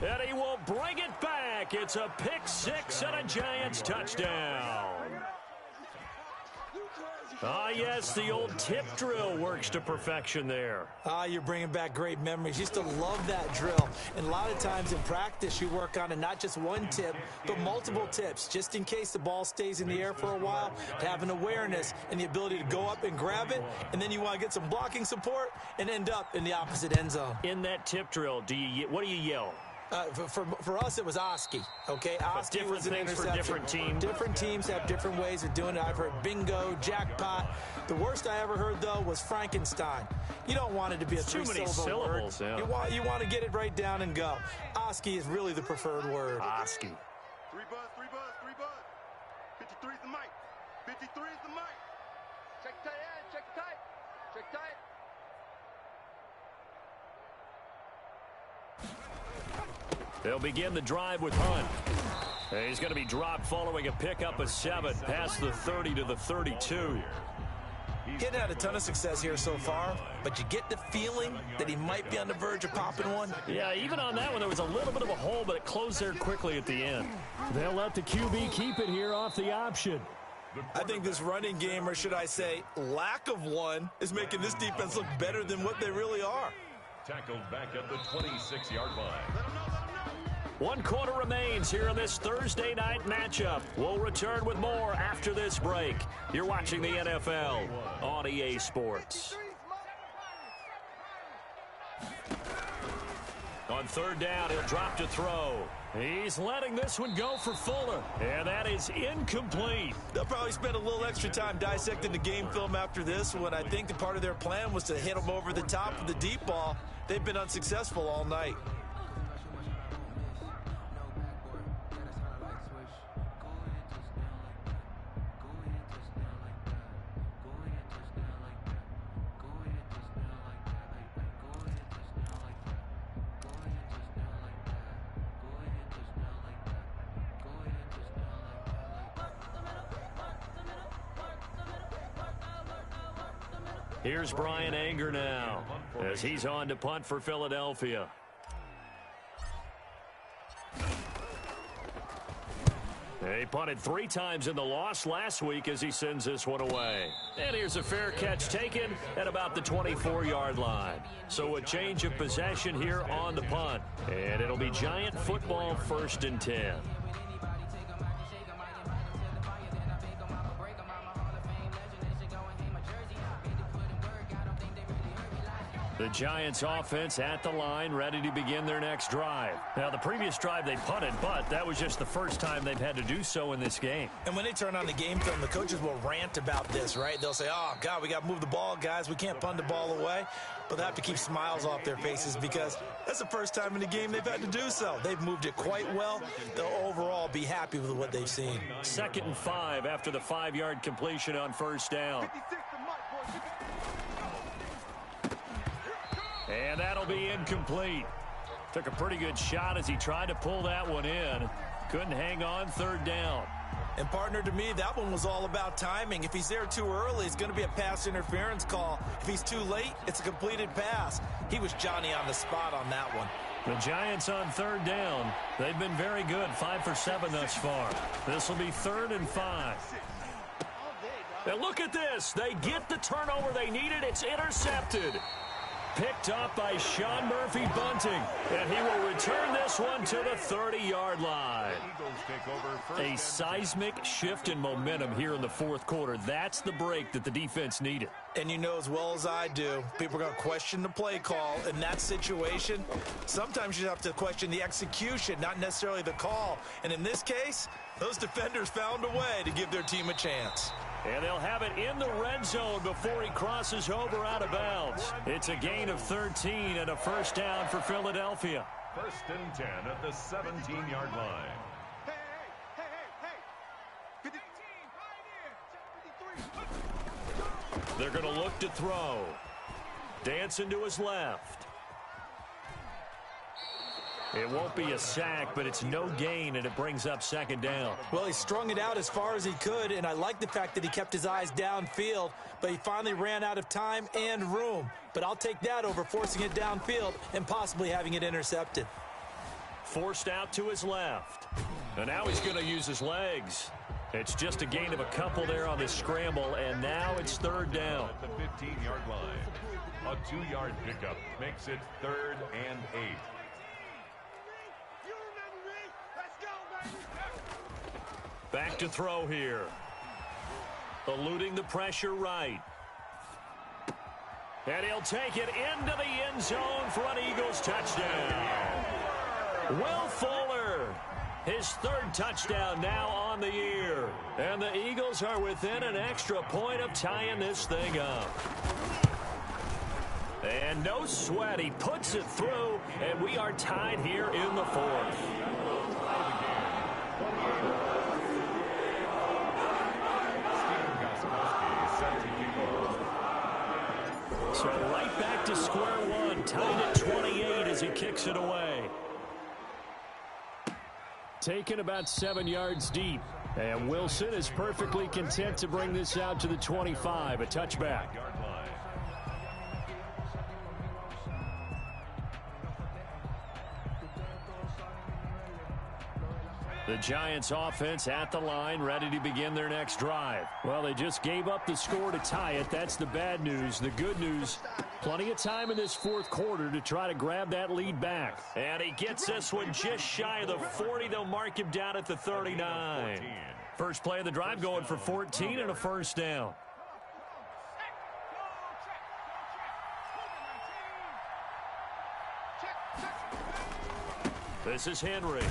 And he will bring it back. It's a pick 6 and a Giants touchdown. Ah, yes, the old tip drill works to perfection there. Ah, you're bringing back great memories. Used to love that drill. And a lot of times in practice, you work on it, not just one tip, but multiple tips, just in case the ball stays in the air for a while, to have an awareness and the ability to go up and grab it, and then you want to get some blocking support and end up in the opposite end zone. In that tip drill, what do you yell? For us, it was Oski, okay? Oski was an interception. For different teams. Different teams have different ways of doing it. I've heard bingo, jackpot. The worst I ever heard, though, was Frankenstein. You don't want it to be a three-syllable word. Yeah. You want to get it right down and go. Oski is really the preferred word. Oski. 3 buzz, 3 buzz, 3 buzz. 53 is the mic. 53 is the mic. Check tight end, check tight. Check tight. They'll begin the drive with Hunt. He's going to be dropped following a pickup of 7 past the 30 to the 32. He hadn't had a ton of success here so far, but you get the feeling that he might be on the verge of popping one. Yeah, even on that one, there was a little bit of a hole, but it closed there quickly at the end. They'll let the QB keep it here off the option. I think this running game, or should I say lack of one, is making this defense look better than what they really are. Tackled back at the 26-yard line. 1 quarter remains here in this Thursday night matchup. We'll return with more after this break. You're watching the NFL on EA Sports. On 3rd down, he'll drop to throw. He's letting this one go for Fuller, and that is incomplete. They'll probably spend a little extra time dissecting the game film after this one. I think the part of their plan was to hit him over the top of the deep ball. They've been unsuccessful all night. Here's Brian Anger now as he's on to punt for Philadelphia. He punted 3 times in the loss last week as he sends this one away. And here's a fair catch taken at about the 24-yard line. So a change of possession here on the punt. And it'll be Giant football 1st and 10. The Giants offense at the line, ready to begin their next drive. Now, the previous drive they punted, but that was just the first time they've had to do so in this game. And when they turn on the game film, the coaches will rant about this, right? They'll say, oh, God, we got to move the ball, guys. We can't punt the ball away. But they have to keep smiles off their faces because that's the first time in the game they've had to do so. They've moved it quite well. They'll overall be happy with what they've seen. 2nd and 5 after the 5-yard completion on 1st down. And that'll be incomplete. Took a pretty good shot as he tried to pull that one in. Couldn't hang on 3rd down. And, partner, to me, that one was all about timing. If he's there too early, it's going to be a pass interference call. If he's too late, it's a completed pass. He was Johnny on the spot on that one. The Giants on 3rd down. They've been very good, 5 for 7 thus far. This will be 3rd and 5. And look at this. They get the turnover they needed. It's intercepted. Picked up by Sean Murphy Bunting, and he will return this one to the 30-yard line. A seismic shift in momentum here in the 4th quarter. That's the break that the defense needed. And you know as well as I do, people are going to question the play call. In that situation, sometimes you have to question the execution, not necessarily the call. And in this case, those defenders found a way to give their team a chance. And they'll have it in the red zone before he crosses over out of bounds. It's a gain of 13 and a 1st down for Philadelphia. 1st and 10 at the 17-yard line. They're going to look to throw. Dancing to his left. It won't be a sack, but it's no gain, and it brings up 2nd down. Well, he strung it out as far as he could, and I like the fact that he kept his eyes downfield, but he finally ran out of time and room. But I'll take that over forcing it downfield and possibly having it intercepted. Forced out to his left. And now he's going to use his legs. It's just a gain of a couple there on the scramble, and now it's third down. At the 15-yard line. A 2-yard pickup makes it 3rd and 8. Back to throw here. Eluding the pressure right. And he'll take it into the end zone for an Eagles touchdown. Will Fuller, his 3rd touchdown now on the year. And the Eagles are within an extra point of tying this thing up. And no sweat, he puts it through, and we are tied here in the 4th. So right back to square one, tied at 28 as he kicks it away. Taken about 7 yards deep. And Wilson is perfectly content to bring this out to the 25, a touchback. The Giants offense at the line, ready to begin their next drive. Well, they just gave up the score to tie it. That's the bad news. The good news, plenty of time in this 4th quarter to try to grab that lead back. And he gets this one just shy of the 40. They'll mark him down at the 39. First play of the drive going for 14 and a first down. This is Henry.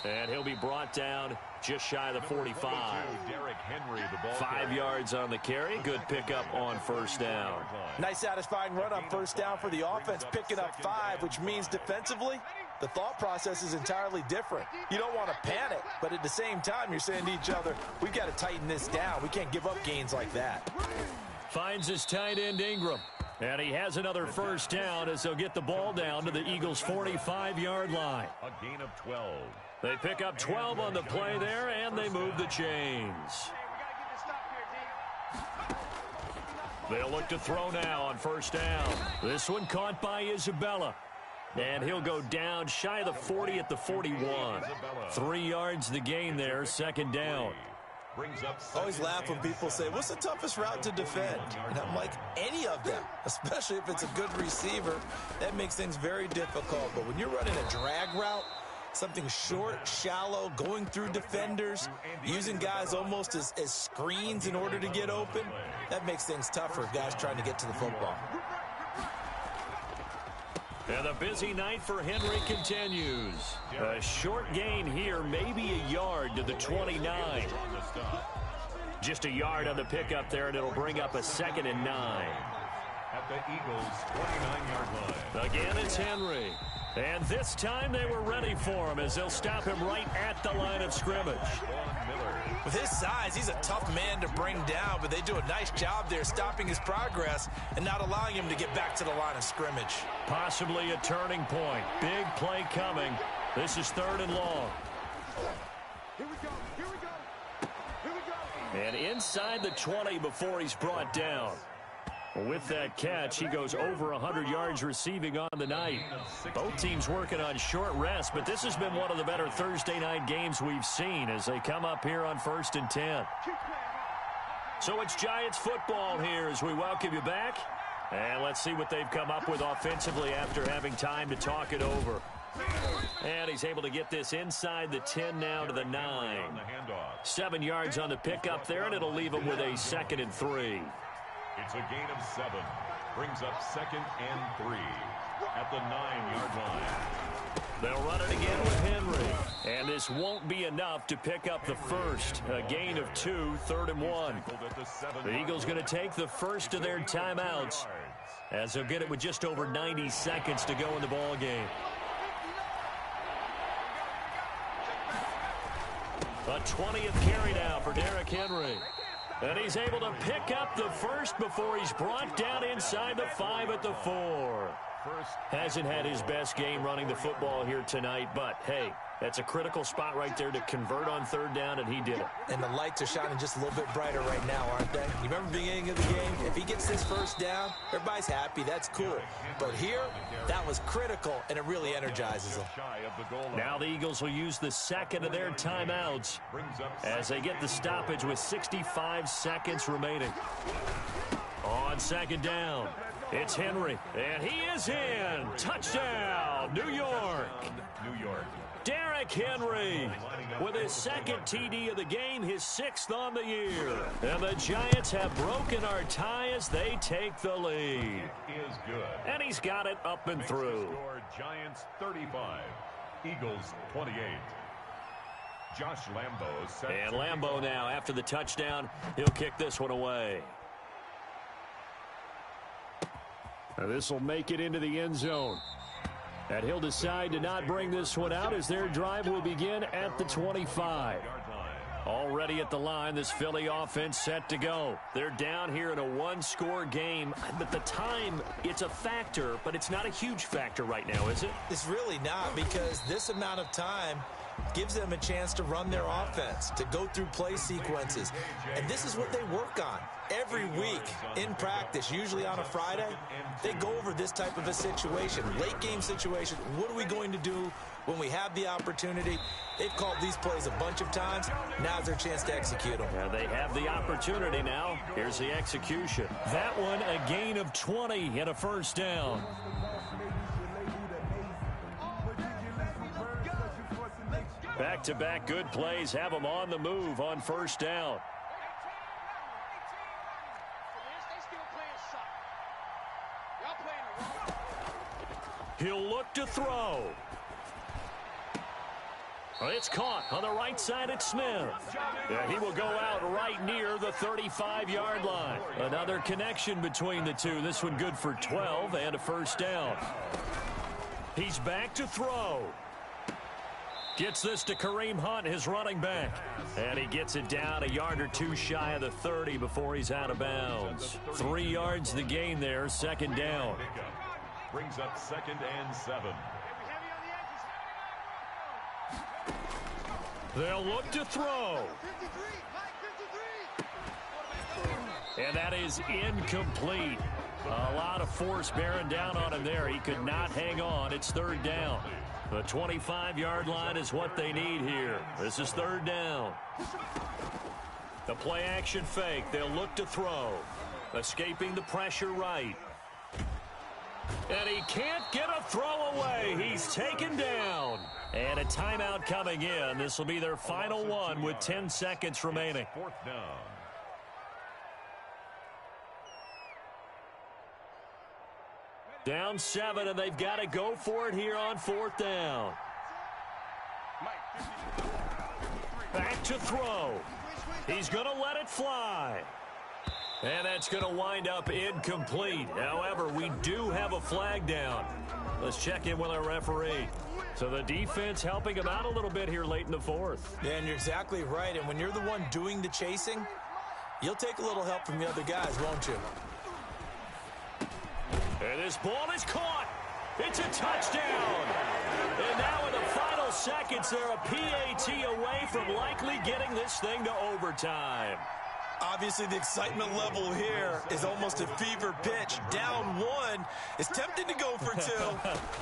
And he'll be brought down just shy of the 45. Derrick Henry, the ball 5 yards on the carry. Good pickup on first down. Nice satisfying run on first down for the offense, picking up 5, which means defensively, the thought process is entirely different. You don't want to panic, but at the same time, you're saying to each other, we've got to tighten this down. We can't give up gains like that. Finds his tight end Ingram. And he has another first down as they'll get the ball down to the Eagles' 45-yard line. A gain of 12. They pick up 12 on the play there, and they move the chains. They'll look to throw now on first down. This one caught by Isabella. And he'll go down shy of the 40 at the 41. 3 yards the gain there, second down. I always laugh when people say, what's the toughest route to defend? And I'm like, any of them, especially if it's a good receiver. That makes things very difficult. But when you're running a drag route, something short, shallow, going through defenders, using guys almost as screens in order to get open, that makes things tougher, guys trying to get to the football. And the busy night for Henry continues. A short gain here, maybe a yard to the 29. Just a yard on the pickup there, and it'll bring up a 2nd and 9. At the Eagles' 29-yard line. Again, it's Henry. And this time they were ready for him as they'll stop him right at the line of scrimmage. With his size, he's a tough man to bring down, but they do a nice job there stopping his progress and not allowing him to get back to the line of scrimmage. Possibly a turning point. Big play coming. This is 3rd and long. Here we go. Here we go. Here we go. And inside the 20 before he's brought down. With that catch, he goes over 100 yards receiving on the night. Both teams working on short rest, but this has been one of the better Thursday night games we've seen as they come up here on 1st and 10. So it's Giants football here as we welcome you back. And let's see what they've come up with offensively after having time to talk it over. And he's able to get this inside the 10 now to the 9. 7 yards on the pickup there, and it'll leave him with a 2nd and 3. It's a gain of 7. Brings up 2nd and 3 at the 9-yard line. They'll run it again with Henry. And this won't be enough to pick up the first. A gain of 2, 3rd and 1. The Eagles going to take the first of their timeouts as they'll get it with just over 90 seconds to go in the ball game. A 20th carry now for Derrick Henry. And he's able to pick up the first before he's brought down inside the 5 at the 4. Hasn't had his best game running the football here tonight, but hey, that's a critical spot right there to convert on third down, and he did it. And the lights are shining just a little bit brighter right now, aren't they? You remember the beginning of the game? If he gets this first down, everybody's happy. That's cool. But here, that was critical, and it really energizes them. Now the Eagles will use the second of their timeouts as they get the stoppage with 65 seconds remaining. On second down, it's Henry, and he is in. Touchdown, New York. Derrick Henry with his second TD of the game, his 6th on the year. And the Giants have broken our tie as they take the lead. Is good. And he's got it up and through. Giants 35, Eagles 28. Josh Lambo set. And Lambo now, after the touchdown, he'll kick this one away. Now this will make it into the end zone. And he'll decide to not bring this one out as their drive will begin at the 25. Already at the line, this Philly offense set to go. They're down here in a one-score game. But the time, it's a factor, but it's not a huge factor right now, is it? It's really not, because this amount of time gives them a chance to run their offense, to go through play sequences. And this is what they work on every week in practice, usually on a Friday. They go over this type of a situation, late game situation. What are we going to do when we have the opportunity? They've called these plays a bunch of times. Now's their chance to execute them. Yeah, they have the opportunity now. Here's the execution. That one, a gain of 20 and a first down. Back-to-back good plays have them on the move on first down. He'll look to throw. It's caught on the right side at Smith. Yeah, he will go out right near the 35-yard line. Another connection between the two. This one good for 12 and a first down. He's back to throw. Gets this to Kareem Hunt, his running back. And he gets it down a yard or two shy of the 30 before he's out of bounds. 3 yards the gain there, second down. Brings up 2nd and 7. They'll look to throw. And that is incomplete. A lot of force bearing down on him there. He could not hang on. It's third down. The 25-yard line is what they need here. This is third down. The play action fake. They'll look to throw. Escaping the pressure right. And he can't get a throw away. He's taken down. And a timeout coming in. This will be their final one with 10 seconds remaining. 4th down. Down 7, and they've got to go for it here on 4th down. Back to throw. He's going to let it fly. And that's going to wind up incomplete. However, we do have a flag down. Let's check in with our referee. So the defense helping him out a little bit here late in the 4th. Yeah, and you're exactly right. And when you're the one doing the chasing, you'll take a little help from the other guys, won't you? And this ball is caught. It's a touchdown. And now in the final seconds, they're a PAT away from likely getting this thing to overtime. Obviously, the excitement level here is almost a fever pitch. Down 1. It's tempting to go for 2.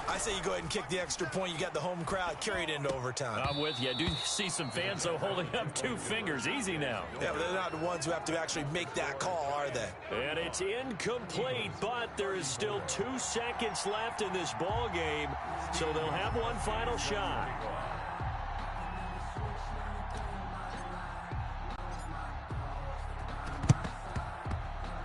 I say you go ahead and kick the extra point. You got the home crowd carried into overtime. I'm with you. I do see some fans, though, holding up 2 fingers. Easy now. Yeah, but they're not the ones who have to actually make that call, are they? And it's incomplete, but there is still 2 seconds left in this ball game, so they'll have one final shot.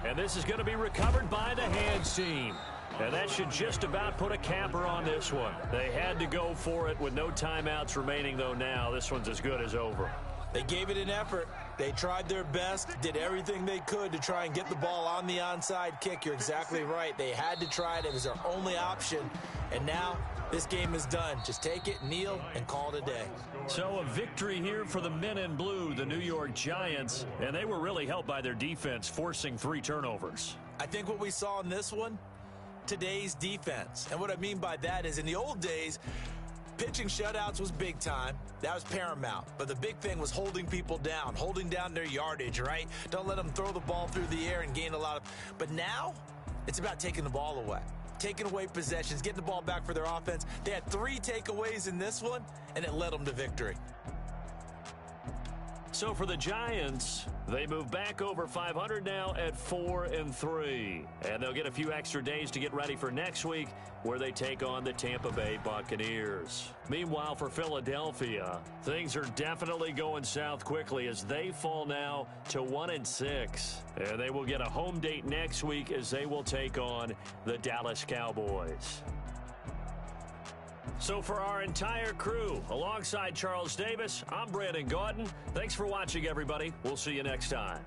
And this is going to be recovered by the hands team. And that should just about put a capper on this one. They had to go for it with no timeouts remaining, though now. This one's as good as over. They gave it an effort. They tried their best, did everything they could to try and get the ball on the onside kick. You're exactly right. They had to try it. It was their only option. And now this game is done. Just take it, kneel, and call it a day. So a victory here for the men in blue, the New York Giants. And they were really helped by their defense, forcing 3 turnovers. I think what we saw in this one today's defense. And what I mean by that is in the old days, pitching shutouts was big time. That was paramount. But the big thing was holding people down, holding down their yardage, right? Don't let them throw the ball through the air and gain a lot of... But now, it's about taking the ball away. Taking away possessions, getting the ball back for their offense. They had 3 takeaways in this one, and it led them to victory. So for the Giants, they move back over 500 now at 4-3. And they'll get a few extra days to get ready for next week, where they take on the Tampa Bay Buccaneers. Meanwhile, for Philadelphia, things are definitely going south quickly as they fall now to 1-6. And they will get a home date next week as they will take on the Dallas Cowboys. So for our entire crew, alongside Charles Davis, I'm Brandon Gaudin. Thanks for watching, everybody. We'll see you next time.